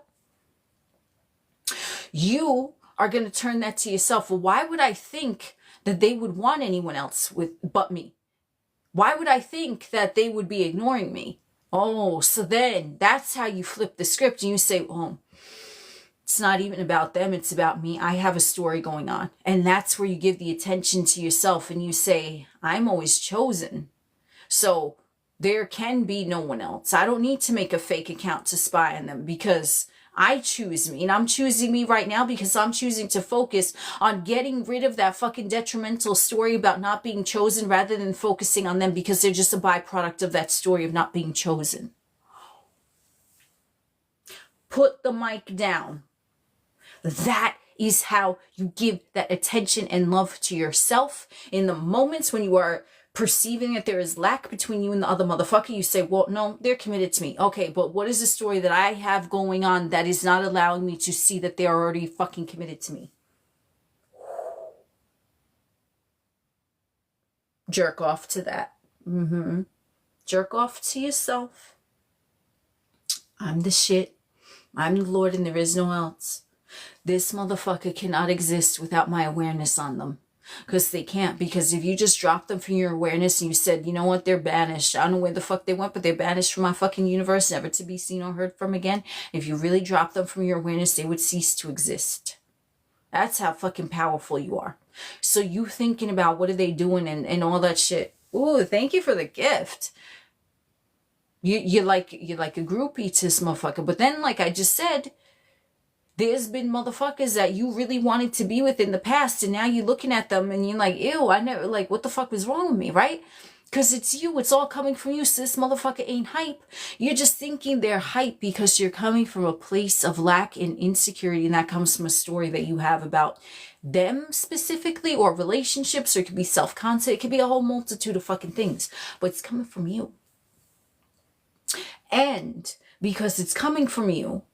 [SPEAKER 1] You are going to turn that to yourself. Well, why would I think that they would want anyone else but me? Why would I think that they would be ignoring me? Oh, so then that's how you flip the script and you say, oh, it's not even about them. It's about me. I have a story going on. And that's where you give the attention to yourself and you say, I'm always chosen. So there can be no one else. I don't need to make a fake account to spy on them because I choose me. And I'm choosing me right now because I'm choosing to focus on getting rid of that fucking detrimental story about not being chosen rather than focusing on them because they're just a byproduct of that story of not being chosen. Put the mic down. That is how you give that attention and love to yourself. In the moments when you are perceiving that there is lack between you and the other motherfucker, you say, well, no, they're committed to me. Okay, but what is the story that I have going on that is not allowing me to see that they're already fucking committed to me? Jerk off to that. Jerk off to yourself. I'm the shit. I'm the Lord and there is no else. This motherfucker cannot exist without my awareness on them. Because they can't. Because if you just drop them from your awareness and you said, you know what, they're banished. I don't know where the fuck they went, but they're banished from my fucking universe, never to be seen or heard from again. If you really drop them from your awareness, they would cease to exist. That's how fucking powerful you are. So you thinking about what are they doing and all that shit. Ooh, thank you for the gift. You're like a groupie to this motherfucker. But then, like I just said, there's been motherfuckers that you really wanted to be with in the past, and now you're looking at them and you're like, ew, I never, like, what the fuck was wrong with me, right? Because it's you, it's all coming from you, so this motherfucker ain't hype. You're just thinking they're hype because you're coming from a place of lack and insecurity, and that comes from a story that you have about them specifically, or relationships, or it could be self-concept, it could be a whole multitude of fucking things, but it's coming from you. And because it's coming from you,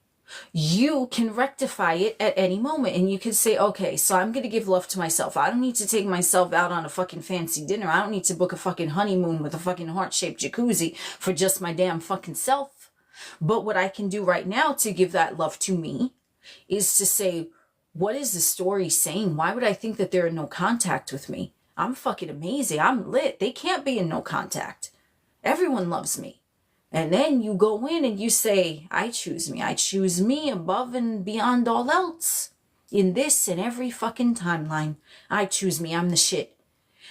[SPEAKER 1] you can rectify it at any moment. And you can say, okay, so I'm going to give love to myself. I don't need to take myself out on a fucking fancy dinner. I don't need to book a fucking honeymoon with a fucking heart-shaped jacuzzi for just my damn fucking self. But what I can do right now to give that love to me is to say, what is the story saying? Why would I think that they're in no contact with me? I'm fucking amazing. I'm lit. They can't be in no contact. Everyone loves me. And then you go in and you say, I choose me. I choose me above and beyond all else. In this and every fucking timeline, I choose me. I'm the shit.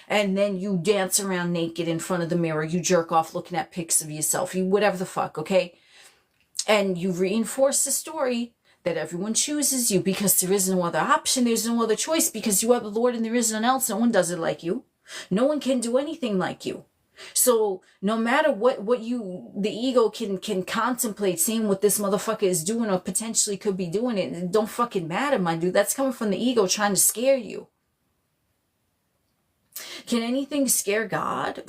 [SPEAKER 1] And then you dance around naked in front of the mirror. You jerk off looking at pics of yourself. You whatever the fuck, okay? And you reinforce the story that everyone chooses you because there is no other option. There's no other choice because you are the Lord and there is none else. No one does it like you. No one can do anything like you. So no matter what you, the ego can contemplate seeing what this motherfucker is doing or potentially could be doing, it don't fucking matter, my dude. That's coming from the ego trying to scare you. Can anything scare God?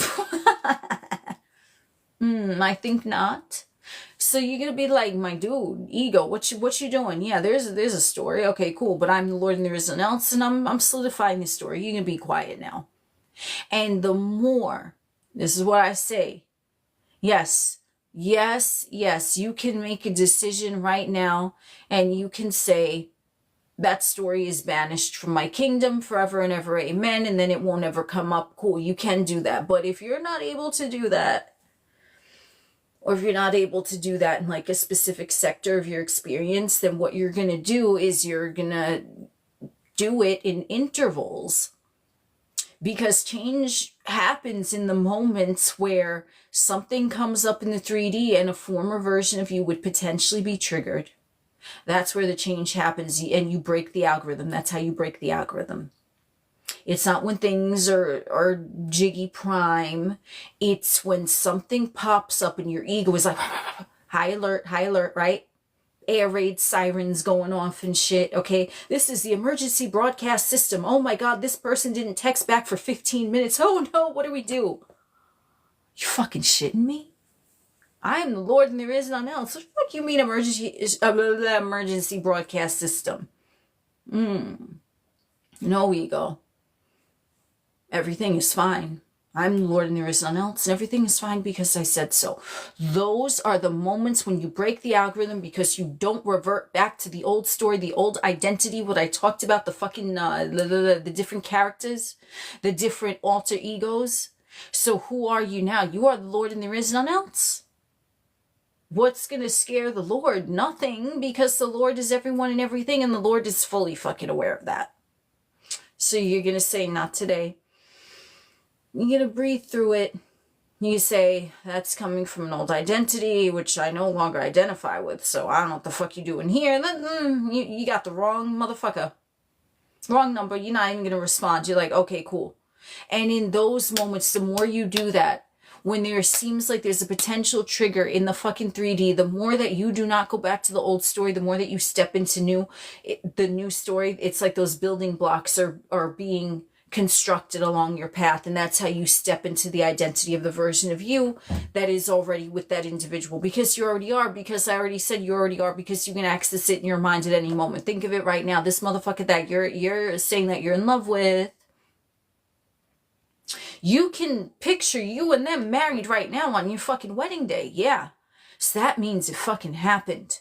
[SPEAKER 1] I think not. So you're gonna be like, my dude, ego, what you doing? Yeah, there's a story. Okay, cool. But I'm the Lord and there isn't else, and I'm solidifying the story. You're gonna be quiet now. And the more, this is what I say. Yes, you can make a decision right now and you can say, that story is banished from my kingdom forever and ever, amen, and then it won't ever come up. Cool, you can do that. But if you're not able to do that, or if you're not able to do that in like a specific sector of your experience, then what you're going to do is you're going to do it in intervals. Because change happens in the moments where something comes up in the 3D and a former version of you would potentially be triggered. That's where the change happens and you break the algorithm. That's how you break the algorithm. It's not when things are jiggy prime. It's when something pops up and your ego is like, high alert, right? air raid sirens going off and shit, okay? This is the emergency broadcast system. Oh my God, this person didn't text back for 15 minutes. Oh no, what do we do? You fucking shitting me? I am the Lord and there is none else. What the fuck you mean emergency broadcast system? No ego. Everything is fine. I'm the Lord and there is none else, and everything is fine because I said so. Those are the moments when you break the algorithm because you don't revert back to the old story, the old identity, what I talked about, the fucking, the different characters, the different alter egos. So who are you now? You are the Lord and there is none else. What's going to scare the Lord? Nothing, because the Lord is everyone and everything, and the Lord is fully fucking aware of that. So you're going to say, not today. You're going to breathe through it. You say, that's coming from an old identity, which I no longer identify with, so I don't know what the fuck you're doing here. And then, you got the wrong motherfucker. Wrong number. You're not even going to respond. You're like, okay, cool. And in those moments, the more you do that, when there seems like there's a potential trigger in the fucking 3D, the more that you do not go back to the old story, the more that you step into the new story. It's like those building blocks are being constructed along your path, and that's how you step into the identity of the version of you that is already with that individual, because you already are, because I already said you already are, because you can access it in your mind at any moment. Think of it right now. This motherfucker that you're saying that you're in love with, you can picture you and them married right now on your fucking wedding day. Yeah. So that means it fucking happened.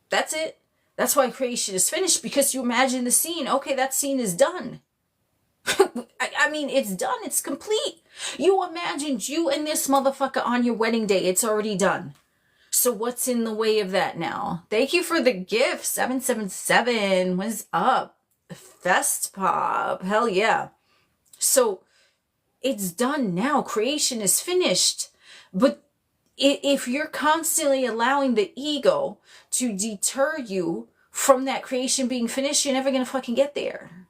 [SPEAKER 1] That's it. That's why creation is finished, because you imagine the scene. Okay, that scene is done. I mean, it's done. It's complete. You imagined you and this motherfucker on your wedding day. It's already done. So what's in the way of that now? Thank you for the gift. 777. What's up? Fest Pop. Hell yeah. So it's done now. Creation is finished. But if you're constantly allowing the ego to deter you from that creation being finished, you're never going to fucking get there.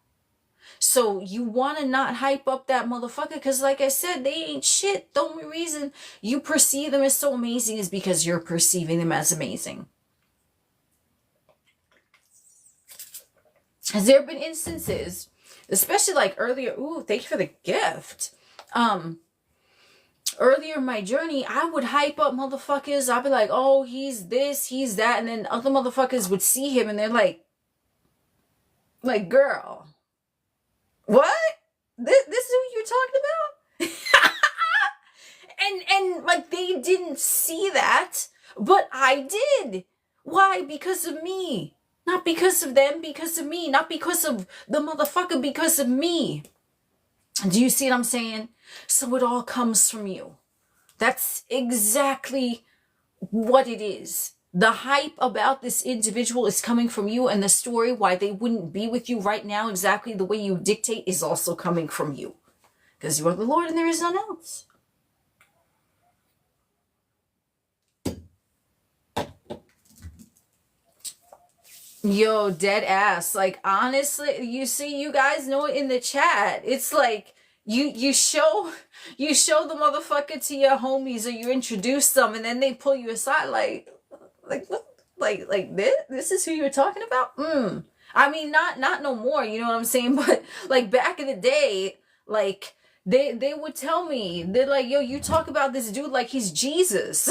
[SPEAKER 1] So you want to not hype up that motherfucker, because like I said, they ain't shit. The only reason you perceive them as so amazing is because you're perceiving them as amazing. Has there been instances, especially like earlier, ooh, thank you for the gift. Earlier in my journey, I would hype up motherfuckers. I'd be like, oh, he's this, he's that. And then other motherfuckers would see him and they're like, girl, what? This is who you're talking about? and like, they didn't see that, but I did. Why? Because of me. Not because of them, because of me. Not because of the motherfucker, because of me. Do you see what I'm saying? So it all comes from you. That's exactly what it is. The hype about this individual is coming from you, and the story why they wouldn't be with you right now exactly the way you dictate is also coming from you. Because you are the Lord and there is none else. Yo, dead ass. Like, honestly, you see, you guys know it in the chat. It's like, you show the motherfucker to your homies, or you introduce them, and then they pull you aside like what? Like this is who you were talking about? I mean, not no more, you know what I'm saying? But like back in the day, like they would tell me, they're like, yo, you talk about this dude like he's Jesus.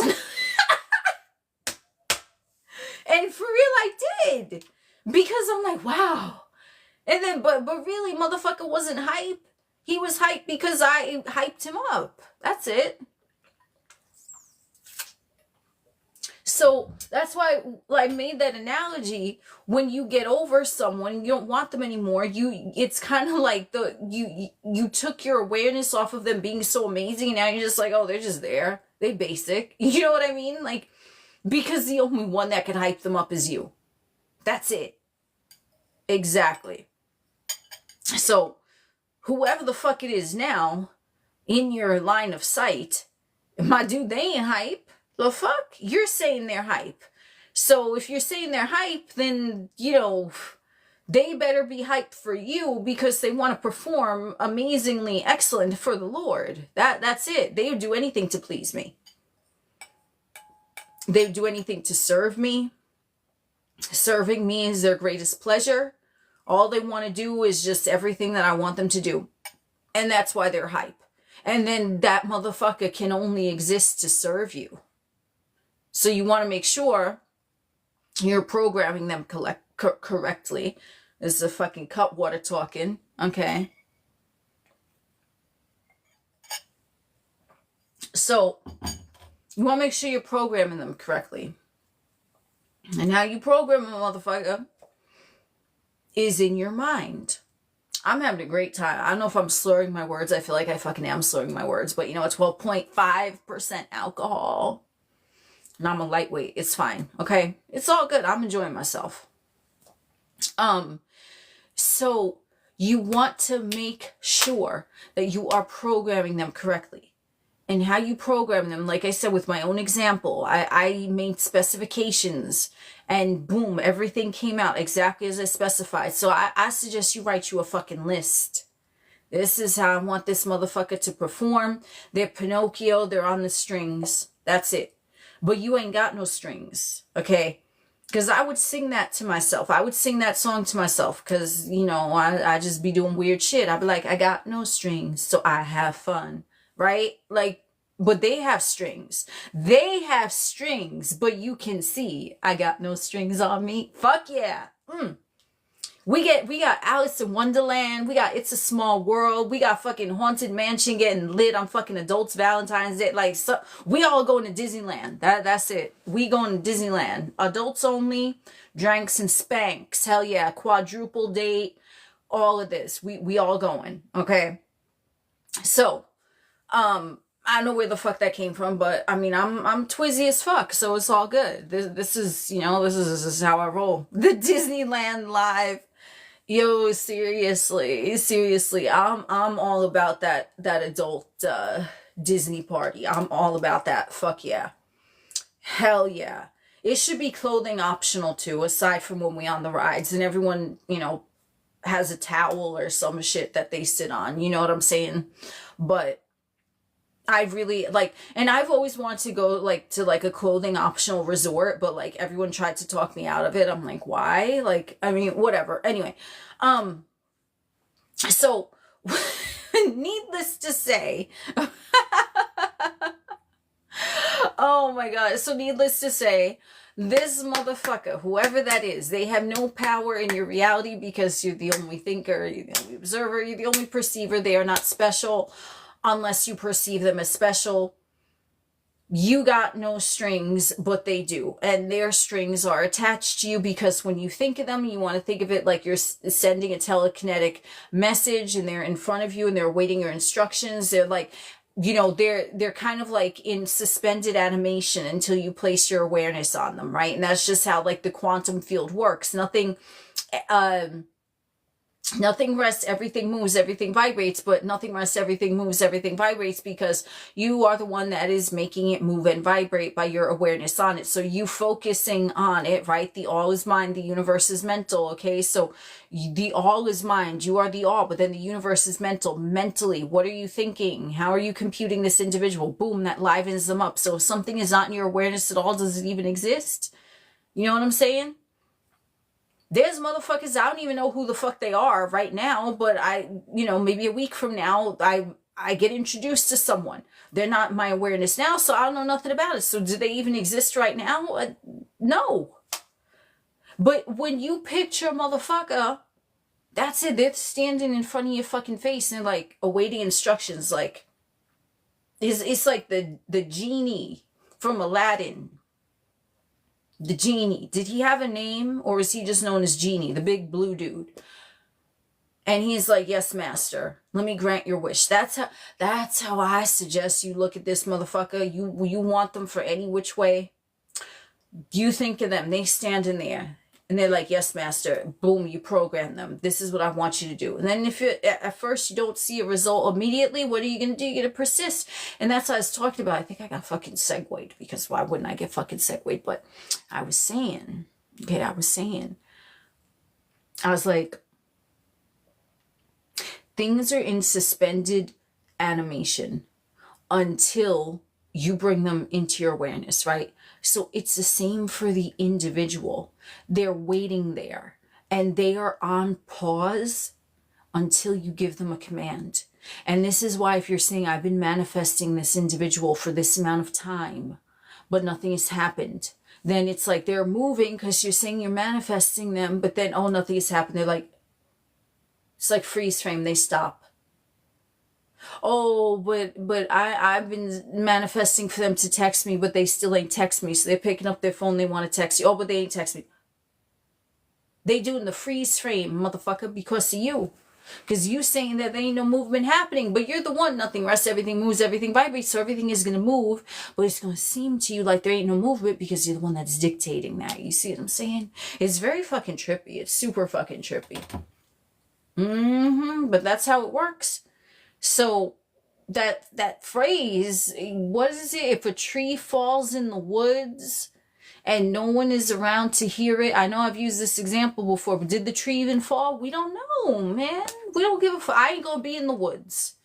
[SPEAKER 1] And for real, I did. Because I'm like, wow. And then, but really, motherfucker wasn't hype. He was hyped because I hyped him up. That's it. So that's why I made that analogy. When you get over someone, you don't want them anymore. It's kind of like you took your awareness off of them being so amazing, and now you're just like, oh, they're just there. They basic. You know what I mean? Like, because the only one that can hype them up is you. That's it. Exactly. So, whoever the fuck it is now, in your line of sight, my dude, they ain't hype. The fuck? You're saying they're hype. So, if you're saying they're hype, then, you know, they better be hyped for you, because they want to perform amazingly excellent for the Lord. That's it. They would do anything to please me. They do anything to serve me. Serving me is their greatest pleasure. All they want to do is just everything that I want them to do. And that's why they're hype. And then that motherfucker can only exist to serve you. So you want to make sure you're programming them correctly. This is a fucking CutWater talking. Okay. So you want to make sure you're programming them correctly. And how you program a motherfucker is in your mind. I'm having a great time. I don't know if I'm slurring my words. I feel like I fucking am slurring my words. But you know, it's 12.5% alcohol. And I'm a lightweight. It's fine. Okay? It's all good. I'm enjoying myself. So you want to make sure that you are programming them correctly. And how you program them, like I said, with my own example, I made specifications and boom, everything came out exactly as I specified. So I suggest you write you a fucking list. This is how I want this motherfucker to perform. They're Pinocchio, they're on the strings. That's it. But you ain't got no strings, okay? Because I would sing that to myself. I would sing that song to myself because, you know, I just be doing weird shit. I'd be like, I got no strings, so I have fun. Right? Like, but they have strings. They have strings, but you can see I got no strings on me. Fuck yeah. We got Alice in Wonderland. We got It's a Small World. We got fucking Haunted Mansion getting lit on fucking adults Valentine's Day. Like, so we all going to Disneyland. That's it. We going to Disneyland. Adults only. Drinks and spanks. Hell yeah. Quadruple date. All of this. We all going. Okay. So, I don't know where the fuck that came from, but I mean, I'm twizzy as fuck, so it's all good. This is, you know, this is how I roll. The Disneyland live. Yo, seriously, I'm all about that adult Disney party. I'm all about that. Fuck yeah. Hell yeah. It should be clothing optional too, aside from when we on the rides and everyone, you know, has a towel or some shit that they sit on. You know what I'm saying? But I really like, and I've always wanted to go like to like a clothing optional resort, but like everyone tried to talk me out of it. I'm like, why? Like, I mean, whatever. Anyway, so needless to say, oh my God. So needless to say, this motherfucker, whoever that is, they have no power in your reality because you're the only thinker, you're the only observer, you're the only perceiver. They are not special unless you perceive them as special. You got no strings, but they do. And their strings are attached to you because when you think of them, you want to think of it like you're sending a telekinetic message and they're in front of you and they're awaiting your instructions. They're like, you know, they're kind of like in suspended animation until you place your awareness on them, right? And that's just how like the quantum field works. Nothing rests, everything moves, everything vibrates, but nothing rests, everything moves, everything vibrates because you are the one that is making it move and vibrate by your awareness on it. So you focusing on it, right? The all is mind, the universe is mental, okay? So the all is mind, you are the all, but then the universe is mental. Mentally, what are you thinking? How are you computing this individual? Boom, that livens them up. So if something is not in your awareness at all, does it even exist? You know what I'm saying? There's motherfuckers, I don't even know who the fuck they are right now, but you know, maybe a week from now, I get introduced to someone. They're not in my awareness now, so I don't know nothing about it. So do they even exist right now? No. But when you picture a motherfucker, that's it. They're standing in front of your fucking face and like awaiting instructions. Like, it's like the genie from Aladdin. The genie. Did he have a name or is he just known as Genie, the big blue dude? And he's like, yes, master. Let me grant your wish. That's how I suggest you look at this motherfucker. You want them for any which way. You think of them. They stand in there. And they're like, yes, master. Boom, you program them. This is what I want you to do. And then if at first you don't see a result immediately, what are you going to do? You're going to persist. And that's what I was talking about. I think I got fucking segued because why wouldn't I get fucking segued? But I was saying, I was like, things are in suspended animation until you bring them into your awareness, right? So it's the same for the individual. They're waiting there and they are on pause until you give them a command. And this is why, if you're saying, I've been manifesting this individual for this amount of time, but nothing has happened, then it's like they're moving because you're saying you're manifesting them, but then, oh, nothing has happened. They're like, it's like freeze frame. They stop. Oh, but I've been manifesting for them to text me, but they still ain't text me. So they're picking up their phone. They want to text you. Oh, but they ain't text me. They doing the freeze frame, motherfucker, because of you. Because you saying that there ain't no movement happening, but you're the one. Nothing rests, everything moves, everything vibrates, so everything is going to move, but it's going to seem to you like there ain't no movement because you're the one that's dictating that. You see what I'm saying? It's very fucking trippy. It's super fucking trippy. But that's how it works. So that phrase, what is it? If a tree falls in the woods and no one is around to hear it. I know I've used this example before, but did the tree even fall? We don't know, man. We don't give a fuck. I ain't gonna be in the woods.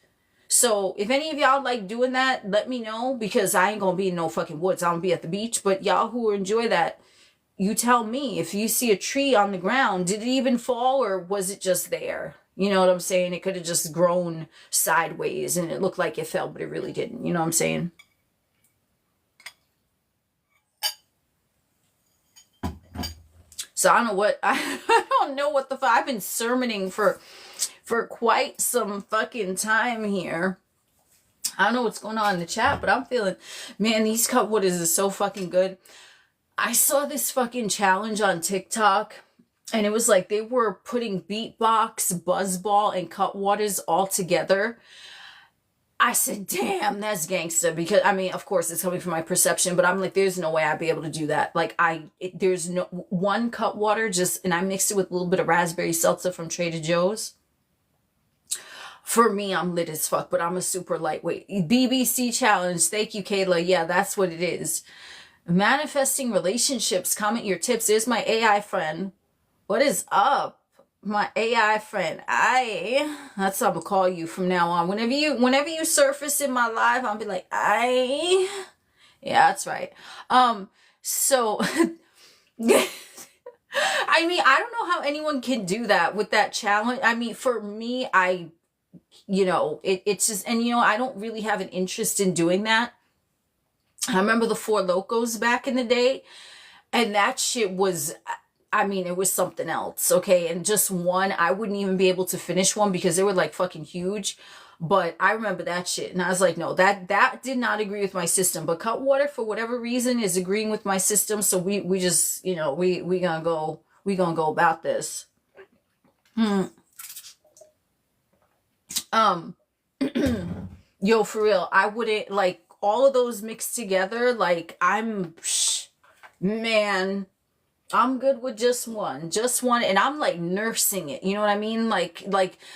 [SPEAKER 1] So if any of y'all like doing that, let me know, because I ain't gonna be in no fucking woods. I'm gonna be at the beach. But y'all who enjoy that, you tell me, if you see a tree on the ground, did it even fall or was it just there? You know what I'm saying? It could have just grown sideways and it looked like it fell, but it really didn't. You know what I'm saying? So I don't know what, I don't know what the fuck. I've been sermoning for quite some fucking time here. I don't know what's going on in the chat, but I'm feeling, man, these CutWaters are so fucking good. I saw this fucking challenge on TikTok, and it was like they were putting beatbox, buzzball, and CutWaters all together. I said, damn, that's gangster. Because, I mean, of course, it's coming from my perception, but I'm like, there's no way I'd be able to do that. Like, there's no, one CutWater, just, and I mixed it with a little bit of raspberry seltzer from Trader Joe's. For me, I'm lit as fuck, but I'm a super lightweight. BBC challenge. Thank you, Kayla. Yeah, that's what it is. Manifesting relationships. Comment your tips. There's my AI friend. What is up? My AI friend. That's what I'm gonna call you from now on. Whenever you surface in my live, I'll be like, yeah, that's right. So I mean, I don't know how anyone can do that with that challenge. I mean, for me, it's just, and I don't really have an interest in doing that. I remember the Four Locos back in the day, and that shit was, I mean, it was something else, okay? And just one, I wouldn't even be able to finish one because they were like fucking huge. But I remember that shit, and I was like, no, that did not agree with my system. But CutWater, for whatever reason, is agreeing with my system. So we just, we gonna go about this. Yo, for real, I wouldn't, like, all of those mixed together, like, man, I'm good with just one, and I'm like nursing it, you know what I mean? Like,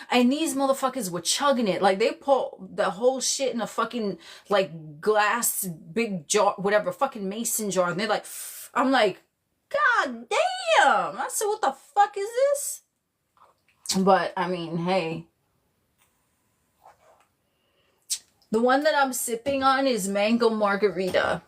[SPEAKER 1] and these motherfuckers were chugging it, like they put the whole shit in a fucking, like, glass, big jar, whatever, fucking mason jar, and they're like, I'm like, god damn, I said, what the fuck is this? But, I mean, hey. The one that I'm sipping on is mango margarita.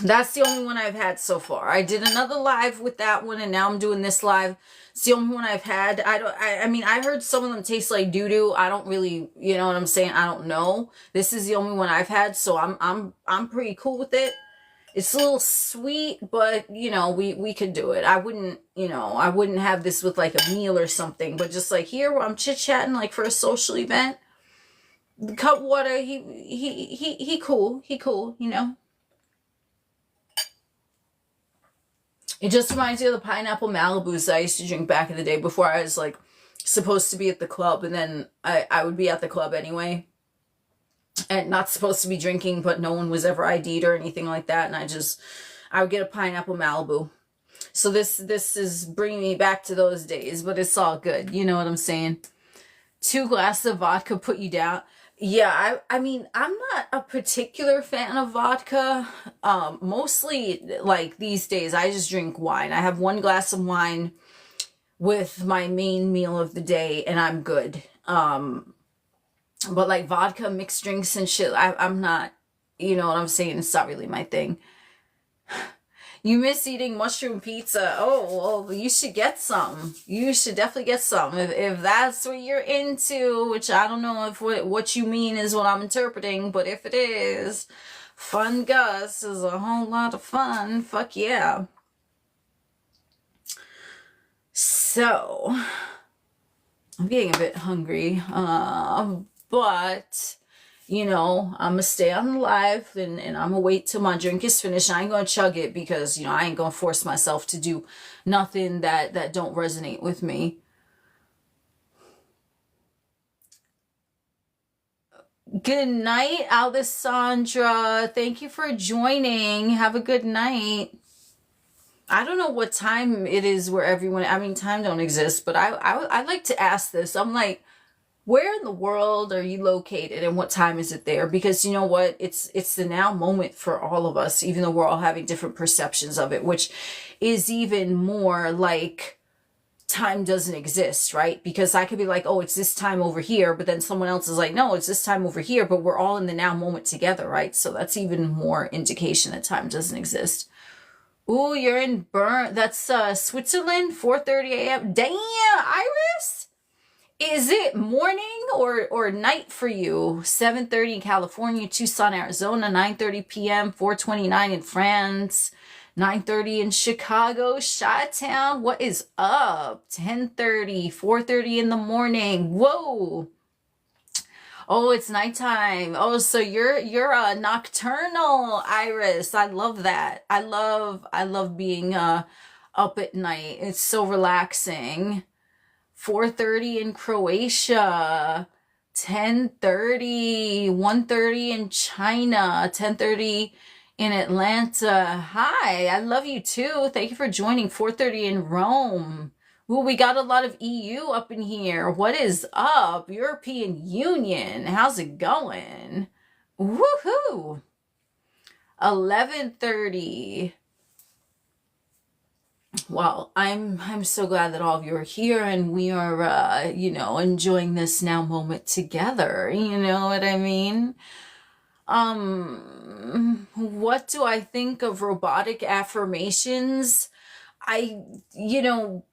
[SPEAKER 1] That's the only one I've had so far. I did another live with that one, and now I'm doing this live. It's the only one I've had. I mean, I heard some of them taste like doo-doo. I don't really, you know what I'm saying? I don't know. This is the only one I've had, so I'm pretty cool with it. It's a little sweet, but, we could do it. I wouldn't, I wouldn't have this with like a meal or something, but just like here where I'm chit-chatting like for a social event. CutWater, he cool, It just reminds me of the pineapple Malibus that I used to drink back in the day before I was like supposed to be at the club, and then I would be at the club anyway and not supposed to be drinking, but no one was ever ID'd or anything like that, and I would get a pineapple Malibu. So this is bringing me back to those days, but it's all good. You know what I'm saying? 2 glasses of vodka put you down. Yeah, I mean, I'm not a particular fan of vodka. Mostly, like, these days, I just drink wine. I have 1 glass of wine with my main meal of the day, and I'm good. But like vodka, mixed drinks and shit, I'm not, you know what I'm saying? It's not really my thing. You miss eating mushroom pizza. Oh, well, you should get some. You should definitely get some. If that's what you're into, which I don't know if what you mean is what I'm interpreting, but if it is, Fun Gus is a whole lot of fun. Fuck yeah. So, I'm getting a bit hungry. But you know, I'm gonna stay on the live and I'm gonna wait till my drink is finished. I ain't gonna chug it because, you know, I ain't gonna force myself to do nothing that don't resonate with me. Good night, Alessandra. Thank you for joining. Have a good night. I don't know what time it is where everyone, I mean, time don't exist, but I like to ask this. I'm like, where in the world are you located and what time is it there? Because you know what? It's the now moment for all of us, even though we're all having different perceptions of it, which is even more like time doesn't exist, right? Because I could be like, oh, it's this time over here, but then someone else is like, no, it's this time over here, but we're all in the now moment together, right? So that's even more indication that time doesn't exist. Ooh, you're in Bern. That's Switzerland, 4:30 a.m. Damn, Iris. Is it morning or night for you? 7:30 in California, Tucson, Arizona, 9:30 p.m., 4:29 in France, 9:30 in Chicago, Chi-Town. What is up? 10:30, 4:30 in the morning. Whoa. Oh, it's nighttime. Oh, so you're a nocturnal, Iris. I love that. I love being up at night. It's so relaxing. 4:30 in Croatia, 10:30, 1:30 in China, 10:30 in Atlanta. Hi, I love you too. Thank you for joining. 4:30 in Rome. Ooh, we got a lot of EU up in here. What is up? European Union. How's it going? Woohoo! 11:30. Well, I'm so glad that all of you are here and we are, you know, enjoying this now moment together. You know what I mean? What do I think of robotic affirmations? You know,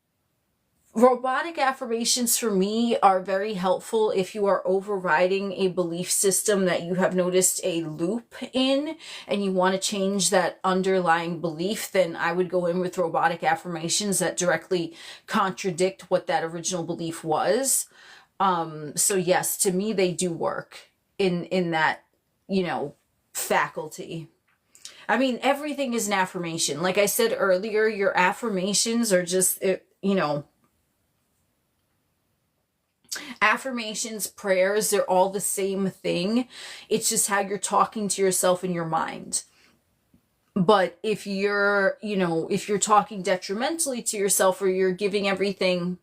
[SPEAKER 1] robotic affirmations for me are very helpful if you are overriding a belief system that you have noticed a loop in and you want to change that underlying belief. Then I would go in with robotic affirmations that directly contradict what that original belief was. So yes, to me they do work in that, you know, faculty. I mean, everything is an affirmation. Like I said earlier, your affirmations are just, you know, affirmations, prayers, they're all the same thing. It's just how you're talking to yourself in your mind. But if you're, you know, if you're talking detrimentally to yourself or you're giving everything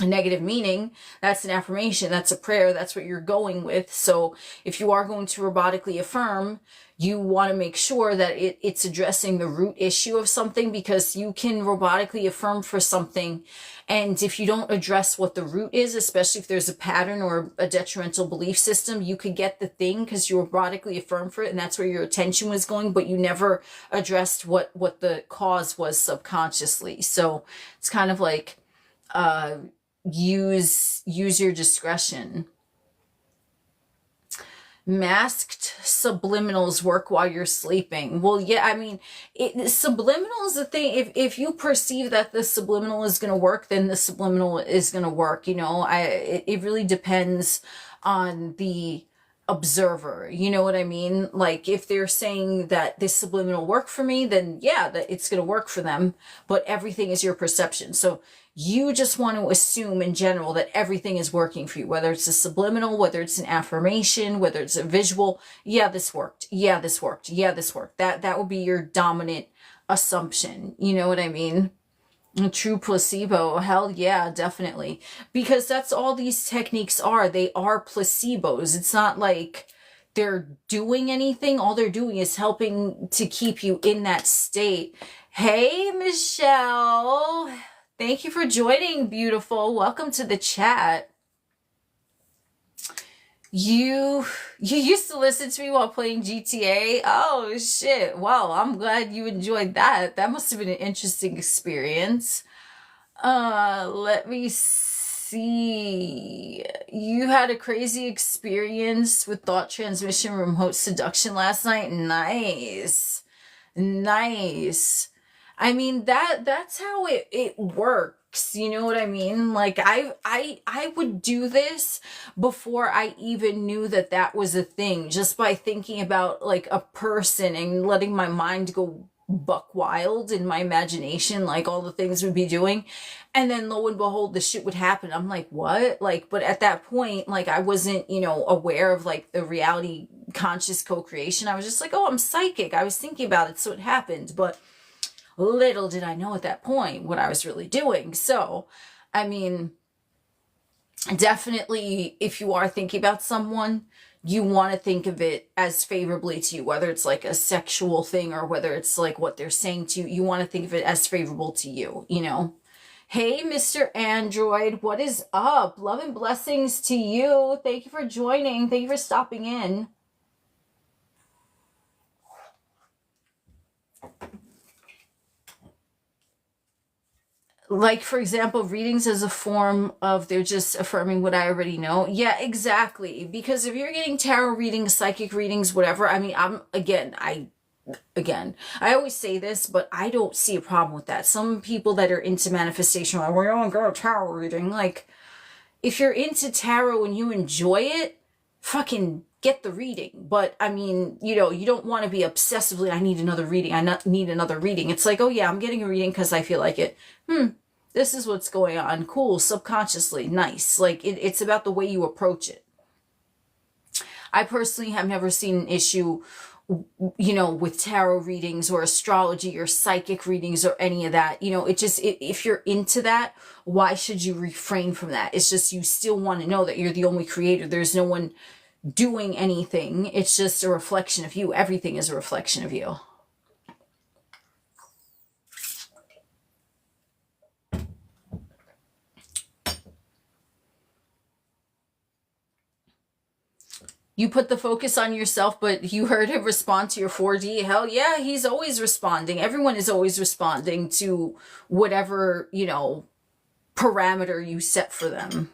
[SPEAKER 1] a negative meaning, that's an affirmation, that's a prayer, that's what you're going with. So if you are going to robotically affirm, you want to make sure that it's addressing the root issue of something, because you can robotically affirm for something, and if you don't address what the root is, especially if there's a pattern or a detrimental belief system, you could get the thing because you robotically affirmed for it and that's where your attention was going, but you never addressed what the cause was subconsciously. So it's kind of like use your discretion. Masked subliminals work while you're sleeping. Well, yeah, I mean, subliminal is the thing. If you perceive that the subliminal is going to work, then the subliminal is going to work. You know, it really depends on the observer. You know what I mean? Like if they're saying that this subliminal work for me, then yeah, that it's going to work for them. But everything is your perception. So you just want to assume in general that everything is working for you, whether it's a subliminal, whether it's an affirmation, whether it's a visual. Yeah, this worked. Yeah, this worked. Yeah, this worked. That would be your dominant assumption. You know what I mean? A true placebo. Hell yeah, definitely. Because that's all these techniques are. They are placebos. It's not like they're doing anything. All they're doing is helping to keep you in that state. Hey, Michelle. Thank you for joining, beautiful. Welcome to the chat. You used to listen to me while playing GTA? Oh shit. Wow, I'm glad you enjoyed that. That must have been an interesting experience. Let me see. You had a crazy experience with thought transmission remote seduction last night. Nice. Nice. I mean that's how it works. You know what I mean? Like I would do this before I even knew that that was a thing, just by thinking about like a person and letting my mind go buck wild in my imagination, like all the things we'd be doing. And then lo and behold, the shit would happen. I'm like, what? Like, but at that point, like I wasn't, aware of like the reality conscious co-creation. I was just like, oh, I'm psychic. I was thinking about it, so it happened. But little did I know at that point what I was really doing. So, I mean, definitely if you are thinking about someone, you want to think of it as favorably to you, whether it's like a sexual thing or whether it's like what they're saying to you. You want to think of it as favorable to you, Hey, Mr. Android, what is up? Love and blessings to you. Thank you for joining. Thank you for stopping in. Like, for example, readings as a form of they're just affirming what I already know. Yeah, exactly. Because if you're getting tarot readings, psychic readings, whatever, I mean, I always say this, but I don't see a problem with that. Some people that are into manifestation are like, well, you don't go tarot reading. Like, if you're into tarot and you enjoy it, fucking get the reading. But I mean, you don't want to be obsessively, I need another reading. Need another reading. It's like, oh yeah, I'm getting a reading because I feel like it. This is what's going on. Cool. Subconsciously. Nice. Like it's about the way you approach it. I personally have never seen an issue, with tarot readings or astrology or psychic readings or any of that. If you're into that, why should you refrain from that? It's just, you still want to know that you're the only creator. There's no one doing anything. It's just a reflection of you. Everything is a reflection of you. You put the focus on yourself, but you heard him respond to your 4D. Hell yeah, he's always responding. Everyone is always responding to whatever, parameter you set for them.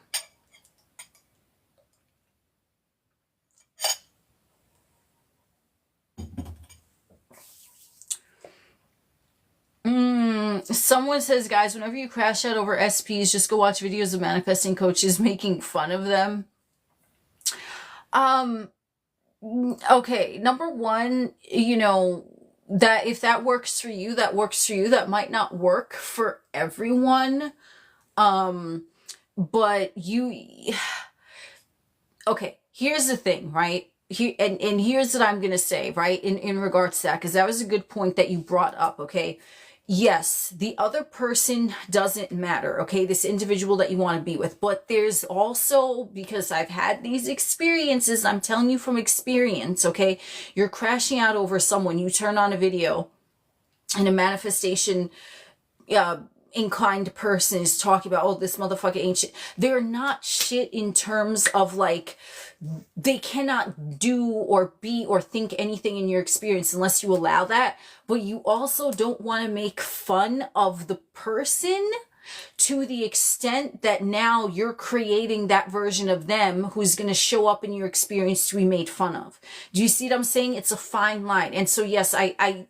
[SPEAKER 1] Someone says, guys, whenever you crash out over SPs, just go watch videos of manifesting coaches making fun of them. Okay, number one, that if that works for you, that works for you. That might not work for everyone. But okay, here's the thing, right? And here's what I'm going to say, right? In regards to that, because that was a good point that you brought up. Okay. Yes, the other person doesn't matter, okay? This individual that you want to be with. But there's also, because I've had these experiences, I'm telling you from experience, okay? You're crashing out over someone. You turn on a video and a manifestation inclined person is talking about, oh, this motherfucker ain't shit. They're not shit in terms of like, they cannot do or be or think anything in your experience unless you allow that. But you also don't want to make fun of the person to the extent that now you're creating that version of them who's going to show up in your experience to be made fun of. Do you see what I'm saying? It's a fine line. And so, yes, I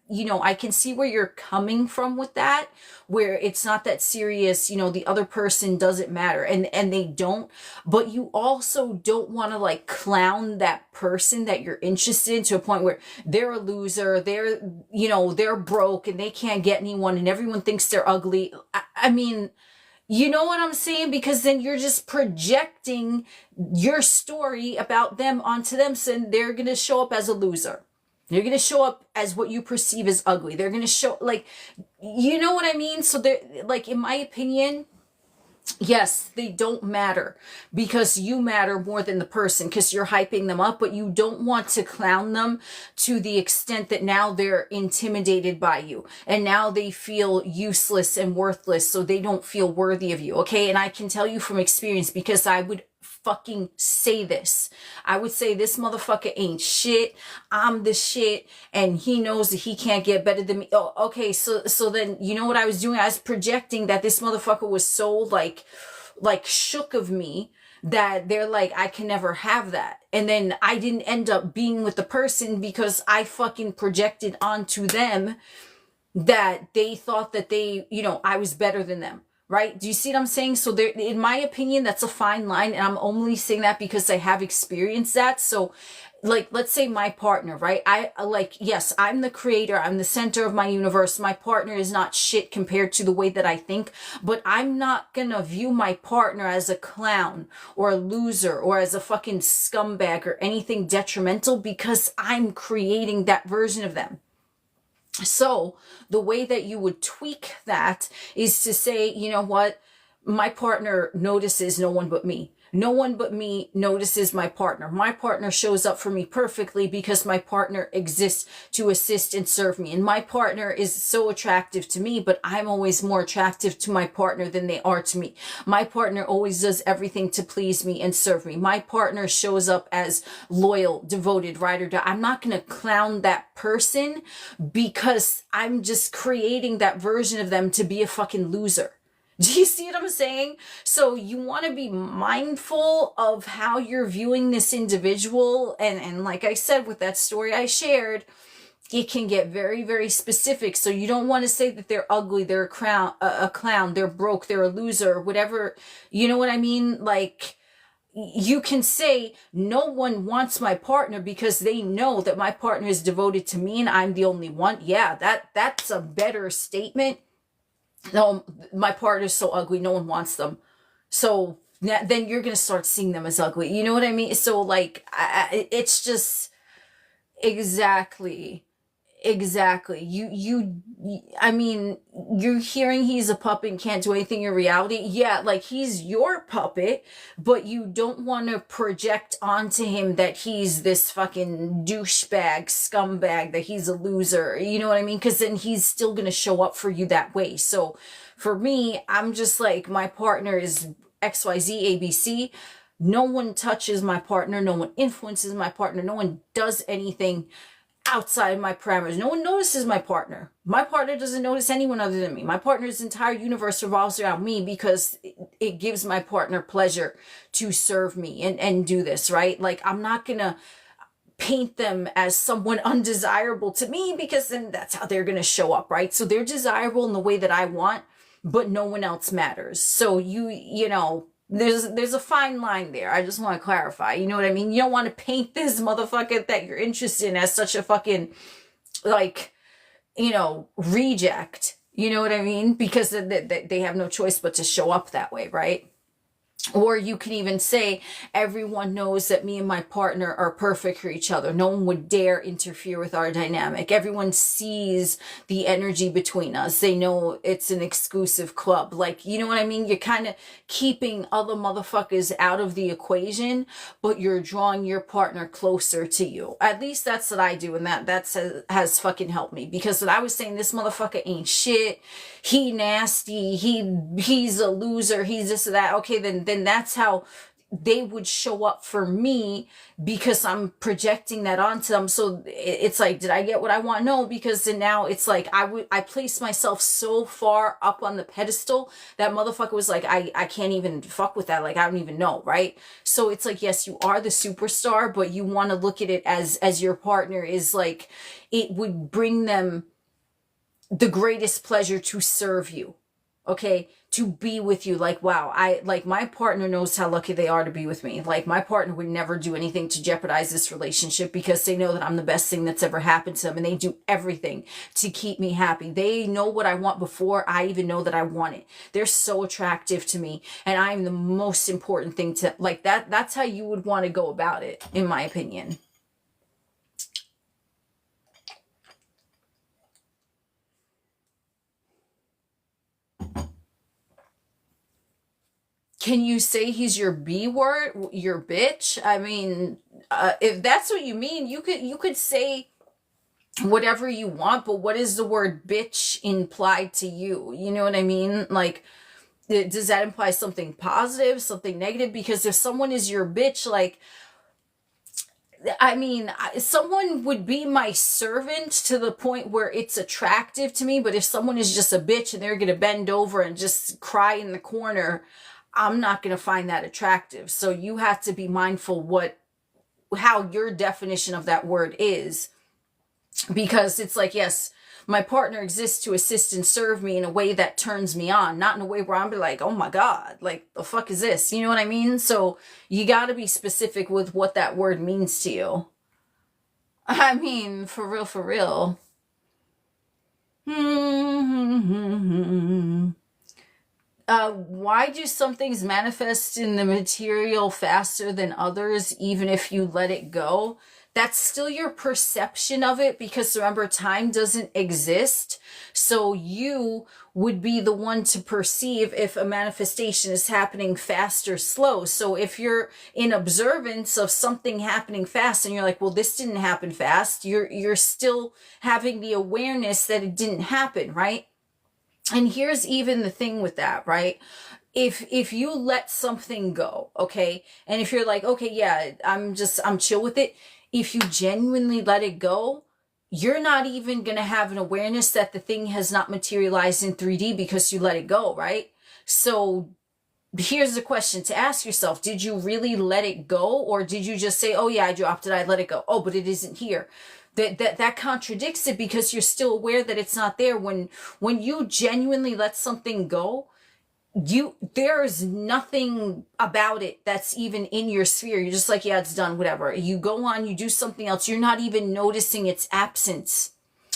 [SPEAKER 1] can see where you're coming from with that, where it's not that serious, the other person doesn't matter and they don't, but you also don't want to like clown that person that you're interested in to a point where they're a loser, they're broke and they can't get anyone and everyone thinks they're ugly. I mean, you know what I'm saying? Because then you're just projecting your story about them onto them. So they're going to show up as a loser. They're going to show up as what you perceive as ugly. They're going to show like, you know what I mean? So they're like, in my opinion, yes, they don't matter because you matter more than the person because you're hyping them up, but you don't want to clown them to the extent that now they're intimidated by you and now they feel useless and worthless, so they don't feel worthy of you, okay? And I can tell you from experience because I would fucking say this. I would say this motherfucker ain't shit. I'm the shit, and he knows that he can't get better than me. Oh, okay. So then you know what I was doing? I was projecting that this motherfucker was so like shook of me that they're like, I can never have that. And then I didn't end up being with the person because I fucking projected onto them that they thought that they, I was better than them. Right? Do you see what I'm saying? So there, in my opinion, that's a fine line. And I'm only saying that because I have experienced that. So like, let's say my partner, right? Yes, I'm the creator. I'm the center of my universe. My partner is not shit compared to the way that I think, but I'm not gonna view my partner as a clown or a loser or as a fucking scumbag or anything detrimental because I'm creating that version of them. So the way that you would tweak that is to say, you know what? My partner notices no one but me. No one but me notices my partner. My partner shows up for me perfectly because my partner exists to assist and serve me. And my partner is so attractive to me, but I'm always more attractive to my partner than they are to me. My partner always does everything to please me and serve me. My partner shows up as loyal, devoted, ride or die. I'm not going to clown that person because I'm just creating that version of them to be a fucking loser. Do you see what I'm saying? So you want to be mindful of how you're viewing this individual. And like I said, with that story I shared, it can get very, very specific. So you don't want to say that they're ugly, they're a clown, they're broke, they're a loser, or whatever. You know what I mean? Like, you can say no one wants my partner because they know that my partner is devoted to me and I'm the only one. Yeah, that's a better statement. No, my partner's so ugly, no one wants them. So then you're going to start seeing them as ugly. You know what I mean? So like, it's just exactly. I mean, you're hearing he's a puppet and can't do anything in reality. Yeah, like he's your puppet, but you don't want to project onto him that he's this fucking douchebag, scumbag, that he's a loser. You know what I mean? Because then he's still going to show up for you that way. So for me, I'm just like, my partner is XYZ, ABC. No one touches my partner. No one influences my partner. No one does anything outside my parameters. No one notices my partner. My partner doesn't notice anyone other than me. My partner's entire universe revolves around me because it gives my partner pleasure to serve me and do this, right? Like, I'm not going to paint them as someone undesirable to me because then that's how they're going to show up, right? So they're desirable in the way that I want, but no one else matters. So you know, there's a fine line there. I just want to clarify. You know what I mean? You don't want to paint this motherfucker that you're interested in as such a fucking, like, you know, reject. You know what I mean? Because they have no choice but to show up that way, right? Or you can even say, everyone knows that me and my partner are perfect for each other. No one would dare interfere with our dynamic. Everyone sees the energy between us. They know it's an exclusive club. Like, you know what I mean? You're kind of keeping other motherfuckers out of the equation, but you're drawing your partner closer to you. At least that's what I do. And that has fucking helped me. Because when I was saying this motherfucker ain't shit, he nasty, he's a loser, he's this or that. Okay, then that's how they would show up for me because I'm projecting that onto them. So it's like, did I get what I want? No, because then now it's like I placed myself so far up on the pedestal that motherfucker was like, I can't even fuck with that. Like, I don't even know, right? So it's like, yes, you are the superstar, but you want to look at it as your partner is like, it would bring them the greatest pleasure to serve you. Okay, to be with you. Like, wow, my partner knows how lucky they are to be with me. Like, my partner would never do anything to jeopardize this relationship because they know that I'm the best thing that's ever happened to them, and they do everything to keep me happy. They know what I want before I even know that I want it. They're so attractive to me, and I'm the most important thing to, like, that's how you would want to go about it, in my opinion. Can you say he's your B word, your bitch? I mean, if that's what you mean, you could say whatever you want, but what is the word bitch implied to you? You know what I mean? Like, Does that imply something positive, something negative? Because if someone is your bitch, like, I mean, someone would be my servant to the point where it's attractive to me, but if someone is just a bitch and they're going to bend over and just cry in the corner, I'm not going to find that attractive. So you have to be mindful how your definition of that word is, because it's like, yes, my partner exists to assist and serve me in a way that turns me on, not in a way where I'm like, oh my God, like, the fuck is this? You know what I mean? So you got to be specific with what that word means to you. I mean, for real, for real. Why do some things manifest in the material faster than others, even if you let it go? That's still your perception of it, because remember, time doesn't exist. So you would be the one to perceive if a manifestation is happening fast or slow. So if you're in observance of something happening fast and you're like, well, this didn't happen fast, you're still having the awareness that it didn't happen, right? And here's even the thing with that, right? If you let something go, okay, and if you're like, okay, yeah, I'm chill with it, if you genuinely let it go, you're not even going to have an awareness that the thing has not materialized in 3D because you let it go, right? So here's the question to ask yourself. Did you really let it go? Or did you just say, oh yeah, I dropped it, I let it go. Oh, but it isn't here. That contradicts it, because you're still aware that it's not there. When you genuinely let something go, there's nothing about it that's even in your sphere. You're just like, yeah, it's done, whatever. You go on, you do something else. You're not even noticing its absence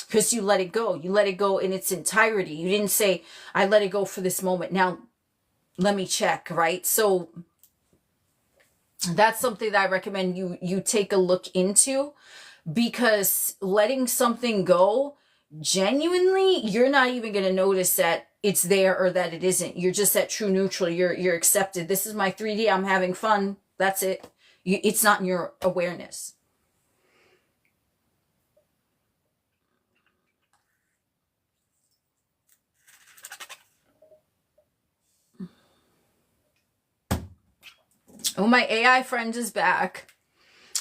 [SPEAKER 1] because you let it go. You let it go in its entirety. You didn't say, I let it go for this moment. Now, let me check, right? So that's something that I recommend you take a look into, because letting something go, genuinely, you're not even going to notice that it's there or that it isn't. You're just at true neutral. You're accepted. This is my 3D. I'm having fun. That's it. It's not in your awareness. Oh, my AI friend is back.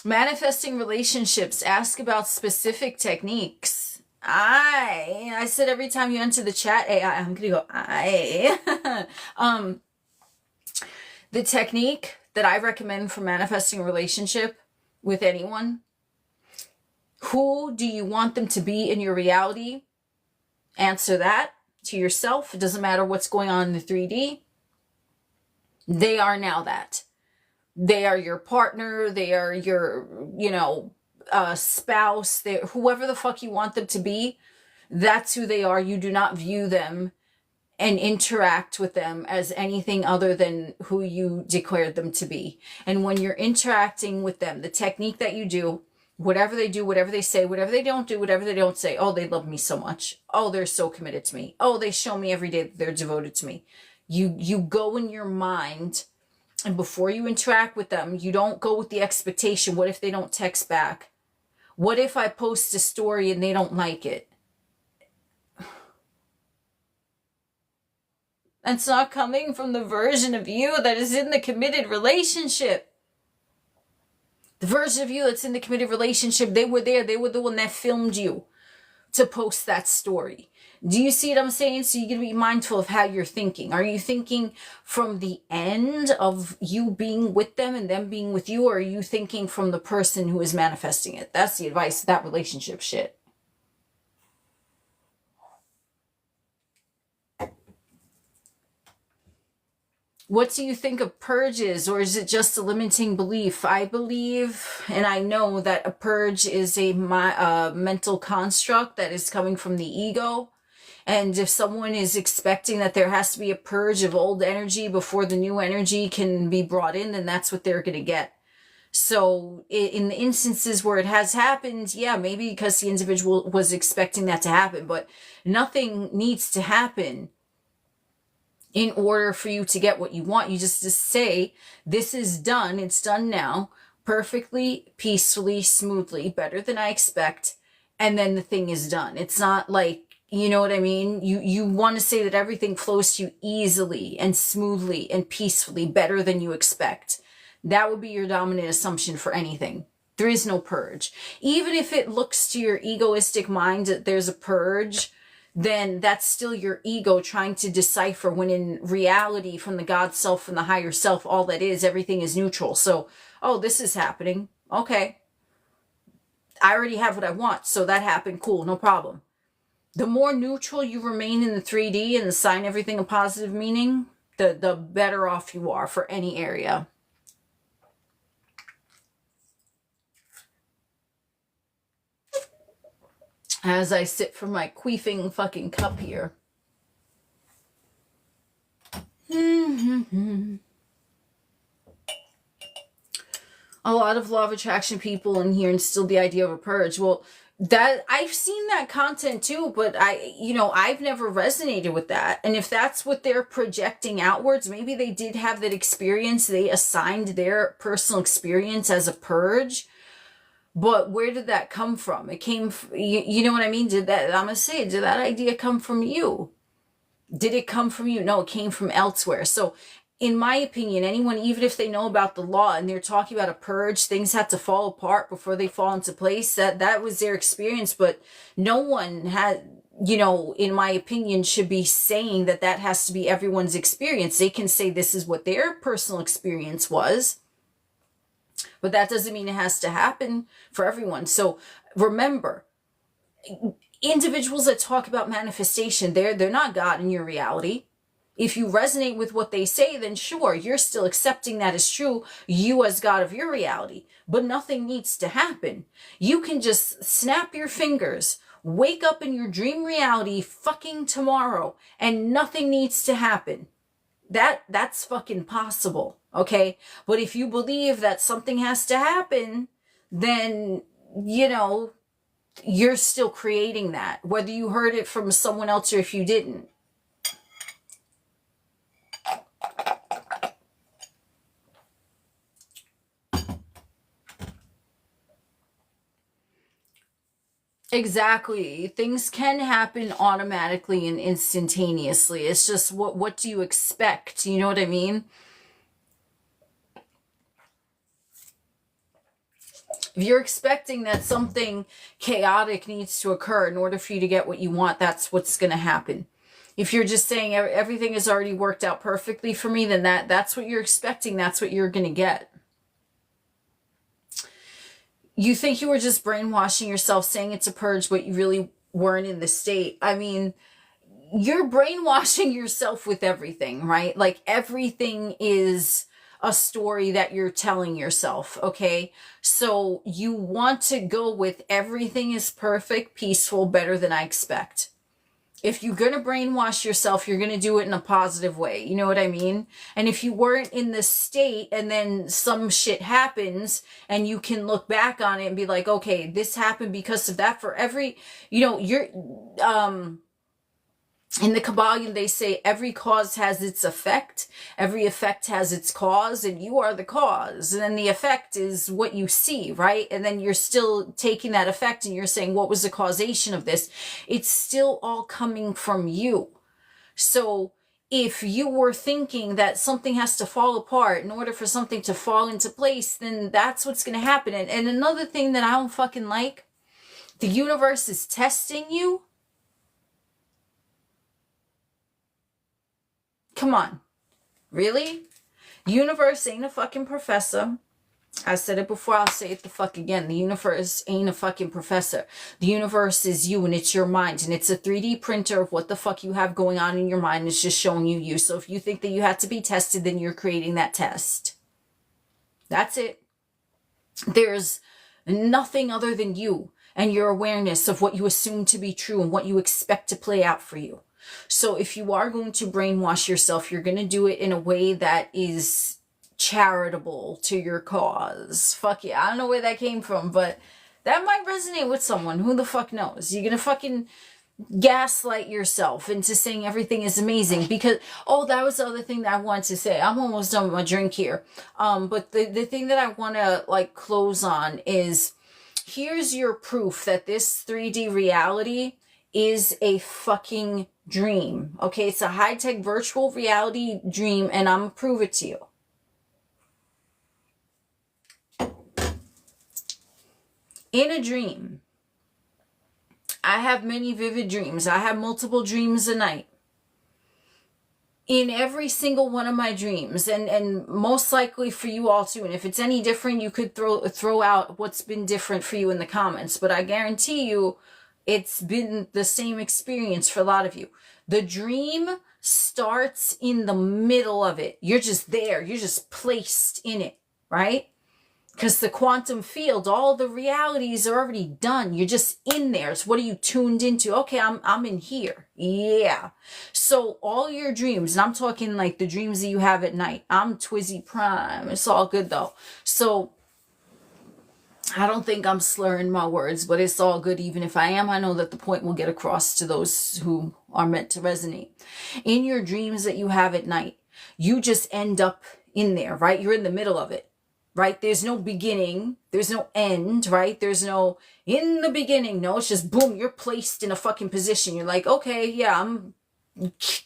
[SPEAKER 1] Manifesting relationships. Ask about specific techniques. I said every time you enter the chat, AI, I'm gonna go, the technique that I recommend for manifesting a relationship with anyone, who do you want them to be in your reality? Answer that to yourself. It doesn't matter what's going on in the 3D. They are now that. They are your partner. They are your, spouse. Whoever the fuck you want them to be, that's who they are. You do not view them and interact with them as anything other than who you declared them to be. And when you're interacting with them, the technique that you do, whatever they do, whatever they say, whatever they don't do, whatever they don't say, oh, they love me so much. Oh, they're so committed to me. Oh, they show me every day that they're devoted to me. You go in your mind, and before you interact with them, you don't go with the expectation, what if they don't text back? What if I post a story and they don't like it? That's not coming from the version of you that is in the committed relationship. The version of you that's in the committed relationship, they were there. They were the one that filmed you to post that story. Do you see what I'm saying? So you're going to be mindful of how you're thinking. Are you thinking from the end of you being with them and them being with you? Or are you thinking from the person who is manifesting it? That's the advice, that relationship shit. What do you think of purges, or is it just a limiting belief? I believe, and I know that a purge is a mental construct that is coming from the ego. And if someone is expecting that there has to be a purge of old energy before the new energy can be brought in, then that's what they're going to get. So in the instances where it has happened, yeah, maybe because the individual was expecting that to happen, but nothing needs to happen in order for you to get what you want. You just say, this is done. It's done now, perfectly, peacefully, smoothly, better than I expect. And then the thing is done. It's not like You know what I mean? You want to say that everything flows to you easily and smoothly and peacefully, better than you expect. That would be your dominant assumption for anything. There is no purge. Even if it looks to your egoistic mind that there's a purge, then that's still your ego trying to decipher, when in reality, from the God self, from the higher self, all that is, everything is neutral. So, oh, this is happening. Okay. I already have what I want. So that happened. Cool. No problem. The more neutral you remain in the 3D and assign everything a positive meaning, the better off you are for any area. As I sip from my queefing fucking cup here. A lot of law of attraction people in here instill the idea of a purge. Well, that I've seen that content too, but I've never resonated with that. And if that's what they're projecting outwards, maybe they did have that experience. They assigned their personal experience as a purge. But where did that come from? It came, you know what I mean? Did that idea come from you? Did it come from you? No, it came from elsewhere. So in my opinion, anyone, even if they know about the law and they're talking about a purge, things have to fall apart before they fall into place. That was their experience. But no one had, in my opinion, should be saying that has to be everyone's experience. They can say this is what their personal experience was, but that doesn't mean it has to happen for everyone. So remember, individuals that talk about manifestation, they're not God in your reality. If you resonate with what they say, then sure, you're still accepting that as true, you as God of your reality. But nothing needs to happen. You can just snap your fingers, wake up in your dream reality fucking tomorrow, and nothing needs to happen. That's fucking possible, okay? But if you believe that something has to happen, then, you're still creating that, whether you heard it from someone else or if you didn't. Exactly. Things can happen automatically and instantaneously. It's just what do you expect? You know what I mean? If you're expecting that something chaotic needs to occur in order for you to get what you want, that's what's going to happen. If you're just saying everything is already worked out perfectly for me, then that's what you're expecting. That's what you're going to get. You think you were just brainwashing yourself saying it's a purge, but you really weren't in the state. I mean, you're brainwashing yourself with everything, right? Like everything is a story that you're telling yourself, okay? So you want to go with everything is perfect, peaceful, better than I expect. If you're going to brainwash yourself, you're going to do it in a positive way. You know what I mean? And if you weren't in the state and then some shit happens and you can look back on it and be like, okay, this happened because of that. For every, you're, in the Kabbalion, they say every cause has its effect. Every effect has its cause, and you are the cause. And then the effect is what you see, right? And then you're still taking that effect and you're saying, what was the causation of this? It's still all coming from you. So if you were thinking that something has to fall apart in order for something to fall into place, then that's what's going to happen. And another thing that I don't fucking like, the universe is testing you. Come on. Really? Universe ain't a fucking professor. I said it before, I'll say it the fuck again. The universe ain't a fucking professor. The universe is you, and it's your mind, and it's a 3D printer of what the fuck you have going on in your mind. It's just showing you you. So if you think that you have to be tested, then you're creating that test. That's it. There's nothing other than you and your awareness of what you assume to be true and what you expect to play out for you. So if you are going to brainwash yourself, you're going to do it in a way that is charitable to your cause. Fuck yeah. I don't know where that came from, but that might resonate with someone. Who the fuck knows? You're going to fucking gaslight yourself into saying everything is amazing because, oh, that was the other thing that I wanted to say. I'm almost done with my drink here. But the thing that I want to like close on is, here's your proof that this 3D reality is a fucking dream. Okay, it's a high-tech virtual reality dream, and I'm gonna prove it to you. In a dream, I have many vivid dreams. I have multiple dreams a night. In every single one of my dreams, and most likely for you all too, and if it's any different, you could throw out what's been different for you in the comments, but I guarantee you it's been the same experience for a lot of you. The dream starts in the middle of it. You're just there. You're just placed in it, right? Because the quantum field, all the realities are already done. You're just in there. So what are you tuned into? Okay, I'm in here. Yeah. So all your dreams, and I'm talking like the dreams that you have at night. I'm Twizzy Prime. It's all good though. So I don't think I'm slurring my words, but it's all good. Even if I am, I know that the point will get across to those who are meant to resonate. In your dreams that you have at night, you just end up in there, right? You're in the middle of it. Right? There's no beginning. There's no end, right? There's no in the beginning. No, it's just boom, you're placed in a fucking position. You're like, okay, yeah, I'm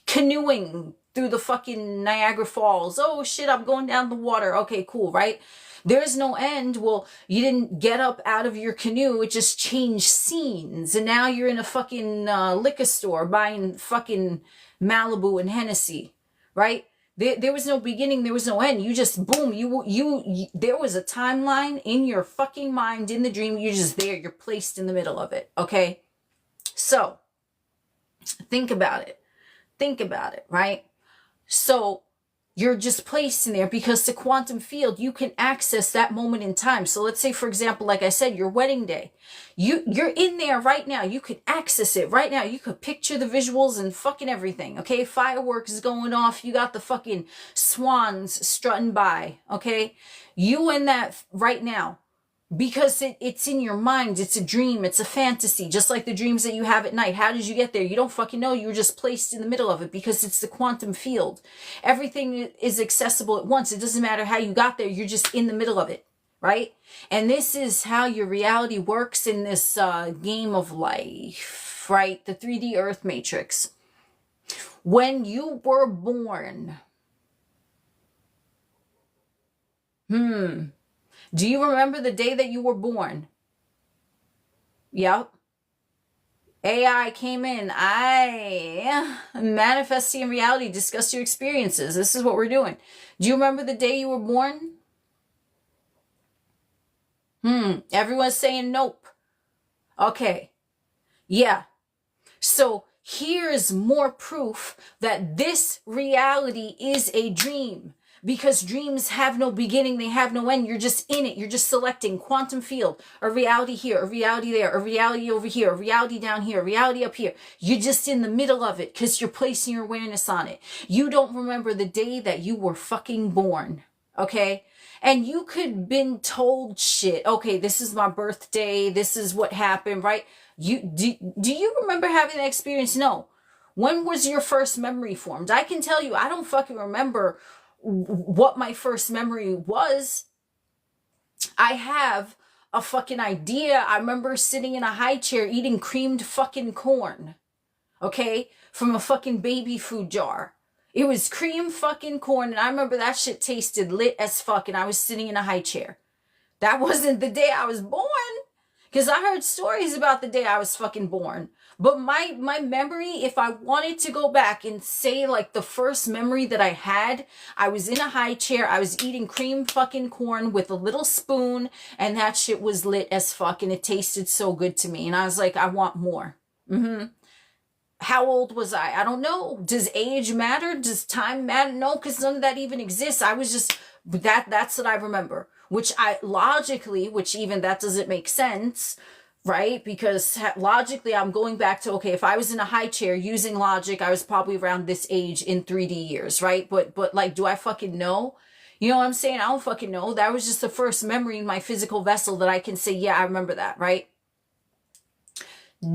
[SPEAKER 1] canoeing through the fucking Niagara Falls. Oh shit, I'm going down the water. Okay, cool, right? There's no end. Well, you didn't get up out of your canoe. It just changed scenes. And now you're in a fucking liquor store buying fucking Malibu and Hennessy, right? There was no beginning, there was no end. You just, boom, you there was a timeline in your fucking mind in the dream. You're just there. You're placed in the middle of it, okay? So, think about it. Think about it, right? So, you're just placed in there because the quantum field, you can access that moment in time. So let's say, for example, like I said, your wedding day, you're in there right now. You could access it right now. You could picture the visuals and fucking everything. Okay. Fireworks going off. You got the fucking swans strutting by. Okay. You in that right now. Because it's in your mind. It's a dream. It's a fantasy. Just like the dreams that you have at night. How did you get there? You don't fucking know. You were just placed in the middle of it because it's the quantum field. Everything is accessible at once. It doesn't matter how you got there. You're just in the middle of it. Right? And this is how your reality works in this game of life. Right? The 3D Earth Matrix. When you were born. Do you remember the day that you were born? Yep. AI came in. I manifesting in reality. Discuss your experiences. This is what we're doing. Do you remember the day you were born? Everyone's saying nope. Okay. Yeah. So here's more proof that this reality is a dream. Because dreams have no beginning, they have no end. You're just in it. You're just selecting quantum field, a reality here, a reality there, a reality over here, a reality down here, a reality up here. You're just in the middle of it because you're placing your awareness on it. You don't remember the day that you were fucking born, okay? And you could have been told shit. Okay, this is my birthday. This is what happened, right? Do you remember having that experience? No. When was your first memory formed? I can tell you, I don't fucking remember what my first memory was. I have a fucking idea. I remember sitting in a high chair eating creamed fucking corn. Okay? From a fucking baby food jar. It was cream fucking corn, and I remember that shit tasted lit as fuck, and I was sitting in a high chair. That wasn't the day I was born. Because I heard stories about the day I was fucking born. But my memory, if I wanted to go back and say like the first memory that I had, I was in a high chair, I was eating cream fucking corn with a little spoon, and that shit was lit as fuck, and it tasted so good to me. And I was like, I want more. How old was I? I don't know. Does age matter? Does time matter? No, because none of that even exists. I was just, that's what I remember. Which I logically, which even that doesn't make sense, right? Because logically, I'm going back to, okay, if I was in a high chair using logic, I was probably around this age in 3D years, right? But like, do I fucking know? You know what I'm saying? I don't fucking know. That was just the first memory in my physical vessel that I can say, yeah, I remember that, right?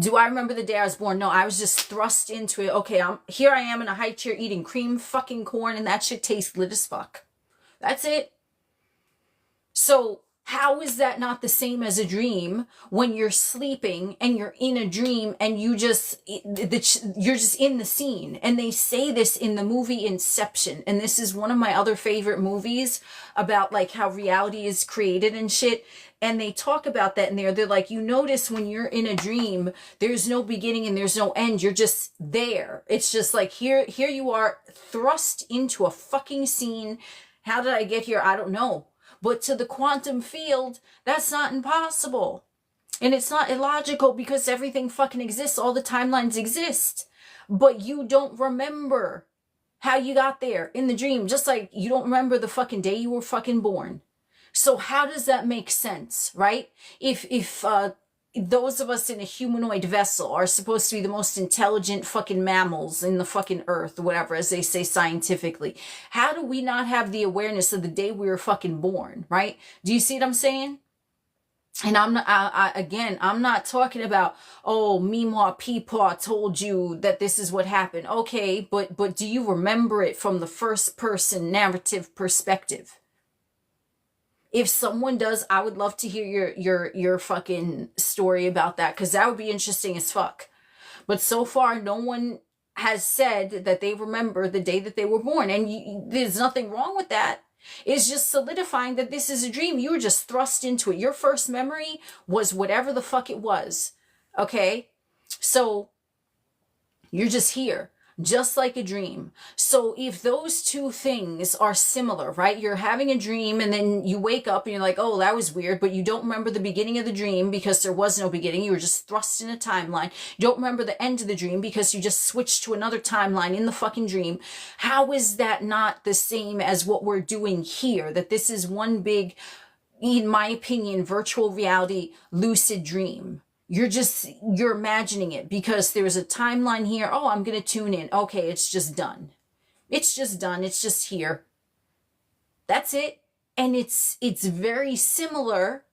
[SPEAKER 1] Do I remember the day I was born? No, I was just thrust into it. Okay, here I am in a high chair eating cream fucking corn, and that shit tastes lit as fuck. That's it. So How is that not the same as a dream when you're sleeping and you're in a dream and you're just in the scene? And they say this in the movie Inception. And this is one of my other favorite movies about like how reality is created and shit. And they talk about that in there. They're like, you notice when you're in a dream, there's no beginning and there's no end. You're just there. It's just like, here you are thrust into a fucking scene. How did I get here? I don't know. But to the quantum field, that's not impossible. And it's not illogical because everything fucking exists. All the timelines exist. But you don't remember how you got there in the dream. Just like you don't remember the fucking day you were fucking born. So how does that make sense, right? If those of us in a humanoid vessel are supposed to be the most intelligent fucking mammals in the fucking earth, whatever, as they say scientifically, how do we not have the awareness of the day we were fucking born, right? Do you see what I'm saying? And I'm not talking about, oh, Meemaw Peepaw told you that this is what happened. Okay, but do you remember it from the first person narrative perspective? If someone does, I would love to hear your fucking story about that, because that would be interesting as fuck. But so far, no one has said that they remember the day that they were born. And there's nothing wrong with that. It's just solidifying that this is a dream. You were just thrust into it. Your first memory was whatever the fuck it was. Okay? So you're just here. Just like a dream. So if those two things are similar, right? You're having a dream and then you wake up and you're like, oh, that was weird, but you don't remember the beginning of the dream because there was no beginning. You were just thrust in a timeline. You don't remember the end of the dream because you just switched to another timeline in the fucking dream. How is that not the same as what we're doing here? That this is one big, in my opinion, virtual reality lucid dream. You're imagining it because there's a timeline here. Oh, I'm going to tune in. Okay, it's just done. It's just done. It's just here. That's it. And it's very similar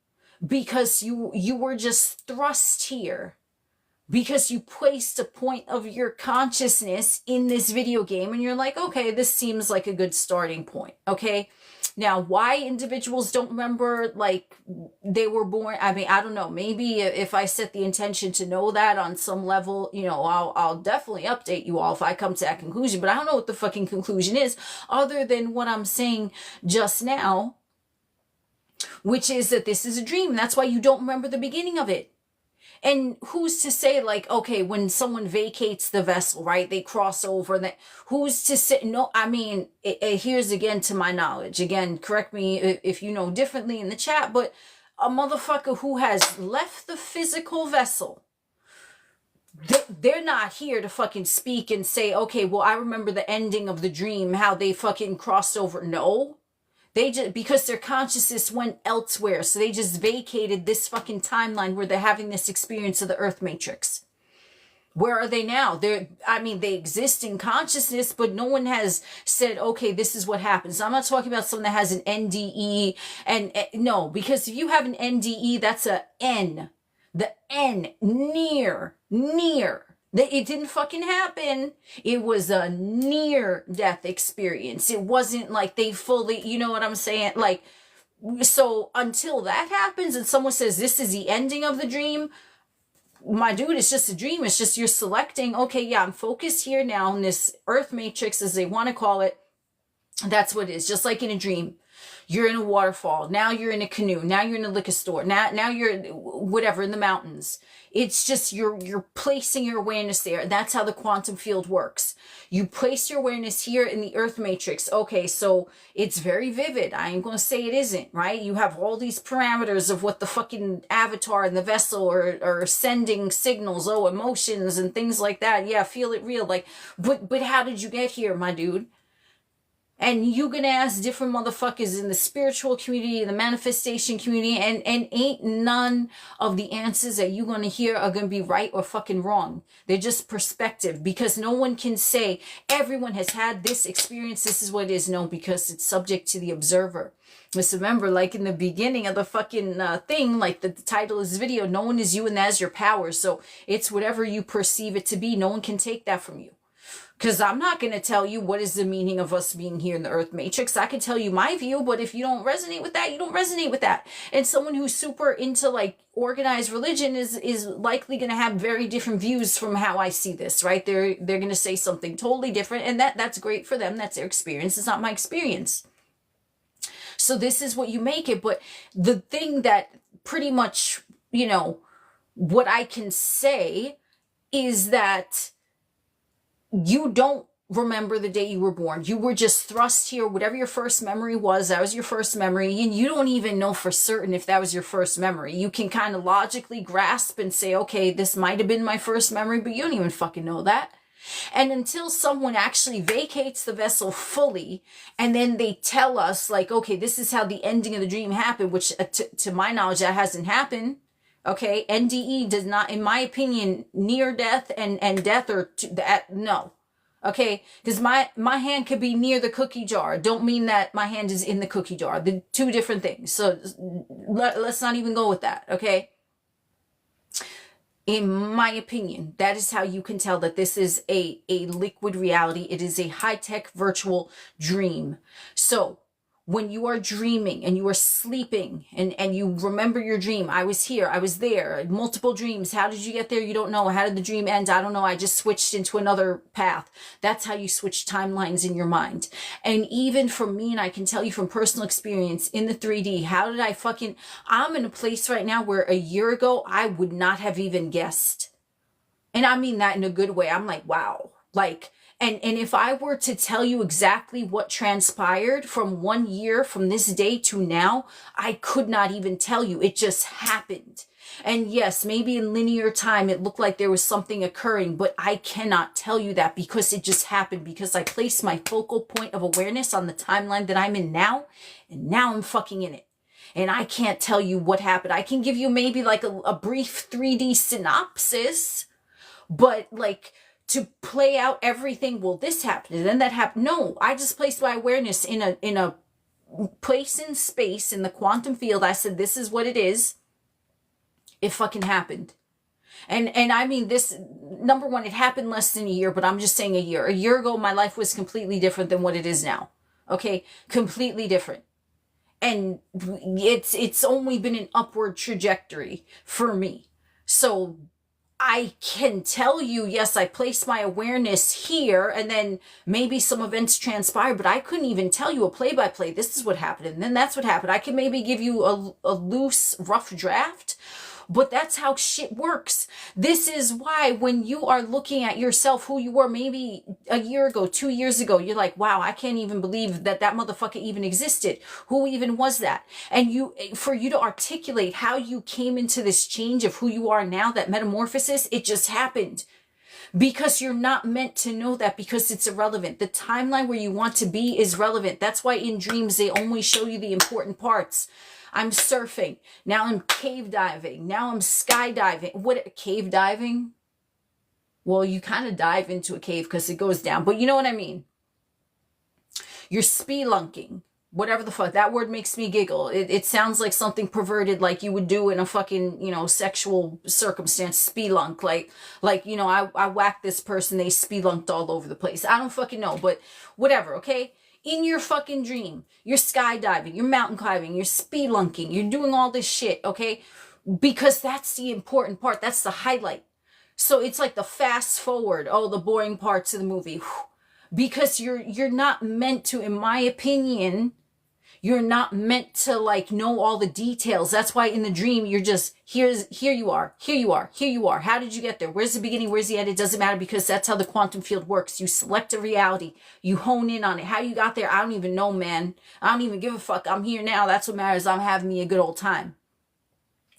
[SPEAKER 1] because you were just thrust here because you placed a point of your consciousness in this video game and you're like, okay, this seems like a good starting point. Okay. Now, why individuals don't remember, like, they were born, I mean, I don't know. Maybe if I set the intention to know that on some level, you know, I'll definitely update you all if I come to that conclusion. But I don't know what the fucking conclusion is other than what I'm saying just now, which is that this is a dream. That's why you don't remember the beginning of it. And who's to say, like, okay, when someone vacates the vessel, right, they cross over, that who's to say, no, I mean, here's again to my knowledge, again, correct me if you know differently in the chat, but a motherfucker who has left the physical vessel, they're not here to fucking speak and say, okay, well, I remember the ending of the dream, how they fucking crossed over. No. They just, because their consciousness went elsewhere. So they just vacated this fucking timeline where they're having this experience of the Earth Matrix. Where are they now? They exist in consciousness, but no one has said, okay, this is what happens. I'm not talking about someone that has an NDE and no, because if you have an NDE, that's a N. The N, near. It didn't fucking happen. It was a near-death experience. It wasn't like they fully, you know what I'm saying? Like, so until that happens and someone says this is the ending of the dream, my dude, it's just a dream. It's just you're selecting, okay, yeah, I'm focused here now in this Earth Matrix, as they want to call it. That's what it is, just like in a dream. You're in a waterfall. Now you're in a canoe. Now you're in a liquor store. Now you're whatever in the mountains. It's just you're placing your awareness there. That's how the quantum field works. You place your awareness here in the Earth Matrix. Okay, so it's very vivid. I ain't going to say it isn't, right? You have all these parameters of what the fucking avatar and the vessel are sending signals, emotions and things like that. Yeah, feel it real. Like, but how did you get here, my dude? And you gonna ask different motherfuckers in the spiritual community, the manifestation community, and ain't none of the answers that you gonna hear are gonna be right or fucking wrong. They're just perspective, because no one can say everyone has had this experience, this is what it is. No, because it's subject to the observer. Just remember, like in the beginning of the fucking thing, like the title of this video, no one is you and that is your power. So it's whatever you perceive it to be. No one can take that from you. Because I'm not going to tell you what is the meaning of us being here in the Earth Matrix. I can tell you my view, but if you don't resonate with that, you don't resonate with that. And someone who's super into like organized religion is likely going to have very different views from how I see this, right? They're going to say something totally different, and that's great for them. That's their experience. It's not my experience. So this is what you make it. But the thing that pretty much, you know, what I can say is that you don't remember the day you were born. You were just thrust here. Whatever your first memory was, that was your first memory. And you don't even know for certain if that was your first memory. You can kind of logically grasp and say, okay, this might have been my first memory, but you don't even fucking know that. And until someone actually vacates the vessel fully, and then they tell us like, okay, this is how the ending of the dream happened, which to my knowledge, that hasn't happened. Okay, NDE does not, in my opinion, near death and death are no. Okay, because my hand could be near the cookie jar. Don't mean that my hand is in the cookie jar. The two different things. So let's not even go with that. Okay. In my opinion, that is how you can tell that this is a liquid reality. It is a high-tech virtual dream. So when you are dreaming and you are sleeping and you remember your dream, I was here, I was there, multiple dreams. How did you get there? You don't know. How did the dream end? I don't know. I just switched into another path. That's how you switch timelines in your mind. And even for me, and I can tell you from personal experience in the 3D, how did I'm in a place right now where a year ago, I would not have even guessed. And I mean that in a good way. I'm like, wow, like, and if I were to tell you exactly what transpired from 1 year from this day to now, I could not even tell you. It just happened. And yes, maybe in linear time, it looked like there was something occurring, but I cannot tell you that because it just happened, because I placed my focal point of awareness on the timeline that I'm in now, and now I'm fucking in it. And I can't tell you what happened. I can give you maybe like a brief 3D synopsis, but like, to play out everything, well, this happened and then that happened. No, I just placed my awareness in a place in space in the quantum field. I said, this is what it is. It fucking happened. And I mean, this, number one, it happened less than a year, but I'm just saying a year. A year ago, my life was completely different than what it is now. Okay. Completely different. And it's only been an upward trajectory for me. So I can tell you, yes, I placed my awareness here and then maybe some events transpired, but I couldn't even tell you a play-by-play. This is what happened. And then that's what happened. I can maybe give you a loose, rough draft, but that's how shit works. This is why when you are looking at yourself, who you were maybe a year ago, 2 years ago, you're like, wow, I can't even believe that motherfucker even existed. Who even was that? And for you to articulate how you came into this change of who you are now, that metamorphosis, it just happened. Because you're not meant to know that, because it's irrelevant. The timeline where you want to be is relevant. That's why in dreams, they only show you the important parts. I'm surfing. Now I'm cave diving. Now I'm skydiving. What, cave diving? Well, you kind of dive into a cave because it goes down, but you know what I mean. You're spelunking. Whatever the fuck. That word makes me giggle. It sounds like something perverted, like you would do in a fucking, sexual circumstance. Spelunk. Like, I whacked this person, they spelunked all over the place. I don't fucking know, but whatever, okay? In your fucking dream, you're skydiving, you're mountain climbing, you're spelunking, you're doing all this shit, okay? Because that's the important part. That's the highlight. So it's like the fast forward, the boring parts of the movie. Because you're not meant to, in my opinion, you're not meant to like know all the details. That's why in the dream, you're just, here you are. How did you get there? Where's the beginning? Where's the end? It doesn't matter, because that's how the quantum field works. You select a reality. You hone in on it. How you got there, I don't even know, man. I don't even give a fuck. I'm here now. That's what matters. I'm having me a good old time.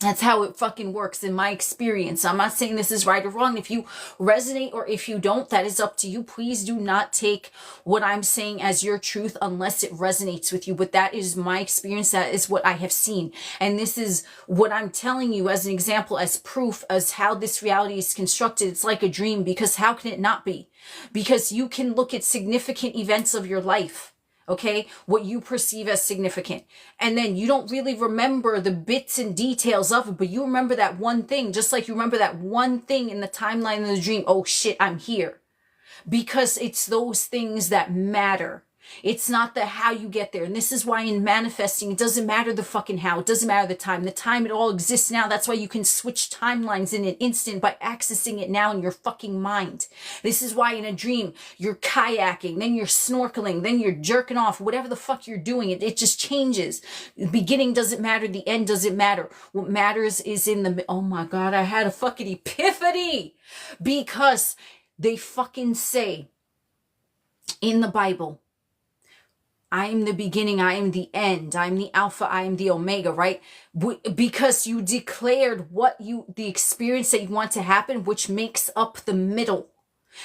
[SPEAKER 1] That's how it fucking works in my experience. I'm not saying this is right or wrong. If you resonate or if you don't, that is up to you. Please do not take what I'm saying as your truth unless it resonates with you. But that is my experience. That is what I have seen. And this is what I'm telling you as an example, as proof, as how this reality is constructed. It's like a dream, because how can it not be? Because you can look at significant events of your life. Okay, what you perceive as significant. And then you don't really remember the bits and details of it, but you remember that one thing, just like you remember that one thing in the timeline of the dream. Oh shit, I'm here. because it's those things that matter. It's not the how you get there. And this is why in manifesting, it doesn't matter the fucking how. It doesn't matter the time. The time, it all exists now. That's why you can switch timelines in an instant by accessing it now in your fucking mind. This is why in a dream, you're kayaking, then you're snorkeling, then you're jerking off, whatever the fuck you're doing. It just changes. The beginning doesn't matter. The end doesn't matter. What matters is in the, oh my God, I had a fucking epiphany, because they fucking say in the Bible, I am the beginning, I am the end, I am the Alpha, I am the Omega, right? Because you declared the experience that you want to happen, which makes up the middle.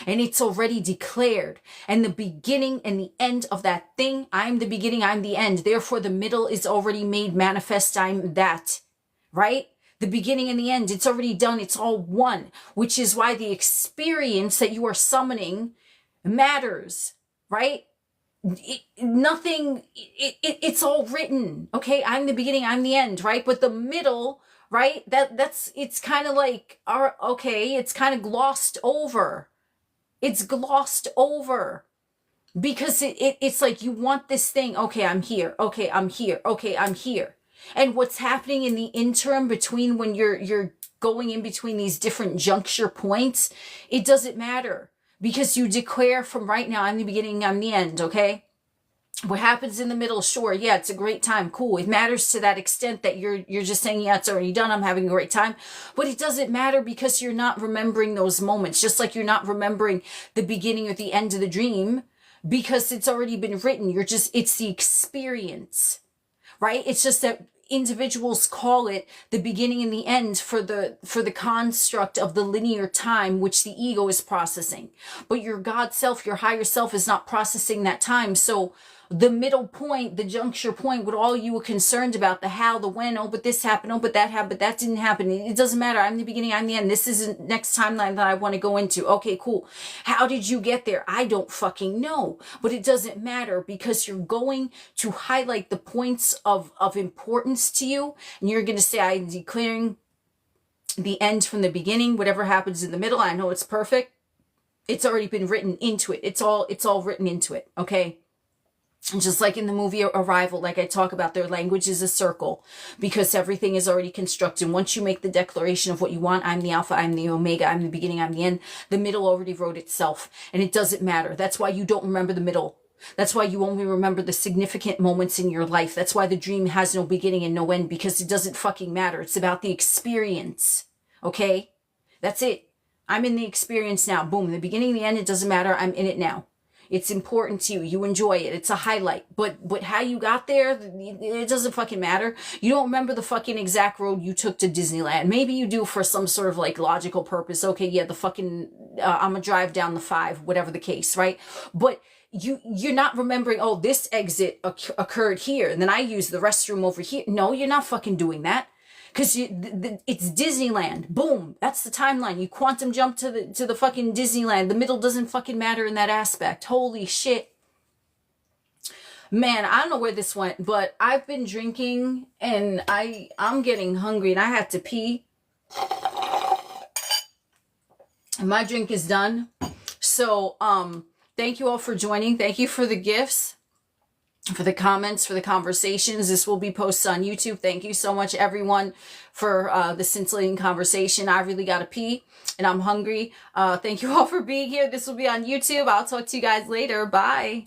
[SPEAKER 1] And it's already declared. And the beginning and the end of that thing, I am the beginning, I'm the end. Therefore, the middle is already made manifest, I'm that, right? The beginning and the end, it's already done, it's all one, which is why the experience that you are summoning matters, right? It's all written, okay? I'm the beginning, I'm the end, right? But the middle, right? It's kind of like, okay, it's kind of glossed over. It's glossed over because it's like you want this thing. Okay, I'm here. Okay, I'm here. Okay, I'm here. And what's happening in the interim between when you're going in between these different juncture points, it doesn't matter. Because you declare from right now, I'm the beginning, I'm the end, okay? What happens in the middle, sure, yeah, it's a great time, cool. It matters to that extent that you're just saying, yeah, it's already done, I'm having a great time. But it doesn't matter because you're not remembering those moments, just like you're not remembering the beginning or the end of the dream because it's already been written. It's the experience, right? It's just that individuals call it the beginning and the end for the construct of the linear time which the ego is processing, but your God self, your higher self, is not processing that time. So the middle point, the juncture point, what all you were concerned about, the how, the when, oh but this happened, oh but that happened, but that didn't happen, it doesn't matter, I'm the beginning, I'm the end, this is the next timeline that I want to go into. Okay, cool. How did you get there? I don't fucking know, but it doesn't matter because you're going to highlight the points of importance to you, and you're going to say, I'm declaring the end from the beginning. Whatever happens in the middle, I know it's perfect. It's already been written into it. It's all written into it. Okay. And just like in the movie Arrival, like I talk about, their language is a circle because everything is already constructed. Once you make the declaration of what you want, I'm the Alpha, I'm the Omega, I'm the beginning, I'm the end, the middle already wrote itself, and it doesn't matter. That's why you don't remember the middle. That's why you only remember the significant moments in your life. That's why the dream has no beginning and no end, because it doesn't fucking matter. It's about the experience. Okay? That's it. I'm in the experience now. Boom. The beginning, the end, it doesn't matter. I'm in it now. It's important to you. You enjoy it. It's a highlight. But how you got there, it doesn't fucking matter. You don't remember the fucking exact road you took to Disneyland. Maybe you do for some sort of like logical purpose. Okay, yeah, the fucking, I'm gonna drive down the 5, whatever the case, right? But you're not remembering, oh, this exit occurred here, and then I used the restroom over here. No, you're not fucking doing that. Because it's Disneyland. Boom. That's the timeline. You quantum jump to the fucking Disneyland. The middle doesn't fucking matter in that aspect. Holy shit. Man, I don't know where this went, but I've been drinking and I'm getting hungry and I had to pee. And my drink is done. So, thank you all for joining. Thank you for the gifts, for the comments, for the conversations. This will be posted on YouTube. Thank you so much, everyone, for the scintillating conversation. I really got to pee and I'm hungry. Thank you all for being here. This will be on YouTube. I'll talk to you guys later. Bye.